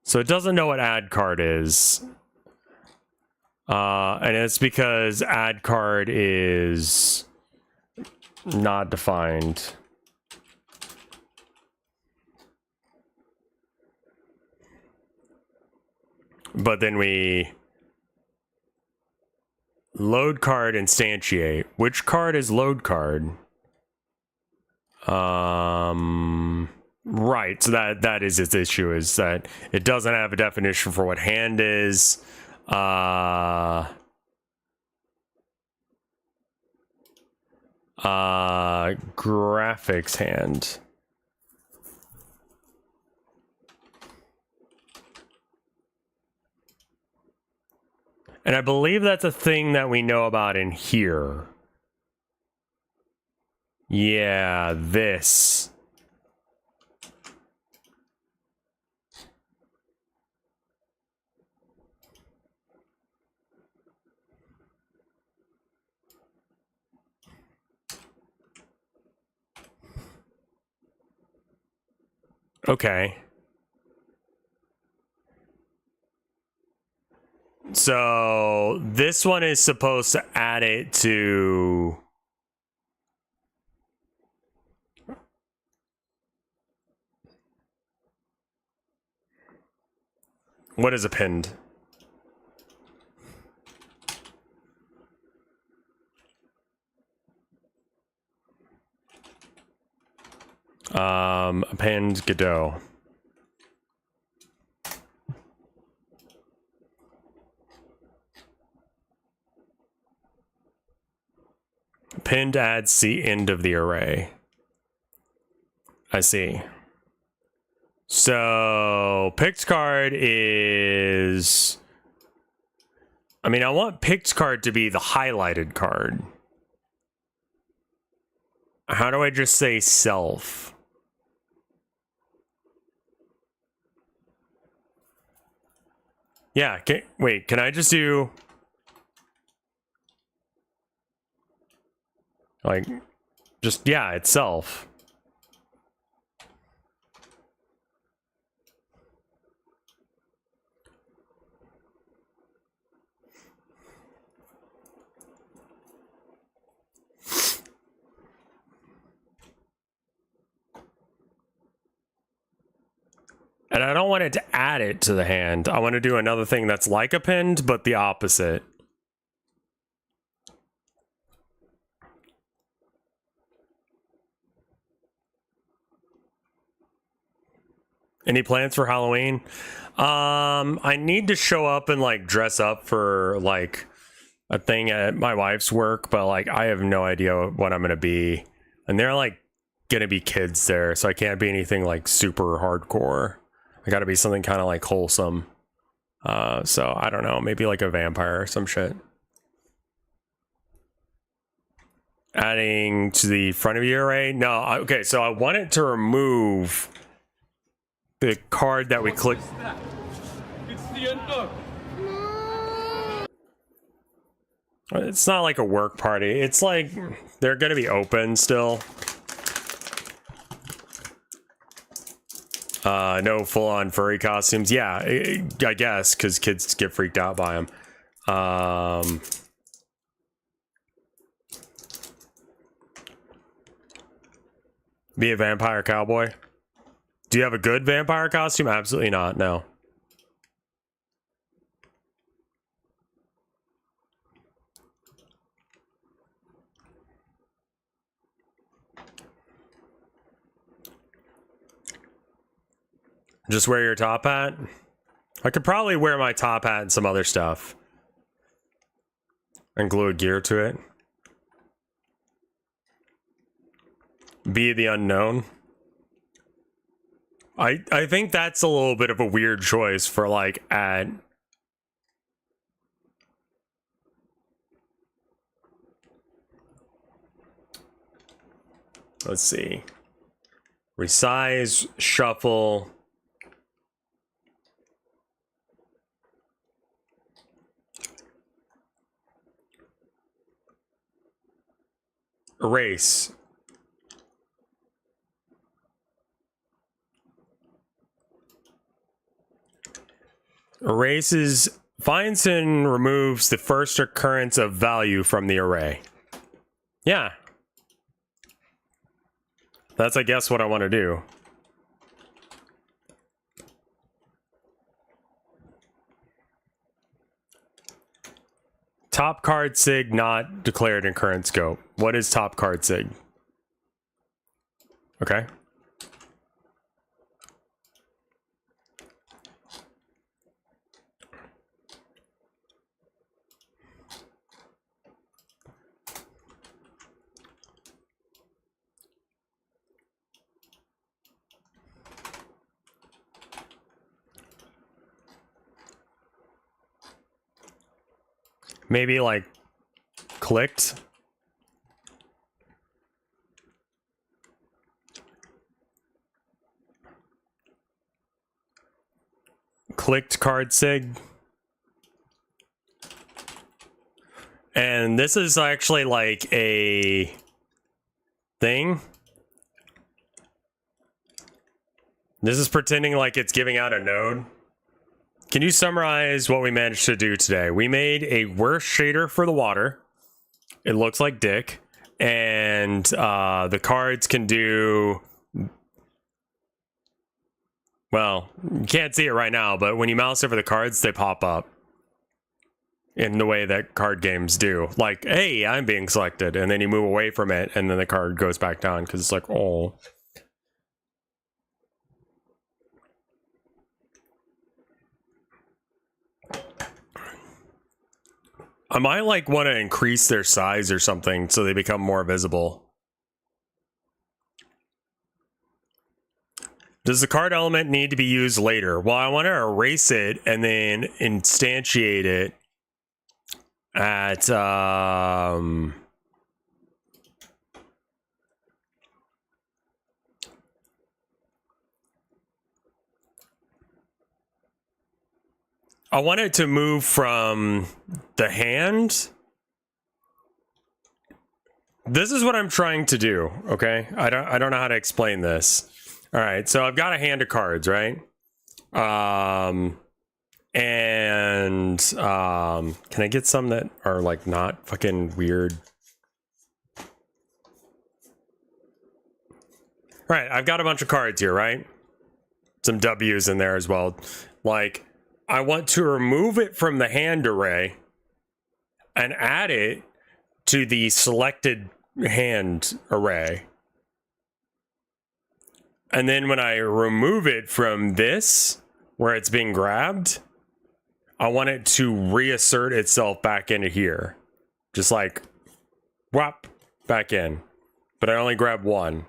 so it doesn't know what add card is. And it's because add card is not defined. But then we load card instantiate. Which card is load card? Right, so that is its issue, is that it doesn't have a definition for what hand is. Graphics hand. And I believe that's a thing that we know about in here. Yeah, this. Okay. So this one is supposed to add it to... What is a pinned? Pinned Godot. Pinned adds the end of the array. I see. So picked card is... I mean, I want picked card to be the highlighted card. How do I just say self? Yeah, wait, can I just do... Like, just, yeah, itself. And I don't want it to add it to the hand. I want to do another thing that's like a pinned, but the opposite. Any plans for Halloween? I need to show up and like dress up for like a thing at my wife's work, but like I have no idea what I'm gonna be. And they're like gonna be kids there, so I can't be anything like super hardcore. I gotta be something kind of like wholesome. So I don't know, maybe like a vampire or some shit. Adding to the front of your array? No, okay, so I want it to remove the card that we click. It's the end. It's not like a work party. It's like they're gonna be open still. No full-on furry costumes. Yeah, I guess, because kids get freaked out by them. Be a vampire cowboy. Do you have a good vampire costume? Absolutely not, no. Just wear your top hat? I could probably wear my top hat and some other stuff. And glue a gear to it. Be the unknown. I think that's a little bit of a weird choice for like at... Let's see. Resize, shuffle. Erase. Erases, finds and removes the first occurrence of value from the array. Yeah. That's, I guess, what I want to do. Top card sig not declared in current scope. What is top card sig? Okay. Maybe like clicked. Clicked card sig. And this is actually like a thing. This is pretending like it's giving out a node. Can you summarize what we managed to do today? We made a worse shader for the water. It looks like dick. And the cards can do... Well, you can't see it right now, but when you mouse over the cards, they pop up. In the way that card games do. Like, hey, I'm being selected. And then you move away from it, and then the card goes back down, because it's like, oh... I might like want to increase their size or something so they become more visible. Does the card element need to be used later? Well, I want to erase it and then instantiate it at I want it to move from the hand. This is what I'm trying to do, okay? I don't know how to explain this. All right, so I've got a hand of cards, right? Can I get some that are like not fucking weird? Right, I've got a bunch of cards here, right? Some W's in there as well. Like, I want to remove it from the hand array and add it to the selected hand array. And then when I remove it from this, where it's being grabbed, I want it to reassert itself back into here. Just like, whop, back in. But I only grab one.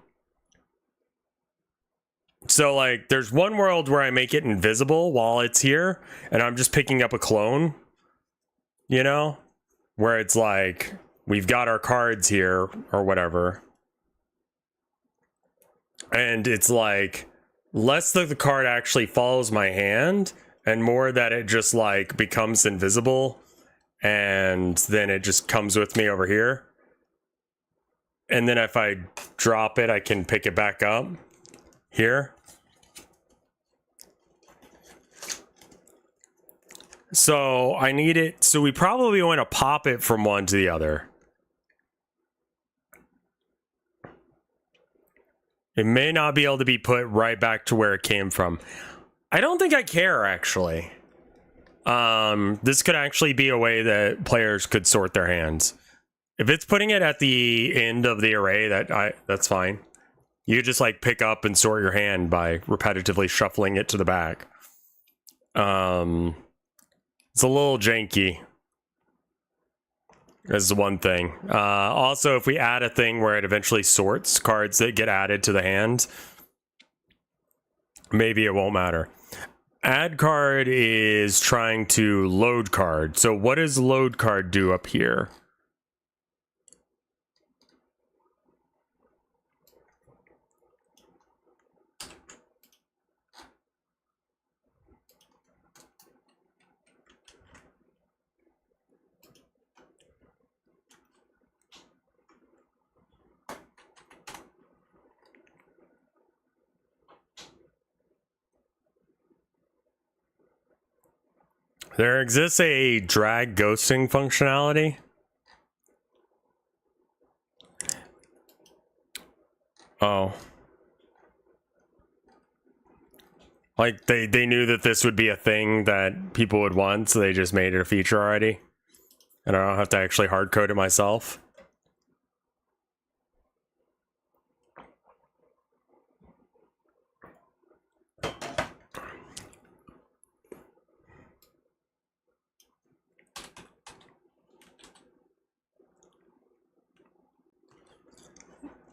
So, like, there's one world where I make it invisible while it's here, and I'm just picking up a clone, you know? Where it's like, we've got our cards here, or whatever. And it's like, less that the card actually follows my hand, and more that it just, like, becomes invisible and then it just comes with me over here. And then if I drop it, I can pick it back up here. So I need it. So we probably want to pop it from one to the other. It may not be able to be put right back to where it came from. I don't think I care, actually. This could actually be a way that players could sort their hands. If it's putting it at the end of the array, that's fine. You just like pick up and sort your hand by repetitively shuffling it to the back. It's a little janky. That's one thing. Also, if we add a thing where it eventually sorts cards that get added to the hand, maybe it won't matter. Add card is trying to load card. So what does load card do up here? There exists a drag ghosting functionality. Oh. Like they knew that this would be a thing that people would want, so they just made it a feature already. And I don't have to actually hard code it myself.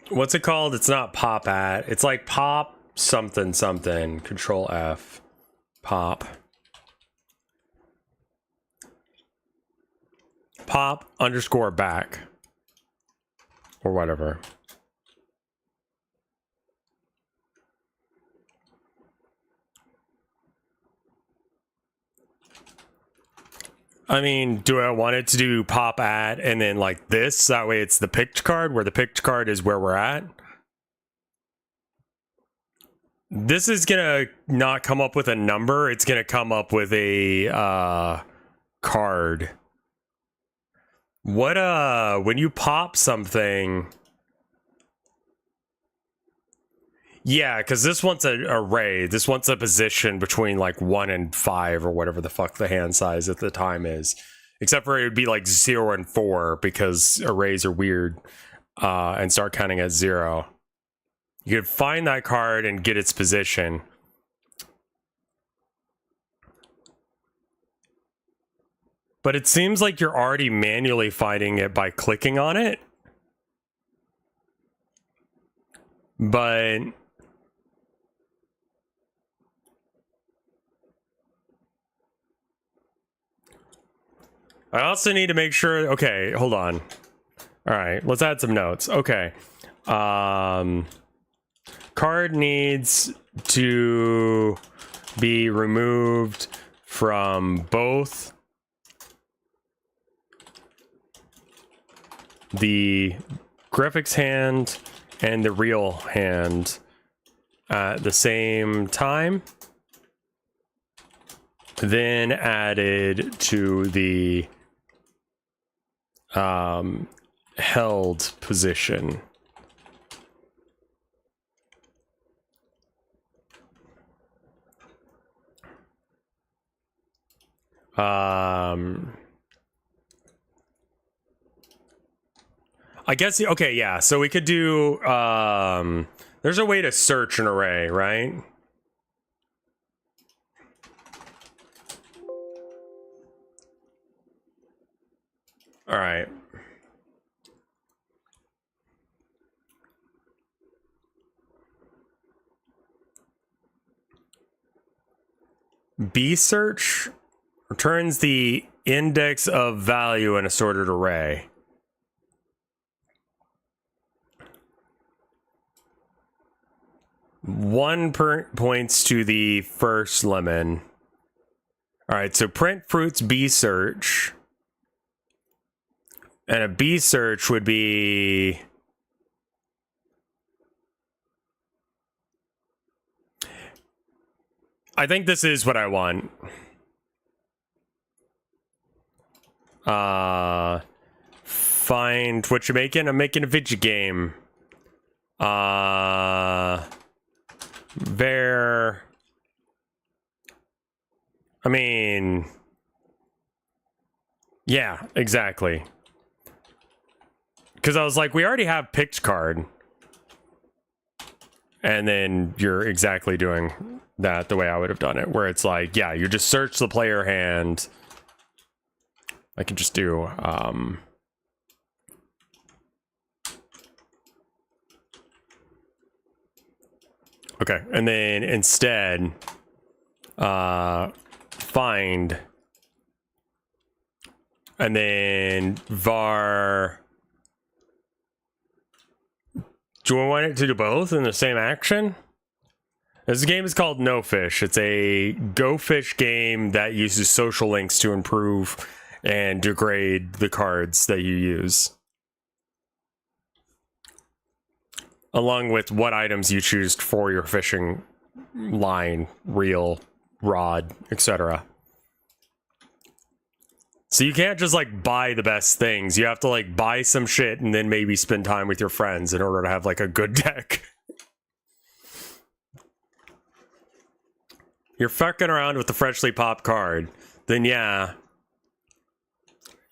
What's it called? It's not pop at. It's like pop something something. Control F. Pop. Pop underscore back. Or whatever. I mean, do I want it to do pop at and then like this? That way it's the picked card, where the picked card is where we're at. This is gonna not come up with a number. It's gonna come up with a card. What when you pop something, yeah, because this wants an array. This wants a position between like 1 and 5 or whatever the fuck the hand size at the time is. Except for it would be like 0 and 4 because arrays are weird, and start counting at 0. You could find that card and get its position. But it seems like you're already manually finding it by clicking on it. But I also need to make sure. Okay, hold on. All right, let's add some notes. Okay. Card needs to be removed from both the graphics hand and the real hand at the same time, then added to the held position. I guess, okay, yeah, so we could do, there's a way to search an array, right? All right. B search returns the index of value in a sorted array. One points to the first lemon. All right, so print fruits B search And a B search would be... I think this is what I want. Find what you're making. I'm making a video game. There. I mean, yeah, exactly. Because I was like, we already have picked card. And then you're exactly doing that the way I would have done it, where it's like, yeah, you just search the player hand. I can just do, okay, and then instead, find, and then var. Do we want it to do both in the same action? This game is called No Fish. It's a Go Fish game that uses social links to improve and degrade the cards that you use, along with what items you choose for your fishing line, reel, rod, etc. So you can't just like buy the best things. You have to like buy some shit and then maybe spend time with your friends in order to have like a good deck. You're fucking around with the freshly popped card, then yeah,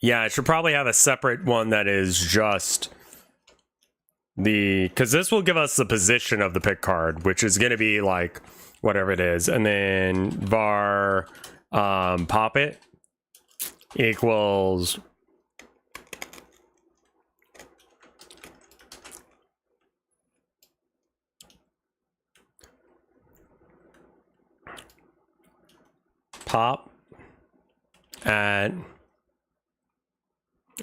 it should probably have a separate one that is just the, because this will give us the position of the pick card, which is going to be like whatever it is, and then var pop it equals pop at,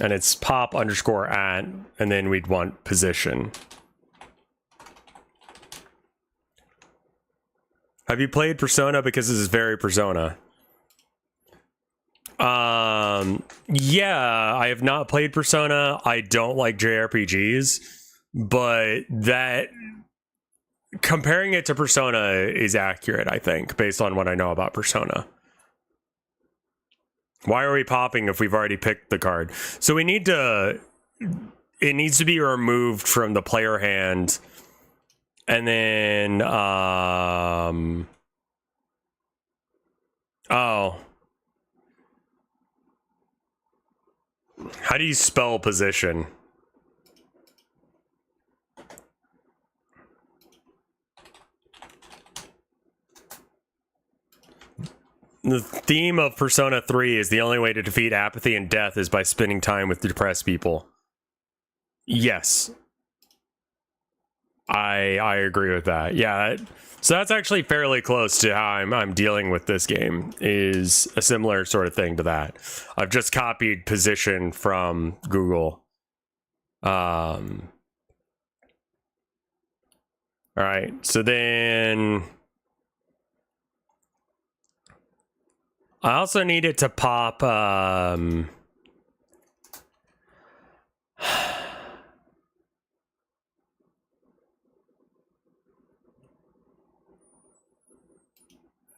and it's pop underscore at, and then we'd want position. Have you played Persona? Because this is very Persona. Yeah, I have not played Persona. I don't like JRPGs, but that, comparing it to Persona is accurate, I think, based on what I know about Persona. Why are we popping if we've already picked the card? So we need to, it needs to be removed from the player hand, and then, oh. How do you spell position? The theme of Persona 3 is the only way to defeat apathy and death is by spending time with depressed people. Yes. I agree with that. Yeah. So that's actually fairly close to how I'm dealing with this game, is a similar sort of thing to that. I've just copied position from Google. All right. So then I also need it to pop,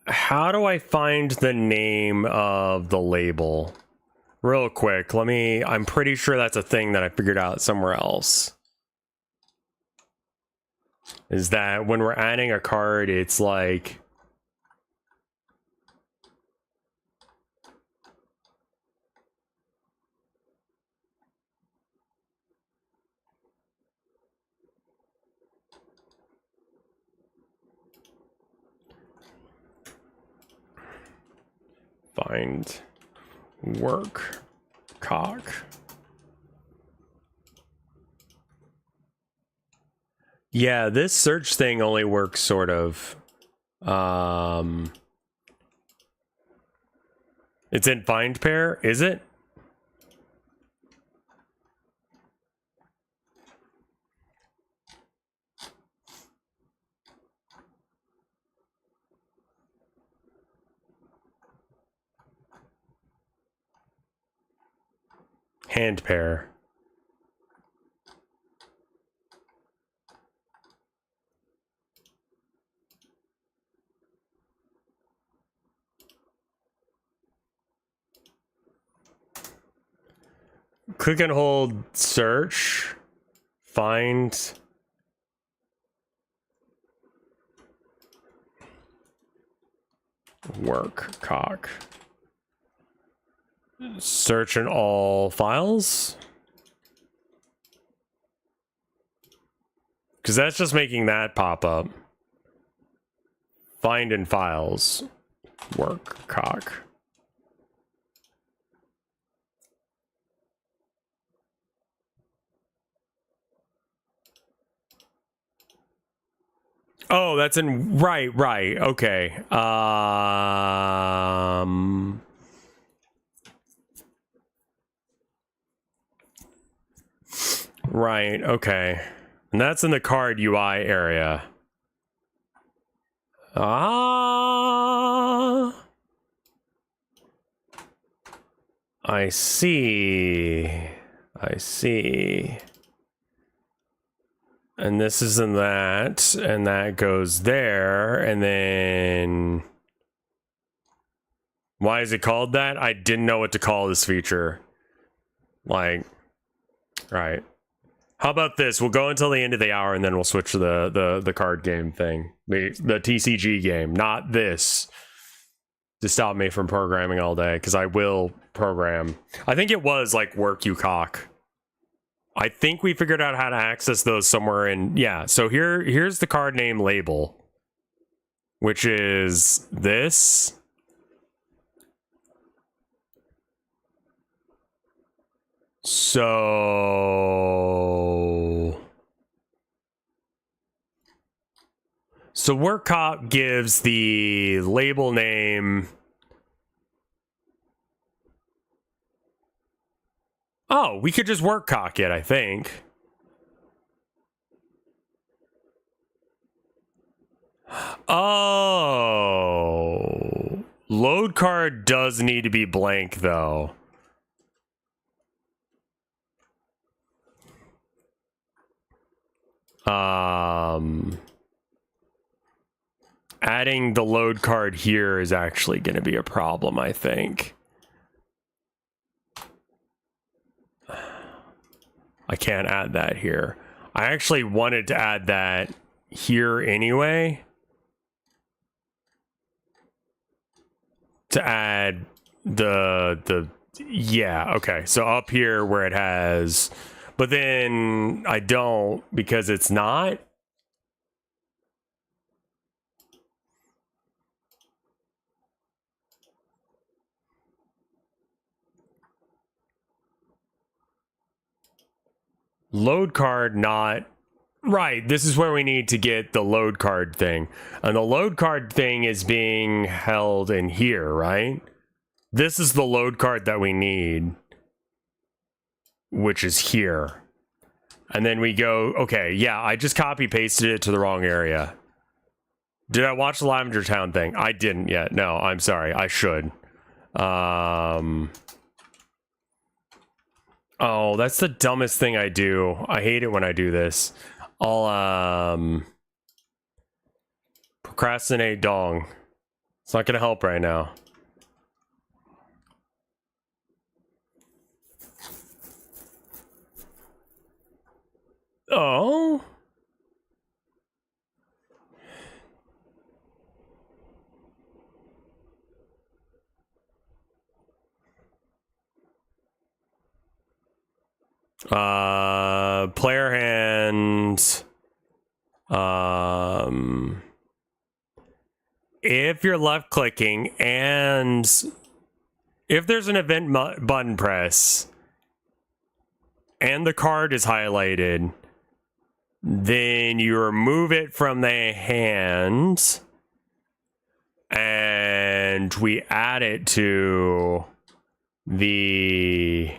how do I find the name of the label? Real quick, I'm pretty sure that's a thing that I figured out somewhere else. Is that when we're adding a card, it's like, find work cock. Yeah, this search thing only works sort of. It's in find pair, is it? Hand pair. click and hold search, find. Work cock. Search in all files. Because that's just making that pop up. Find in files. Work cock. Oh, that's in right, okay. Right, okay. And that's in the card UI area. I see. I see. And this is in that, and that goes there, and then... Why is it called that? I didn't know what to call this feature. Like, right. How about this? We'll go until the end of the hour, and then we'll switch to the card game thing. The TCG game, not this. To stop me from programming all day, because I will program. I think it was like work you cock. I think we figured out how to access those somewhere in, yeah. So here's the card name label, which is this. So work cop gives the label name. Oh, we could just work cock it, I think. Oh. Load card does need to be blank, though. Adding the load card here is actually going to be a problem, I think. I can't add that here. I actually wanted to add that here anyway. To add yeah, okay. So up here where it has, but then I don't because it's not. Load card not right. This is where we need to get the load card thing. And the load card thing is being held in here, right? This is the load card that we need, which is here. And then we go, okay, yeah, I just copy pasted it to the wrong area. Did I watch the Lavender Town thing? I didn't yet. No, I'm sorry. I should. Oh, that's the dumbest thing I do. I hate it when I do this. I'll procrastinate dong. It's not gonna help right now. Oh. Player hands. If you're left clicking and if there's an event button press and the card is highlighted, then you remove it from the hand and we add it to the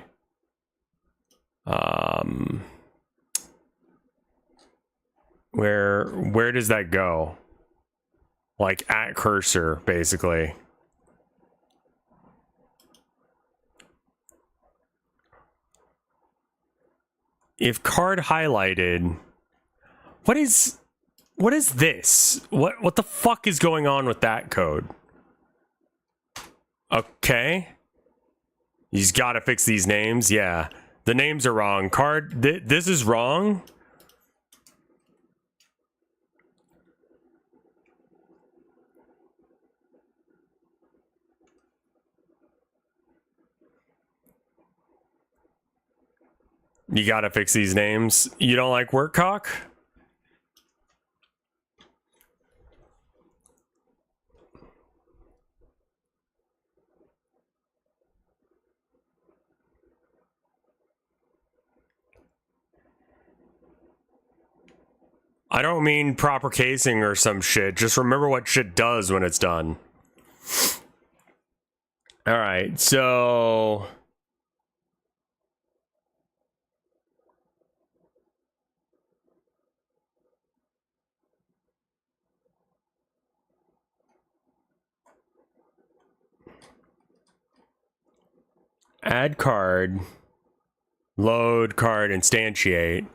where does that go? Like at cursor, basically. If card highlighted, what is this? What the fuck is going on with that code? Okay. You just gotta fix these names, yeah. The names are wrong. This is wrong. You gotta fix these names. You don't like Workcock? I don't mean proper casing or some shit. Just remember what shit does when it's done. All right, so... Add card, load card, instantiate.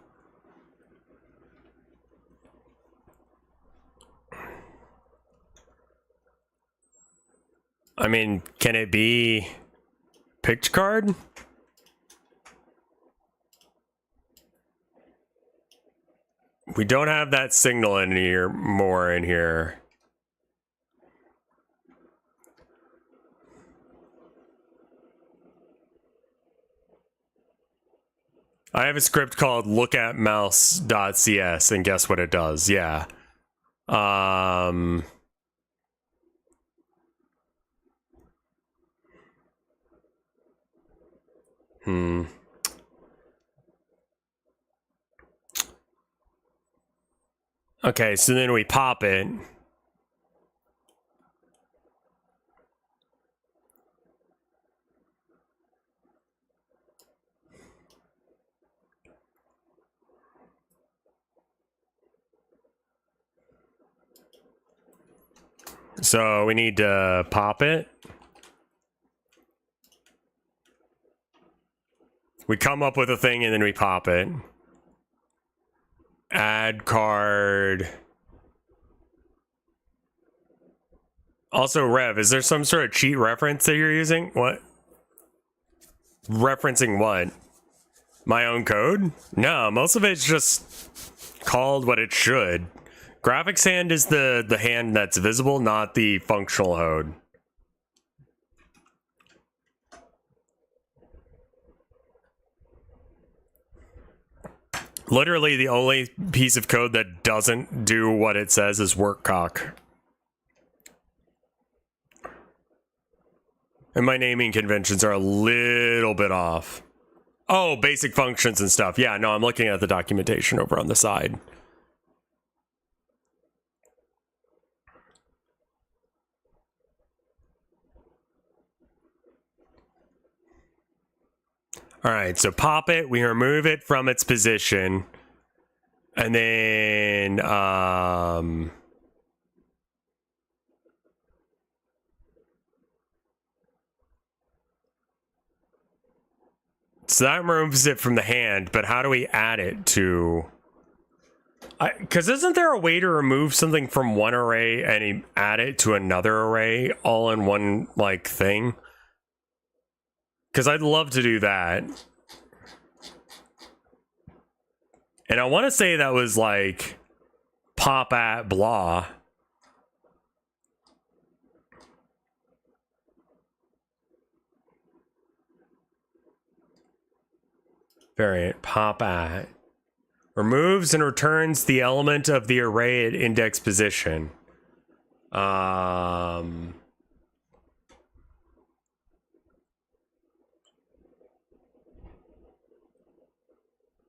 I mean, can it be picked card? We don't have that signal in here, more in here. I have a script called lookatmouse.cs, and guess what it does? Yeah. Okay, so then we pop it. So we need to pop it. We come up with a thing and then we pop it. Add card. Also, Rev, is there some sort of cheat reference that you're using? What? Referencing what? My own code? No, most of it's just called what it should. Graphics hand is the hand that's visible, not the functional HOD. Literally, the only piece of code that doesn't do what it says is Workcock. And my naming conventions are a little bit off. Oh, basic functions and stuff. Yeah, no, I'm looking at the documentation over on the side. All right, so pop it, we remove it from its position, and then so that removes it from the hand, but how do we add it to... Because isn't there a way to remove something from one array and add it to another array all in one, like, thing? Because I'd love to do that. And I want to say that was like pop at blah. Variant pop at removes and returns the element of the array at index position.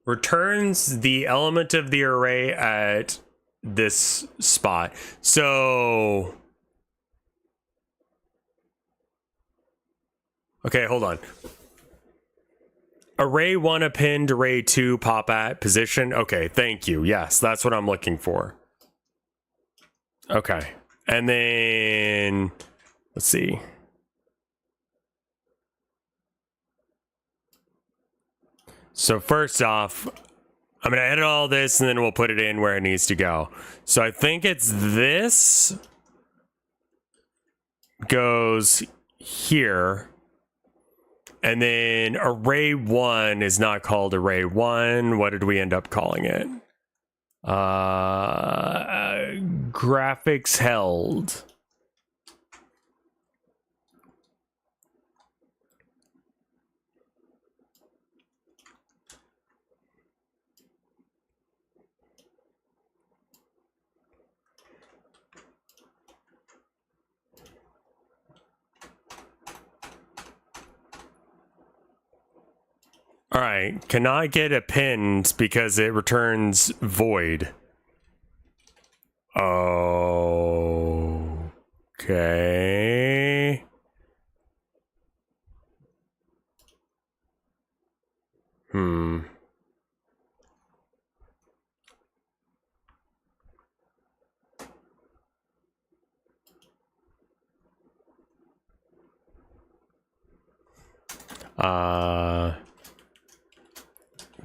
Returns the element of the array at this spot. So, okay, hold on. Array 1 append, array 2 pop at position. Okay, thank you. Yes, that's what I'm looking for. Okay, and then let's see. So first off, I'm going to edit all this and then we'll put it in where it needs to go. So I think it's this goes here. And then array 1 is not called array 1. What did we end up calling it? Graphics held. All right, cannot get append because it returns void. Okay.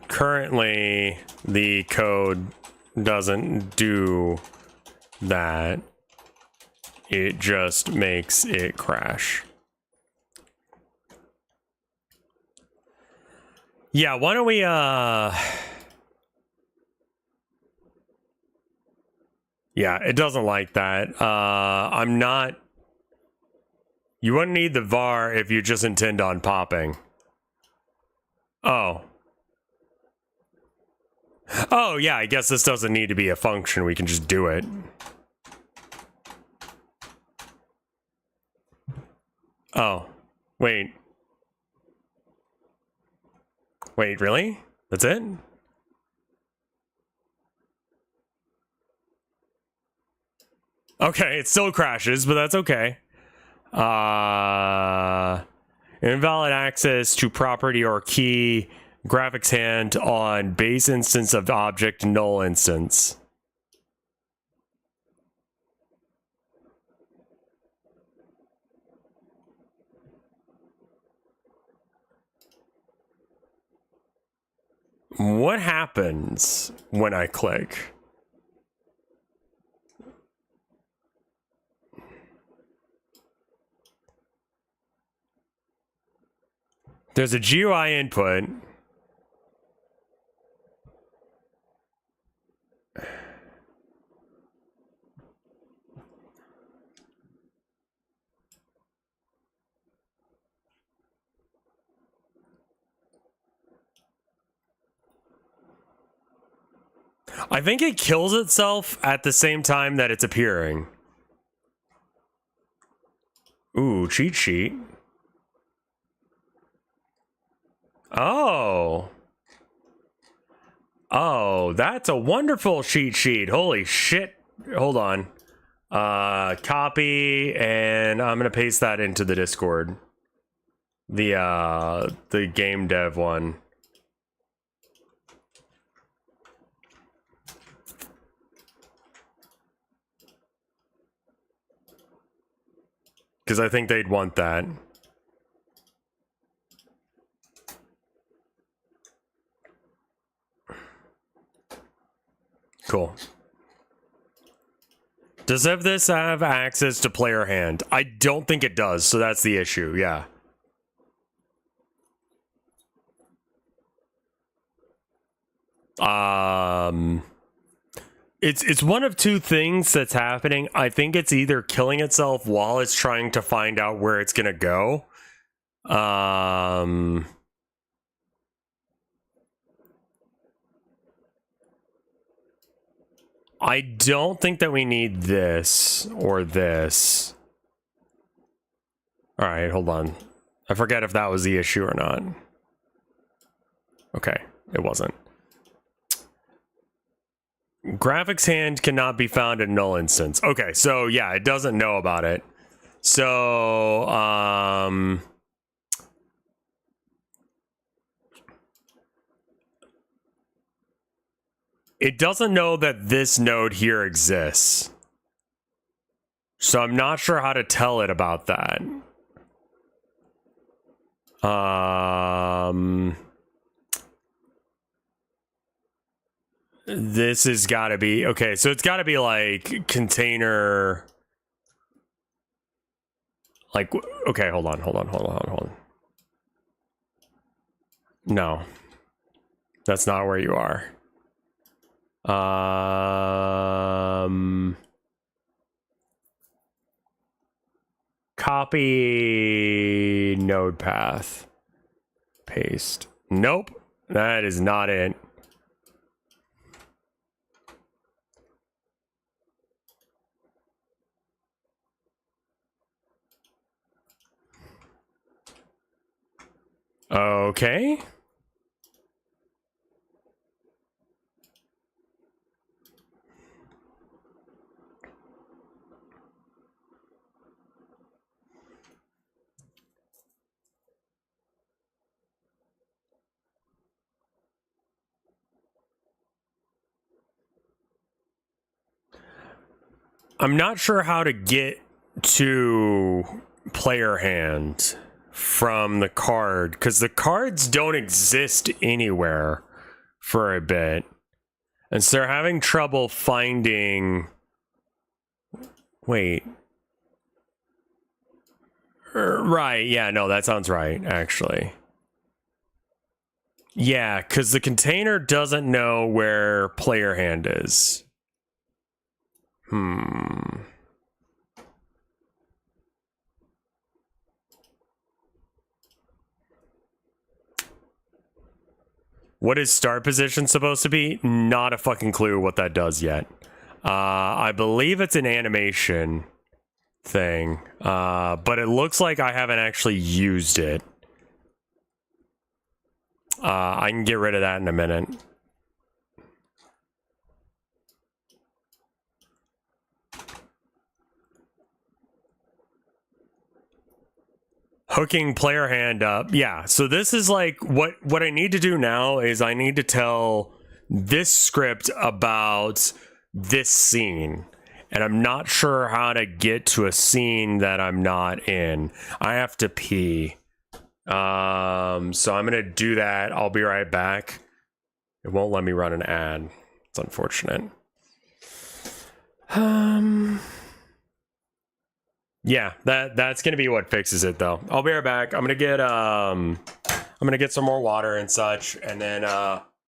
Currently, the code doesn't do that. It just makes it crash. Yeah, why don't we, yeah, it doesn't like that. I'm not... You wouldn't need the var if you just intend on popping. Oh. Oh, yeah, I guess this doesn't need to be a function. We can just do it. Oh. Wait. Wait, really? That's it? Okay, it still crashes, but that's okay. Invalid access to property or key... Graphics hand on base instance of object null instance. What happens when I click? There's a GUI input. I think it kills itself at the same time that it's appearing. Ooh, cheat sheet. Oh. Oh, that's a wonderful cheat sheet. Holy shit. Hold on. Copy, and I'm gonna paste that into the Discord. The game dev one. Because I think they'd want that. Cool. Does this have access to player hand? I don't think it does, so that's the issue, yeah. It's one of two things that's happening. I think it's either killing itself while it's trying to find out where it's gonna go. I don't think that we need this or this. All right, hold on. I forget if that was the issue or not. Okay, it wasn't. Graphics hand cannot be found in null instance. Okay, so yeah, it doesn't know about it. So, it doesn't know that this node here exists. So I'm not sure how to tell it about that. This has got to be, okay, so it's got to be like container, like, okay, hold on. No. That's not where you are. Copy node path. Paste. Nope. That is not it. Okay. I'm not sure how to get to player hand from the card, because the cards don't exist anywhere for a bit. And so they're having trouble finding... Wait. Right, yeah, no, that sounds right, actually. Yeah, because the container doesn't know where player hand is. What is start position supposed to be? Not a fucking clue what that does yet. I believe it's an animation thing, but it looks like I haven't actually used it. I can get rid of that in a minute. Hooking player hand up. Yeah, so this is like what I need to do now is I need to tell this script about this scene. And I'm not sure how to get to a scene that I'm not in. I have to pee. So I'm gonna do that. I'll be right back. It won't let me run an ad. It's unfortunate. Yeah, that's gonna be what fixes it though. I'll be right back. I'm gonna get some more water and such, and then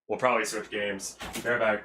we'll probably switch games. Be right back.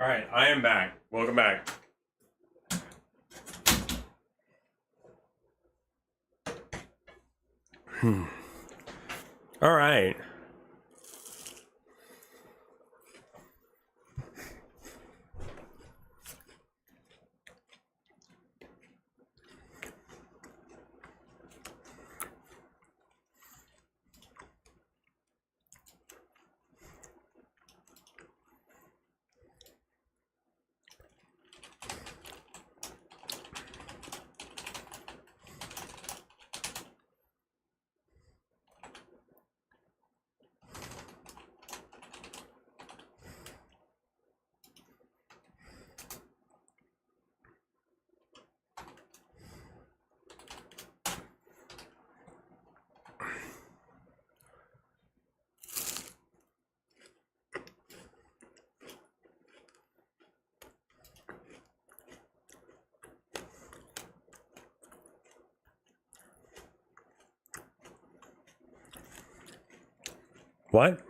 All right, I am back. Welcome back. All right. What?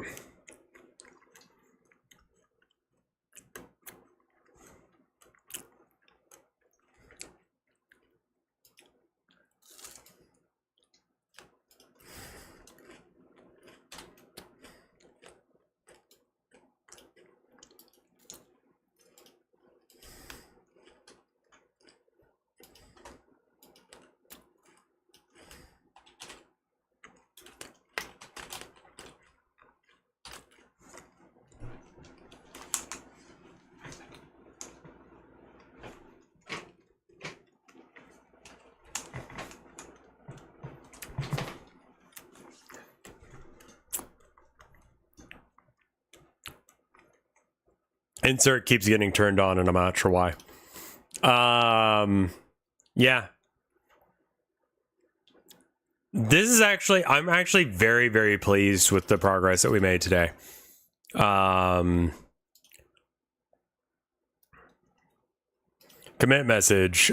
Insert keeps getting turned on and I'm not sure why. Yeah. This is actually, I'm actually very, very pleased with the progress that we made today. Commit message.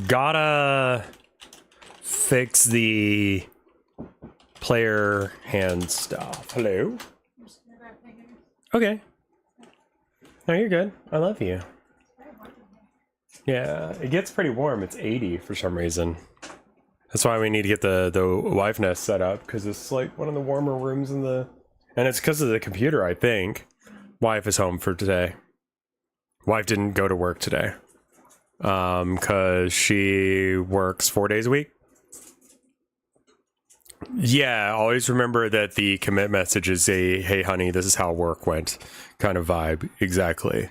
Gotta fix the player hand stuff. Hello? Okay. No, you're good. I love you. Yeah, it gets pretty warm. It's 80 for some reason. That's why we need to get the wife nest set up, because it's like one of the warmer rooms in the... And it's because of the computer, I think. Wife is home for today. Wife didn't go to work today. Because she works 4 days a week. Yeah, always remember that the commit message is a, hey honey, this is how work went kind of vibe. Exactly.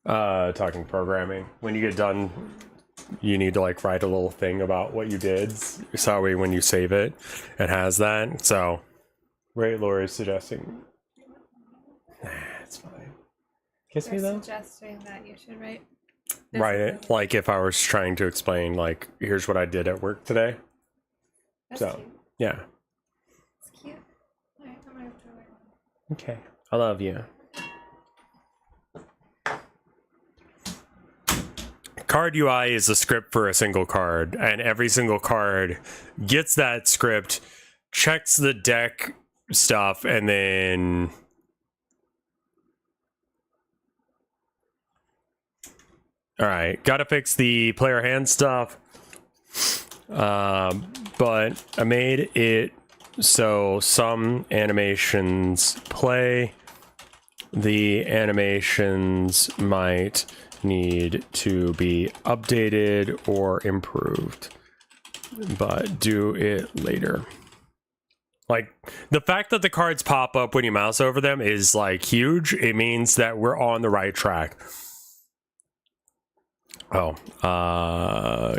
Talking programming. When you get done, you need to like write a little thing about what you did. So when you save it, it has that. So, right, Laura's suggesting. It's fine. Kiss me though. Suggesting that you should write. Write it like if I was trying to explain, like, here's what I did at work today. That's so, cute. yeah. It's cute. Alright, I'm gonna have to write one. Okay. I love you. Card UI is a script for a single card, and every single card gets that script, checks the deck stuff, and then... Alright, gotta fix the player hand stuff. But I made it so some animations play. The animations might need to be updated or improved, but do it later. Like, the fact that the cards pop up when you mouse over them is like huge. It means that we're on the right track. Oh,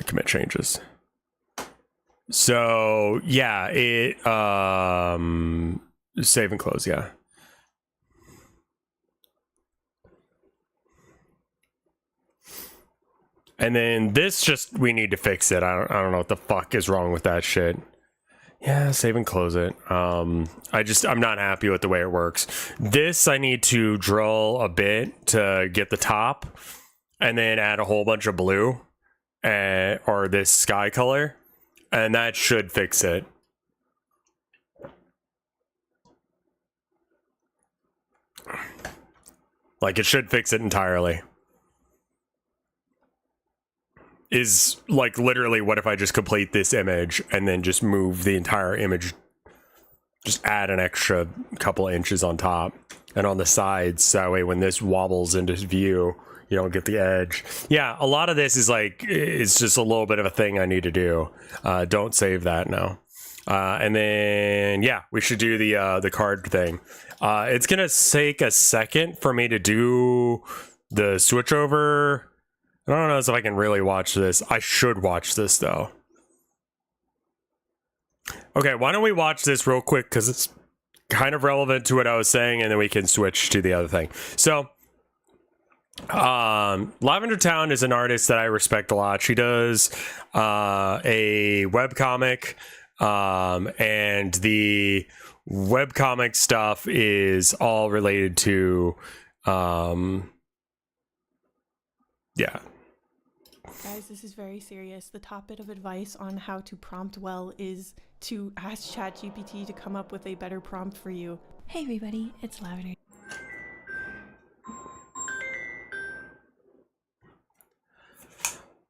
commit changes. So yeah, it save and close, yeah. And then this just, we need to fix it. I don't know what the fuck is wrong with that shit. Yeah, save and close it. I'm not happy with the way it works. This I need to drill a bit to get the top, and then add a whole bunch of blue, or this sky color, and that should fix it. Like, it should fix it entirely. Is like literally, what if I just complete this image and then just move the entire image, just add an extra couple inches on top and on the sides, so that way when this wobbles into view, you don't get the edge. Yeah, a lot of this is like, it's just a little bit of a thing I need to do. Don't save that now. And then, yeah, we should do the card thing. It's gonna take a second for me to do the switch over. I don't know if I can really watch this. I should watch this though. Okay, why don't we watch this real quick, because it's kind of relevant to what I was saying, and then we can switch to the other thing. So, Lavender Town is an artist that I respect a lot. She does a webcomic, and the webcomic stuff is all related to, yeah. Guys, this is very serious. The top bit of advice on how to prompt well is to ask ChatGPT to come up with a better prompt for you. Hey everybody, it's Lavender.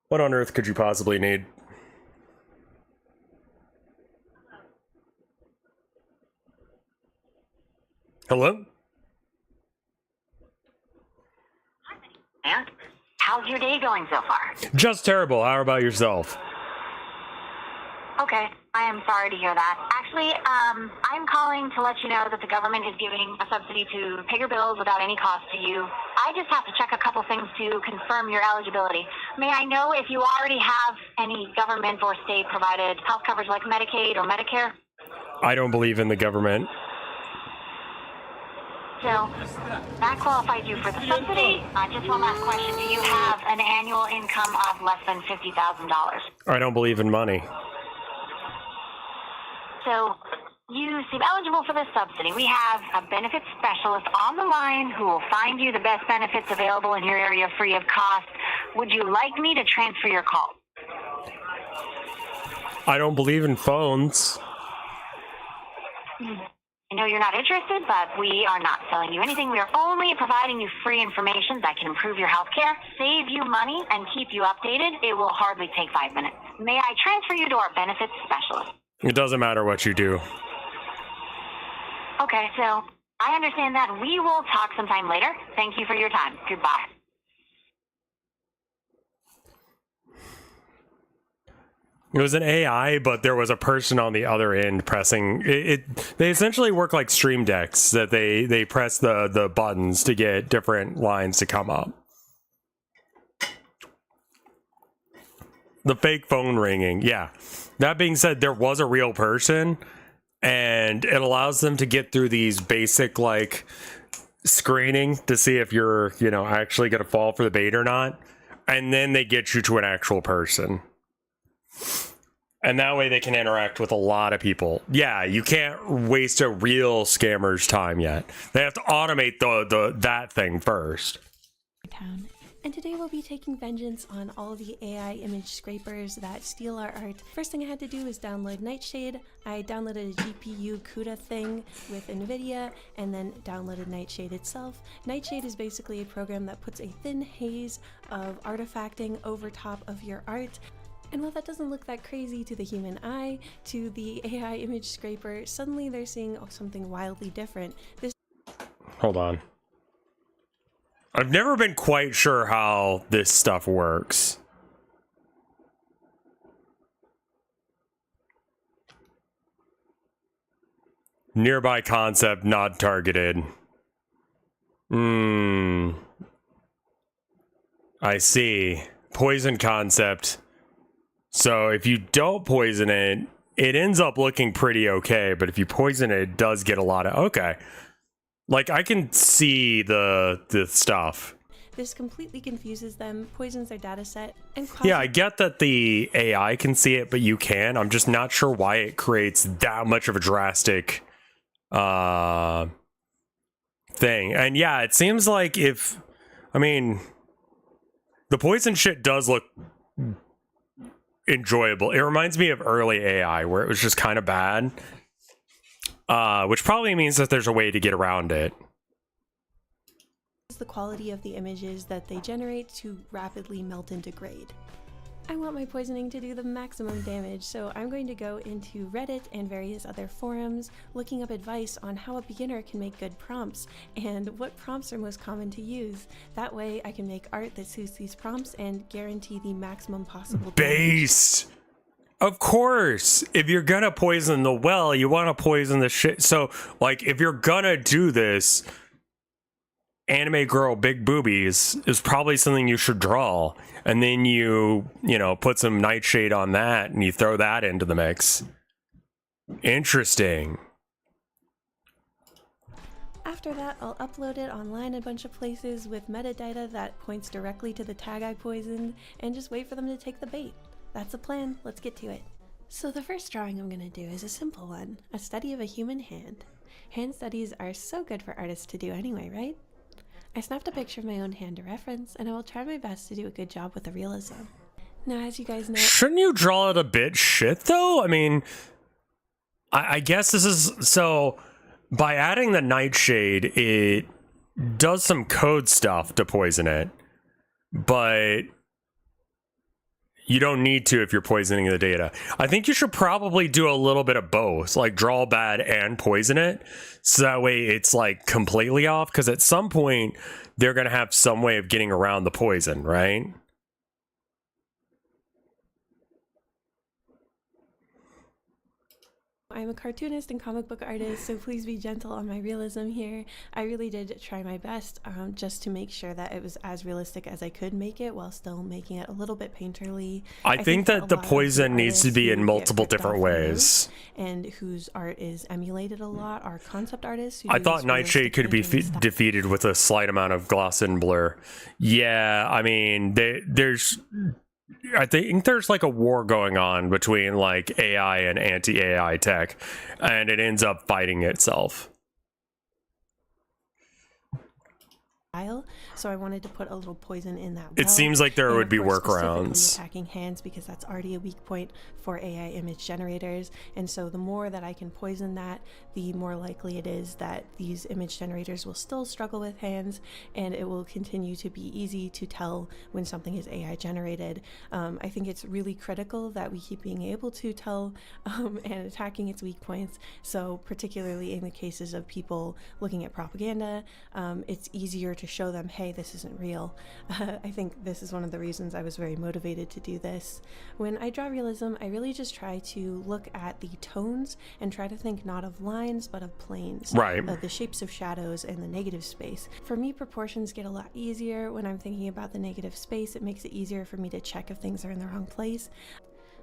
What on earth could you possibly need? Hello? And how's your day going so far? Just terrible. How about yourself? Okay, I am sorry to hear that. Actually, I'm calling to let you know that the government is giving a subsidy to pay your bills without any cost to you. I just have to check a couple things to confirm your eligibility. May I know if you already have any government or state-provided health coverage like Medicaid or Medicare? I don't believe in the government. So, that qualifies you for the subsidy. Just one last question. Do you have an annual income of less than $50,000? I don't believe in money. So, you seem eligible for this subsidy. We have a benefits specialist on the line who will find you the best benefits available in your area free of cost. Would you like me to transfer your call? I don't believe in phones. I know you're not interested, but we are not selling you anything. We are only providing you free information that can improve your health care, save you money, and keep you updated. It will hardly take 5 minutes. May I transfer you to our benefits specialist? It doesn't matter what you do. Okay, so I understand that. We will talk sometime later. Thank you for your time. Goodbye. It was an AI, but there was a person on the other end pressing it. They essentially work like stream decks that they press the buttons to get different lines to come up. The fake phone ringing, yeah. That being said, there was a real person, and it allows them to get through these basic like screening to see if you're, actually gonna fall for the bait or not, and then they get you to an actual person. And that way they can interact with a lot of people. Yeah, you can't waste a real scammer's time yet. They have to automate that thing first. And today we'll be taking vengeance on all the AI image scrapers that steal our art. First thing I had to do was download Nightshade. I downloaded a GPU CUDA thing with NVIDIA and then downloaded Nightshade itself. Nightshade is basically a program that puts a thin haze of artifacting over top of your art. And while that doesn't look that crazy to the human eye, to the AI image scraper, suddenly they're seeing something wildly different. Hold on. I've never been quite sure how this stuff works. Nearby concept not targeted. I see. Poison concept. So if you don't poison it, it ends up looking pretty okay, but if you poison it, it does get a lot of... Okay. Like, I can see the stuff. This completely confuses them, poisons their data set, and yeah, I get that the AI can see it, but you can. I'm just not sure why it creates that much of a drastic thing. And yeah, it seems like if... I mean, the poison shit does look enjoyable. It reminds me of early AI, where it was just kind of bad. Which probably means that there's a way to get around it. The quality of the images that they generate to rapidly melt and degrade. I want my poisoning to do the maximum damage, so I'm going to go into Reddit and various other forums, looking up advice on how a beginner can make good prompts, and what prompts are most common to use. That way I can make art that suits these prompts and guarantee the maximum possible damage. Based! Of course! If you're gonna poison the well, you want to poison the shit. So, like, if you're gonna do this, anime girl big boobies is probably something you should draw. And then you put some Nightshade on that and you throw that into the mix. Interesting. After that, I'll upload it online a bunch of places with metadata that points directly to the tag I poisoned, and just wait for them to take the bait. That's the plan. Let's get to it. So the first drawing I'm going to do is a simple one, a study of a human hand. Hand studies are so good for artists to do anyway, right? I snapped a picture of my own hand to reference, and I will try my best to do a good job with the realism. Now, as you guys know, Shouldn't you draw it a bit shit though? I mean, I guess this is so. By adding the nightshade, it does some code stuff to poison it, but you don't need to if you're poisoning the data. I think you should probably do a little bit of both, like draw bad and poison it, so that way it's like completely off, because at some point they're going to have some way of getting around the poison, right? I'm a cartoonist and comic book artist, so please be gentle on my realism here. I really did try my best just to make sure that it was as realistic as I could make it while still making it a little bit painterly. I think that the poison needs to be in multiple different ways. And whose art is emulated a lot are concept artists. I thought Nightshade could be defeated with a slight amount of gloss and blur. Yeah, I mean, I think there's like a war going on between like AI and anti-AI tech, and it ends up fighting itself. So I wanted to put a little poison in that. It seems like there would be workarounds. Attacking hands, because that's already a weak point for AI image generators, and so the more that I can poison that, the more likely it is that these image generators will still struggle with hands, and it will continue to be easy to tell when something is AI generated. I think it's really critical that we keep being able to tell and attacking its weak points. So particularly in the cases of people looking at propaganda, it's easier to show them, hey, this isn't real. I think this is one of the reasons I was very motivated to do this. When I draw realism, I really just try to look at the tones and try to think not of lines, but of planes. Right. The shapes of shadows and the negative space. For me, proportions get a lot easier when I'm thinking about the negative space. It makes it easier for me to check if things are in the wrong place.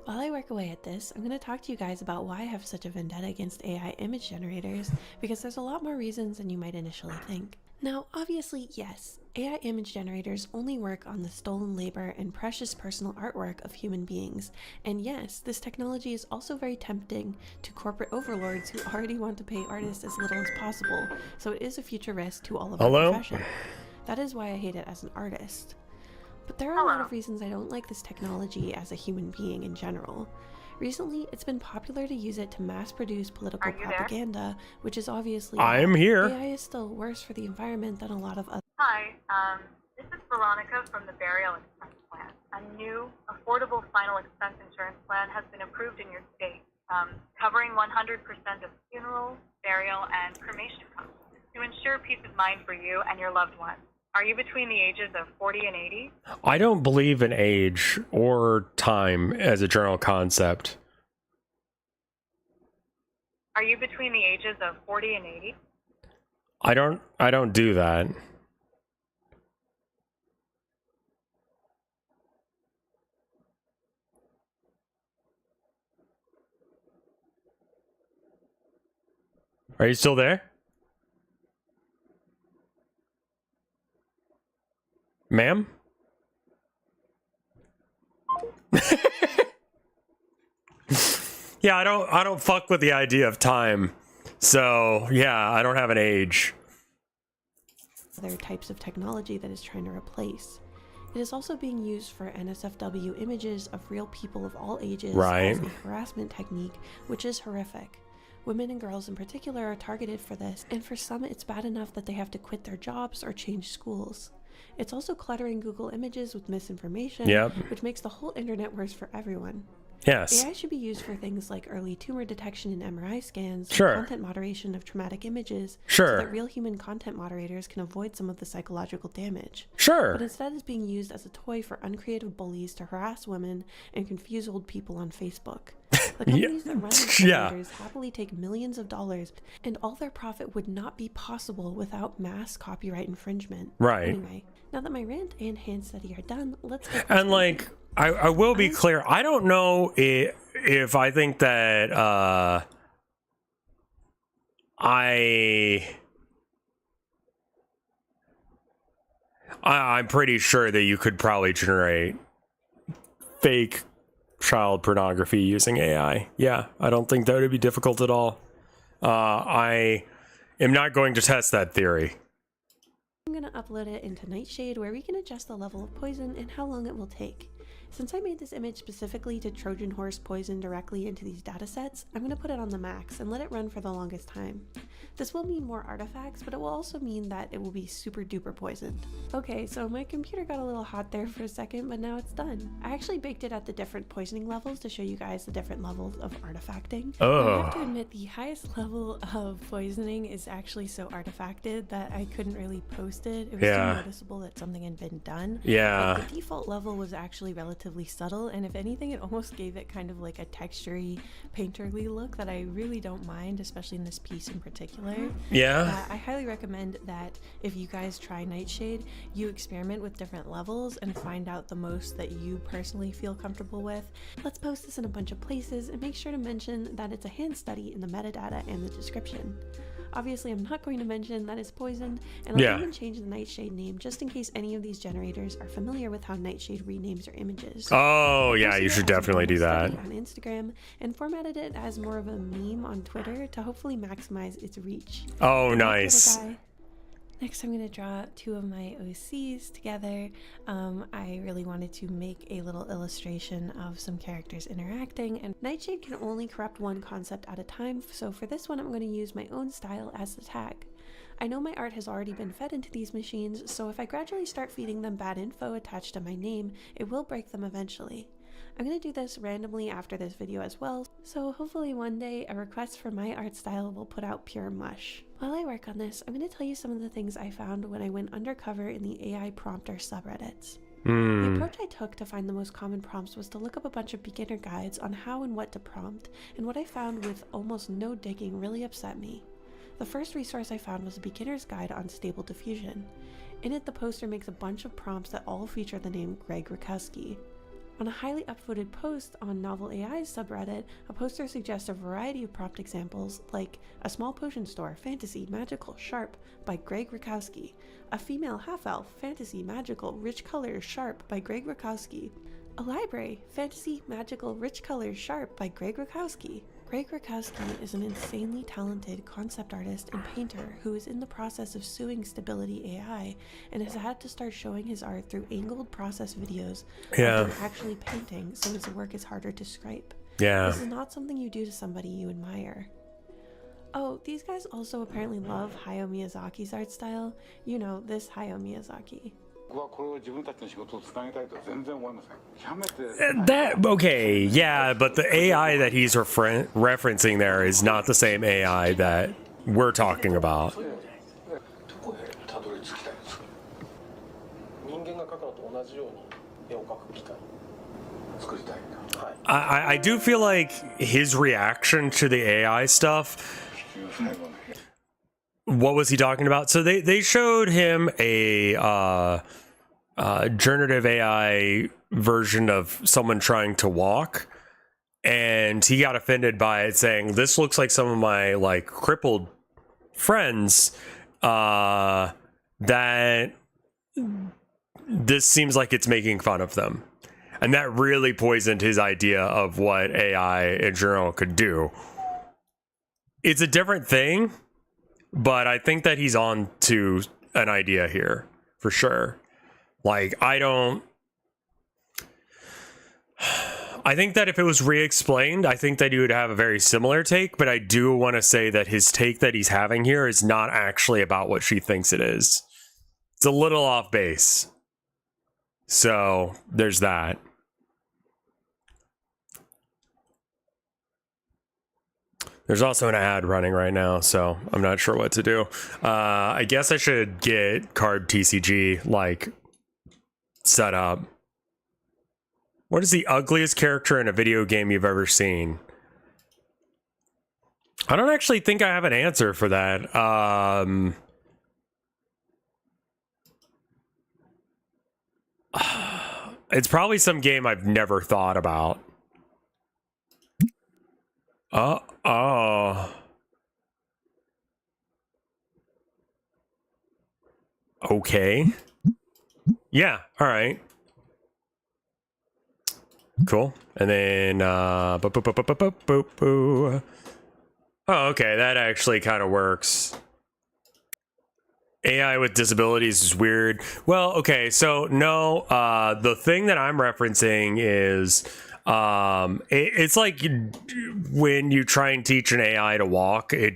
While I work away at this, I'm going to talk to you guys about why I have such a vendetta against AI image generators, because there's a lot more reasons than you might initially think. Now, obviously, yes, AI image generators only work on the stolen labor and precious personal artwork of human beings. And yes, this technology is also very tempting to corporate overlords who already want to pay artists as little as possible, so it is a future risk to all of our profession. That is why I hate it as an artist. But there are a lot of reasons I don't like this technology as a human being in general. Recently, it's been popular to use it to mass-produce political propaganda, which is obviously I'm here. AI is still worse for the environment than a lot of other. Hi, this is Veronica from the Burial Expense Plan. A new, affordable final expense insurance plan has been approved in your state, covering 100% of funeral, burial, and cremation costs to ensure peace of mind for you and your loved ones. Are you between the ages of 40 and 80? I don't believe in age or time as a general concept. Are you between the ages of 40 and 80? I don't do that. Are you still there? Ma'am? Yeah, I don't fuck with the idea of time. So, yeah, I don't have an age. Other types of technology that is trying to replace. It is also being used for NSFW images of real people of all ages as a harassment technique, which is horrific. Women and girls in particular are targeted for this, and for some it's bad enough that they have to quit their jobs or change schools. It's also cluttering Google Images with misinformation, which makes the whole internet worse for everyone. Yes. AI should be used for things like early tumor detection in MRI scans, content moderation of traumatic images, so that real human content moderators can avoid some of the psychological damage. But instead it's being used as a toy for uncreative bullies to harass women and confuse old people on Facebook. The companies that run these moderators happily take millions of dollars, and all their profit would not be possible without mass copyright infringement. Anyway, now that my rant and hand study are done, let's get and like I will be clear, I don't know if I think that I'm pretty sure that you could probably generate fake child pornography using AI. Yeah, I don't think that would be difficult at all. I am not going to test that theory. I'm going to upload it into Nightshade, where we can adjust the level of poison and how long it will take. Since I made this image specifically to Trojan horse poison directly into these datasets, I'm going to put it on the max and let it run for the longest time. This will mean more artifacts, but it will also mean that it will be super duper poisoned. Okay, so my computer got a little hot there for a second, but now it's done. I actually baked it at the different poisoning levels to show you guys the different levels of artifacting. I have to admit, the highest level of poisoning is actually so artifacted that I couldn't really post it. It was too noticeable that something had been done. But the default level was actually relatively subtle, and if anything, it almost gave it kind of like a textury, painterly look that I really don't mind, especially in this piece in particular. I highly recommend that if you guys try Nightshade, you experiment with different levels and find out the most that you personally feel comfortable with. Let's post this in a bunch of places and make sure to mention that it's a hand study in the metadata and the description. Obviously, I'm not going to mention that it's poisoned, and I'll even change the Nightshade name just in case any of these generators are familiar with how Nightshade renames their images. Oh, yeah, you should definitely do that. On Instagram, and formatted it as more of a meme on Twitter to hopefully maximize its reach. Oh, nice. Next, I'm going to draw two of my OCs together. I really wanted to make a little illustration of some characters interacting, and Nightshade can only corrupt one concept at a time, so for this one I'm going to use my own style as the tag. I know my art has already been fed into these machines, so if I gradually start feeding them bad info attached to my name, it will break them eventually. I'm going to do this randomly after this video as well, so hopefully one day a request for my art style will put out pure mush. While I work on this, I'm going to tell you some of the things I found when I went undercover in the AI prompter subreddits. The approach I took to find the most common prompts was to look up a bunch of beginner guides on how and what to prompt, and what I found with almost no digging really upset me. The first resource I found was a beginner's guide on stable diffusion. In it, the poster makes a bunch of prompts that all feature the name Greg Rakowski. On a highly upvoted post on Novel AI's subreddit, a poster suggests a variety of prompt examples like a small potion store, fantasy, magical, sharp by Greg Rakowski, a female half-elf, fantasy, magical, rich colors, sharp by Greg Rakowski, a library, fantasy, magical, rich colors, sharp by Greg Rakowski. Greg Rakowski is an insanely talented concept artist and painter who is in the process of suing Stability AI and has had to start showing his art through angled process videos of him actually painting, so his work is harder to scrape. This is not something you do to somebody you admire. Oh, these guys also apparently love Hayao Miyazaki's art style. You know, this Hayao Miyazaki. Okay, yeah, but the AI that he's referencing there is not the same AI that we're talking about. I do feel like his reaction to the AI stuff. What was he talking about? So they showed him a generative AI version of someone trying to walk, and he got offended by it, saying, "This looks like some of my like crippled friends. That this seems like it's making fun of them," and that really poisoned his idea of what AI in general could do. It's a different thing. But I think that he's on to an idea here, for sure. Like, I think that if it was re-explained, I think that he would have a very similar take, but I do want to say that his take that he's having here is not actually about what she thinks it is. It's a little off base. So, there's that. There's also an ad running right now, so I'm not sure what to do. I guess I should get Card TCG, like, set up. What is the ugliest character in a video game you've ever seen? I don't actually think I have an answer for that. It's probably some game I've never thought about. Okay. Yeah, all right. Cool. And then oh, okay, that actually kind of works. AI with disabilities is weird. Well, okay, so no, the thing that I'm referencing is it's like when you try and teach an AI to walk, it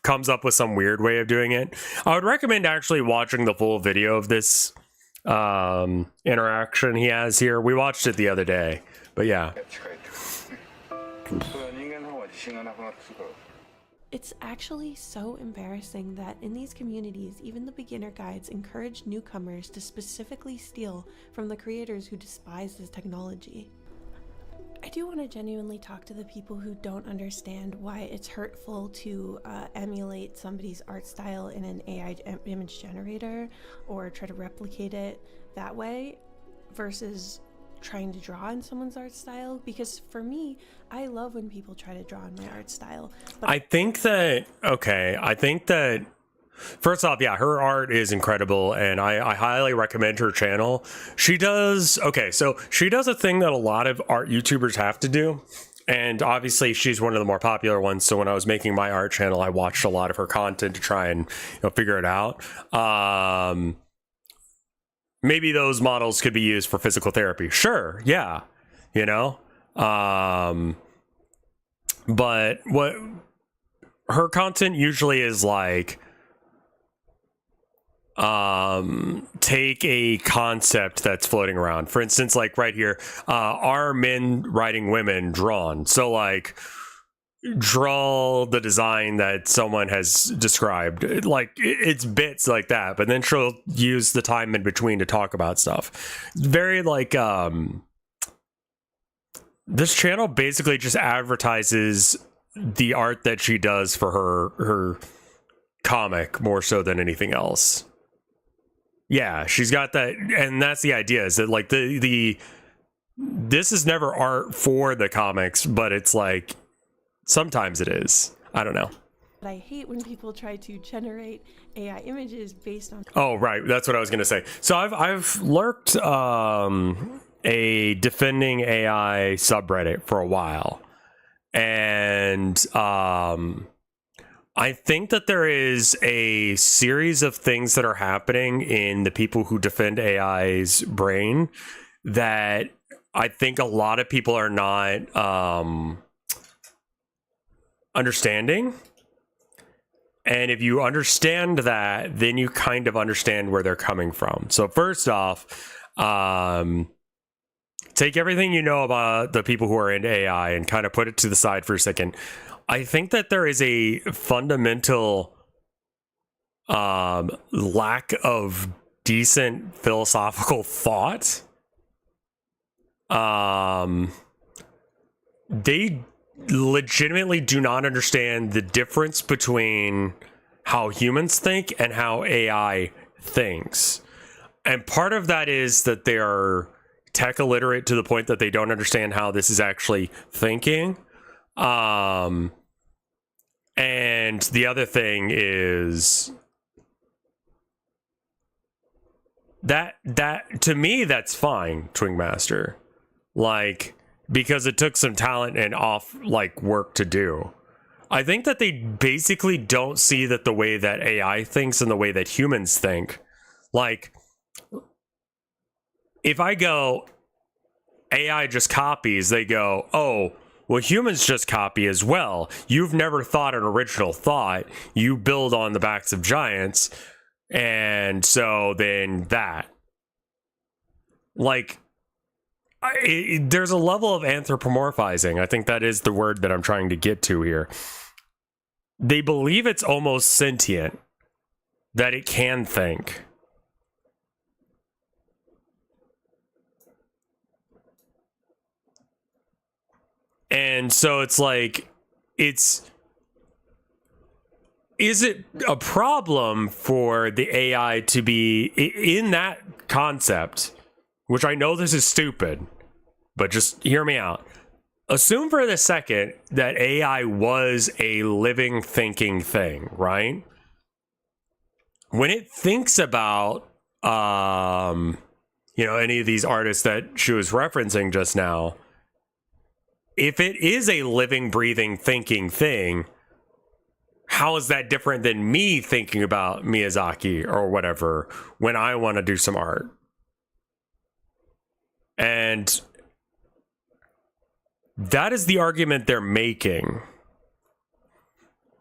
comes up with some weird way of doing it. I would recommend actually watching the full video of this interaction he has here. We watched it the other day, but yeah. It's actually so embarrassing that in these communities, even the beginner guides encourage newcomers to specifically steal from the creators who despise this technology. I do want to genuinely talk to the people who don't understand why it's hurtful to emulate somebody's art style in an AI image generator or try to replicate it that way versus trying to draw in someone's art style, because for me, I love when people try to draw in my art style. But I think that first off, yeah, her art is incredible, and I highly recommend her channel. She does a thing that a lot of art YouTubers have to do, and obviously she's one of the more popular ones. So when I was making my art channel, I watched a lot of her content to try and figure it out. Maybe those models could be used for physical therapy. Sure, yeah, but what her content usually is like, take a concept that's floating around. For instance, like right here, are men writing women drawn? So like, draw the design that someone has described. Like, it's bits like that, but then she'll use the time in between to talk about stuff. Very like, this channel basically just advertises the art that she does for her comic more so than anything else. Yeah, she's got that, and that's the idea, is that like this is never art for the comics, but it's like sometimes it is. I don't know. But I hate when people try to generate AI images based on. Oh, right. That's what I was going to say. So I've lurked a defending AI subreddit for a while, and I think that there is a series of things that are happening in the people who defend AI's brain that I think a lot of people are not understanding. And if you understand that, then you kind of understand where they're coming from. So first off, take everything you know about the people who are into AI and kind of put it to the side for a second. I think that there is a fundamental lack of decent philosophical thought. They legitimately do not understand the difference between how humans think and how AI thinks. And part of that is that they are tech illiterate to the point that they don't understand how this is actually thinking. And the other thing is that to me, that's fine, Twingmaster. Like, because it took some talent and work to do. I think that they basically don't see that the way that AI thinks and the way that humans think. Like, if I go, AI just copies, they go, oh, well, humans just copy as well. You've never thought an original thought. You build on the backs of giants. And so then that. Like, there's a level of anthropomorphizing. I think that is the word that I'm trying to get to here. They believe it's almost sentient, that it can think. And so it's like, is it a problem for the AI to be in that concept, which I know this is stupid, but just hear me out. Assume for the second that AI was a living, thinking thing, right? When it thinks about, any of these artists that she was referencing just now, if it is a living, breathing, thinking thing, how is that different than me thinking about Miyazaki or whatever when I want to do some art? And that is the argument they're making,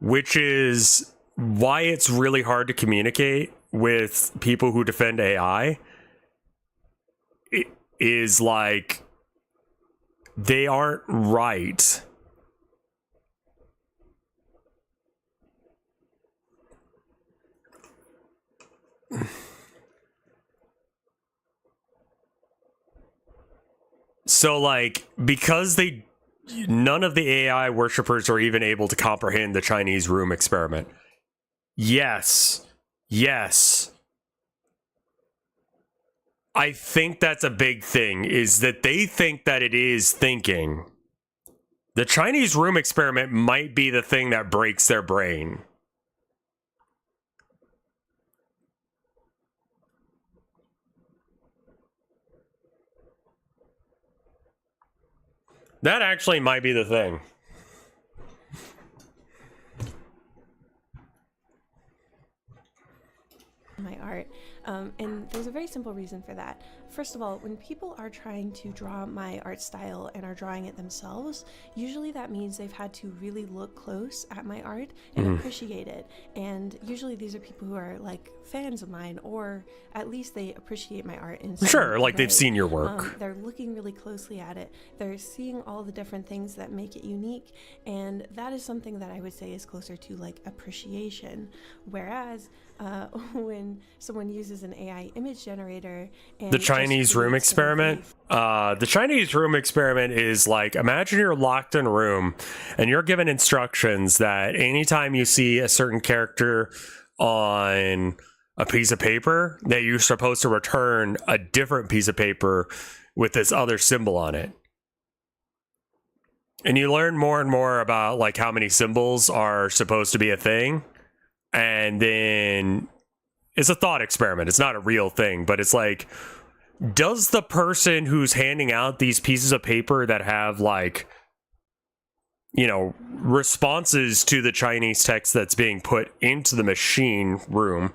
which is why it's really hard to communicate with people who defend AI. It is like they aren't right. So, like, because none of the AI worshippers are even able to comprehend the Chinese room experiment. Yes. I think that's a big thing, is that they think that it is thinking. The Chinese room experiment might be the thing that breaks their brain. That actually might be the thing. My art. And there's a very simple reason for that. First of all, when people are trying to draw my art style and are drawing it themselves, usually that means they've had to really look close at my art and appreciate it. And usually these are people who are like fans of mine, or at least they appreciate my art in some Sure, like way. they've seen your work. They're looking really closely at it. They're seeing all the different things that make it unique. And that is something that I would say is closer to like appreciation. Whereas when someone uses an AI image generator and The Chinese room experiment. The Chinese room experiment is like, imagine you're locked in a room and you're given instructions that anytime you see a certain character on a piece of paper, that you're supposed to return a different piece of paper with this other symbol on it. And you learn more and more about like how many symbols are supposed to be a thing. And then it's a thought experiment. It's not a real thing, but it's like, does the person who's handing out these pieces of paper that have like, you know, responses to the Chinese text that's being put into the machine room,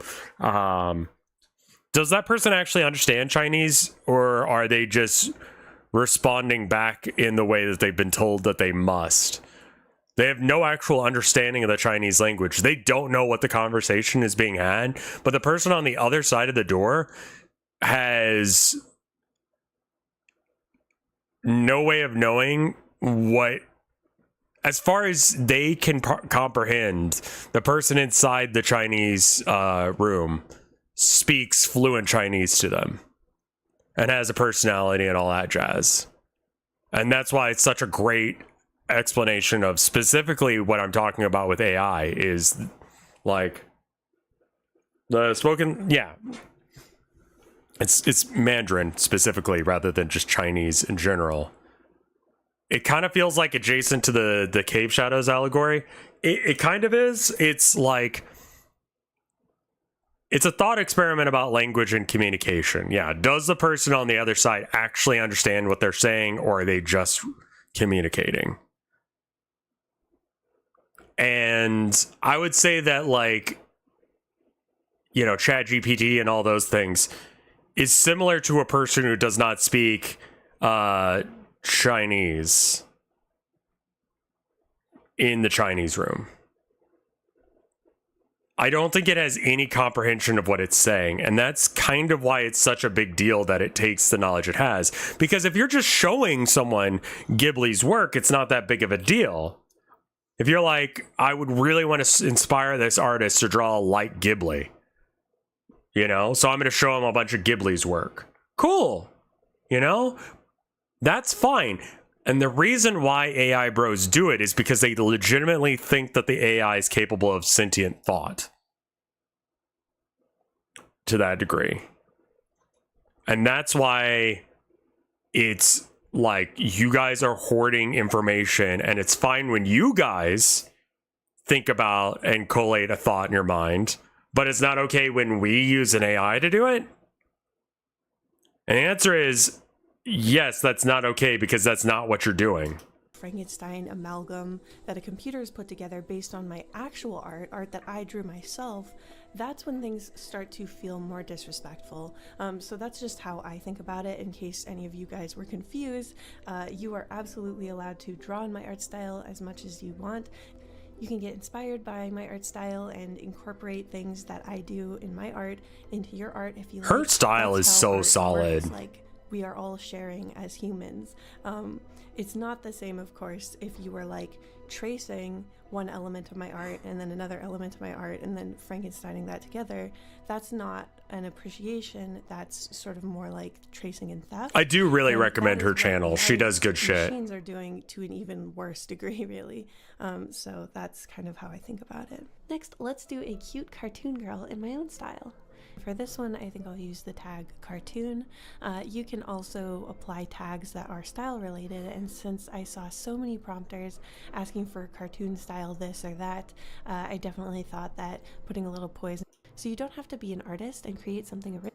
does that person actually understand Chinese, or are they just responding back in the way that they've been told that they must? They have no actual understanding of the Chinese language. They don't know what the conversation is being had, but the person on the other side of the door has no way of knowing what, as far as they can comprehend, the person inside the Chinese room speaks fluent Chinese to them and has a personality and all that jazz. And that's why it's such a great explanation of specifically what I'm talking about with AI is like the spoken, yeah, it's Mandarin specifically rather than just Chinese in general. It kind of feels like adjacent to the Cave Shadows allegory. It kind of is. It's like, it's a thought experiment about language and communication. Yeah, does the person on the other side actually understand what they're saying, or are they just communicating? And I would say that, like, you know, ChatGPT and all those things is similar to a person who does not speak Chinese in the Chinese room. I don't think it has any comprehension of what it's saying. And that's kind of why it's such a big deal that it takes the knowledge it has. Because if you're just showing someone Ghibli's work, it's not that big of a deal. If you're like, I would really want to inspire this artist to draw like Ghibli, you know, so I'm going to show him a bunch of Ghibli's work. Cool. You know, that's fine. And the reason why AI bros do it is because they legitimately think that the AI is capable of sentient thought to that degree. And that's why it's like, you guys are hoarding information, and it's fine when you guys think about and collate a thought in your mind, but it's not okay when we use an AI to do it. And the answer is yes, that's not okay, because that's not what you're doing. Frankenstein amalgam that a computer has put together based on my actual art that I drew myself, that's when things start to feel more disrespectful. So that's just how I think about it. In case any of you guys were confused, you are absolutely allowed to draw in my art style as much as you want. You can get inspired by my art style and incorporate things that I do in my art into your art if you like. Her style That's is how so art solid. works. Like, we are all sharing as humans. It's not the same, of course, if you were like tracing one element of my art and then another element of my art and then Frankensteining that together. That's not an appreciation. That's sort of more like tracing and theft. I do really And recommend that her is what channel. She does good shit. machines are doing to an even worse degree, really. So that's kind of how I think about it. Next, let's do a cute cartoon girl in my own style. For this one, I think I'll use the tag cartoon. You can also apply tags that are style related, and since I saw so many prompters asking for cartoon style this or that, I definitely thought that putting a little poison, so you don't have to be an artist and create something original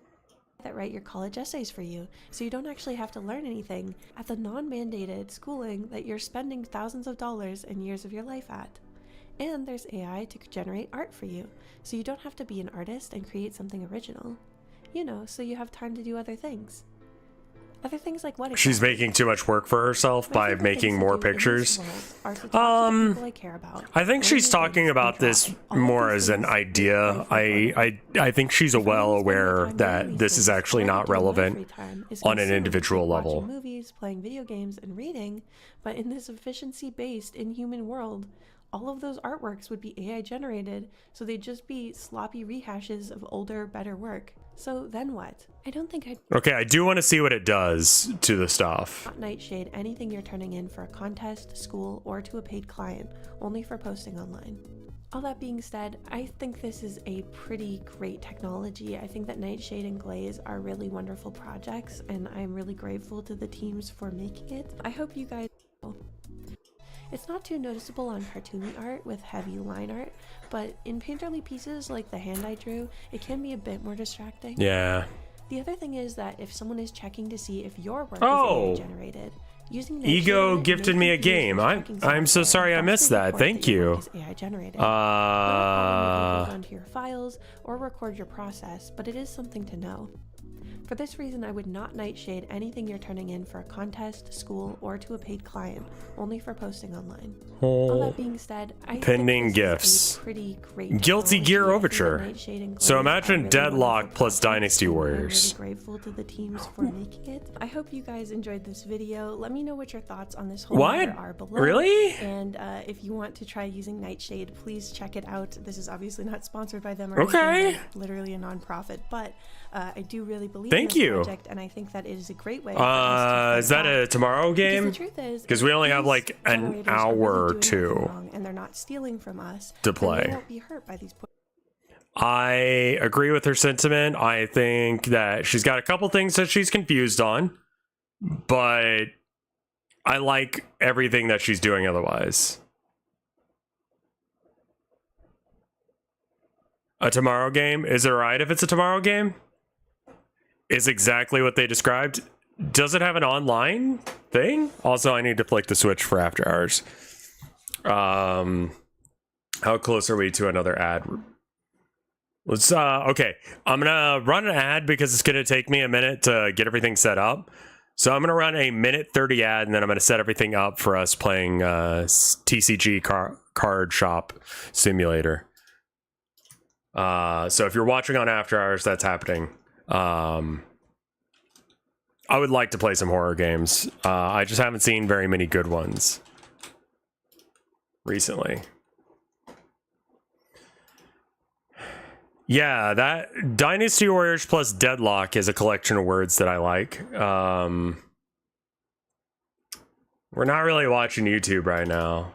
that write your college essays for you, so you don't actually have to learn anything at the non-mandated schooling that you're spending thousands of dollars and years of your life at. And there's AI to generate art for you, so you don't have to be an artist and create something original. You know, so you have time to do other things. Other things like what? She's making too much work for herself by making more pictures. I think she's talking about this more as an idea. I think she's well aware that this is actually not relevant on an individual level. Watching movies, playing video games, and reading, but in this efficiency-based, inhuman world, all of those artworks would be AI generated, so they'd just be sloppy rehashes of older, better work. So then what? I don't think I'd... Okay, I do want to see what it does to the stuff. Not Nightshade anything you're turning in for a contest, school, or to a paid client, only for posting online. All that being said, I think this is a pretty great technology. I think that Nightshade and Glaze are really wonderful projects, and I'm really grateful to the teams for making it. I hope you guys... It's not too noticeable on cartoony art with heavy line art, but in painterly pieces like the hand I drew, it can be a bit more distracting. Yeah. The other thing is that if someone is checking to see if your work is AI generated, using Ego gifted me a game. I'm so sorry I missed that. Thank you. AI generated. Not onto your files or record your process, but it is something to know. For this reason, I would not Nightshade anything you're turning in for a contest, school, or to a paid client, only for posting online. All that being said, I pending think gifts. is a pretty great Guilty Gear technology. Overture. So imagine Deadlock plus Dynasty Warriors. I'm really grateful to the teams for making it. I hope you guys enjoyed this video. Let me know what your thoughts on this whole matter are below. Really? And if you want to try using Nightshade, please check it out. This is obviously not sponsored by them or anything. They're literally a non-profit, but I do really believe in this project, and I think that it is a great way. Is that a tomorrow game? Because the truth is, because we only have like an hour or two and they're not stealing from us to play. They won't be hurt by these. I agree with her sentiment. I think that she's got a couple things that she's confused on, but I like everything that she's doing otherwise. A tomorrow game? Is it alright if it's a tomorrow game? Is exactly what they described. Does it have an online thing? Also, I need to flick the switch for after hours. How close are we to another ad? Let's okay, I'm gonna run an ad because it's gonna take me a minute to get everything set up. So I'm gonna run a minute 30 ad, and then I'm gonna set everything up for us playing TCG Card Shop Simulator. So if you're watching on after hours, that's happening. I would like to play some horror games. I just haven't seen very many good ones recently. Yeah, that Dynasty Warriors plus Deadlock is a collection of words that I like. We're not really watching YouTube right now.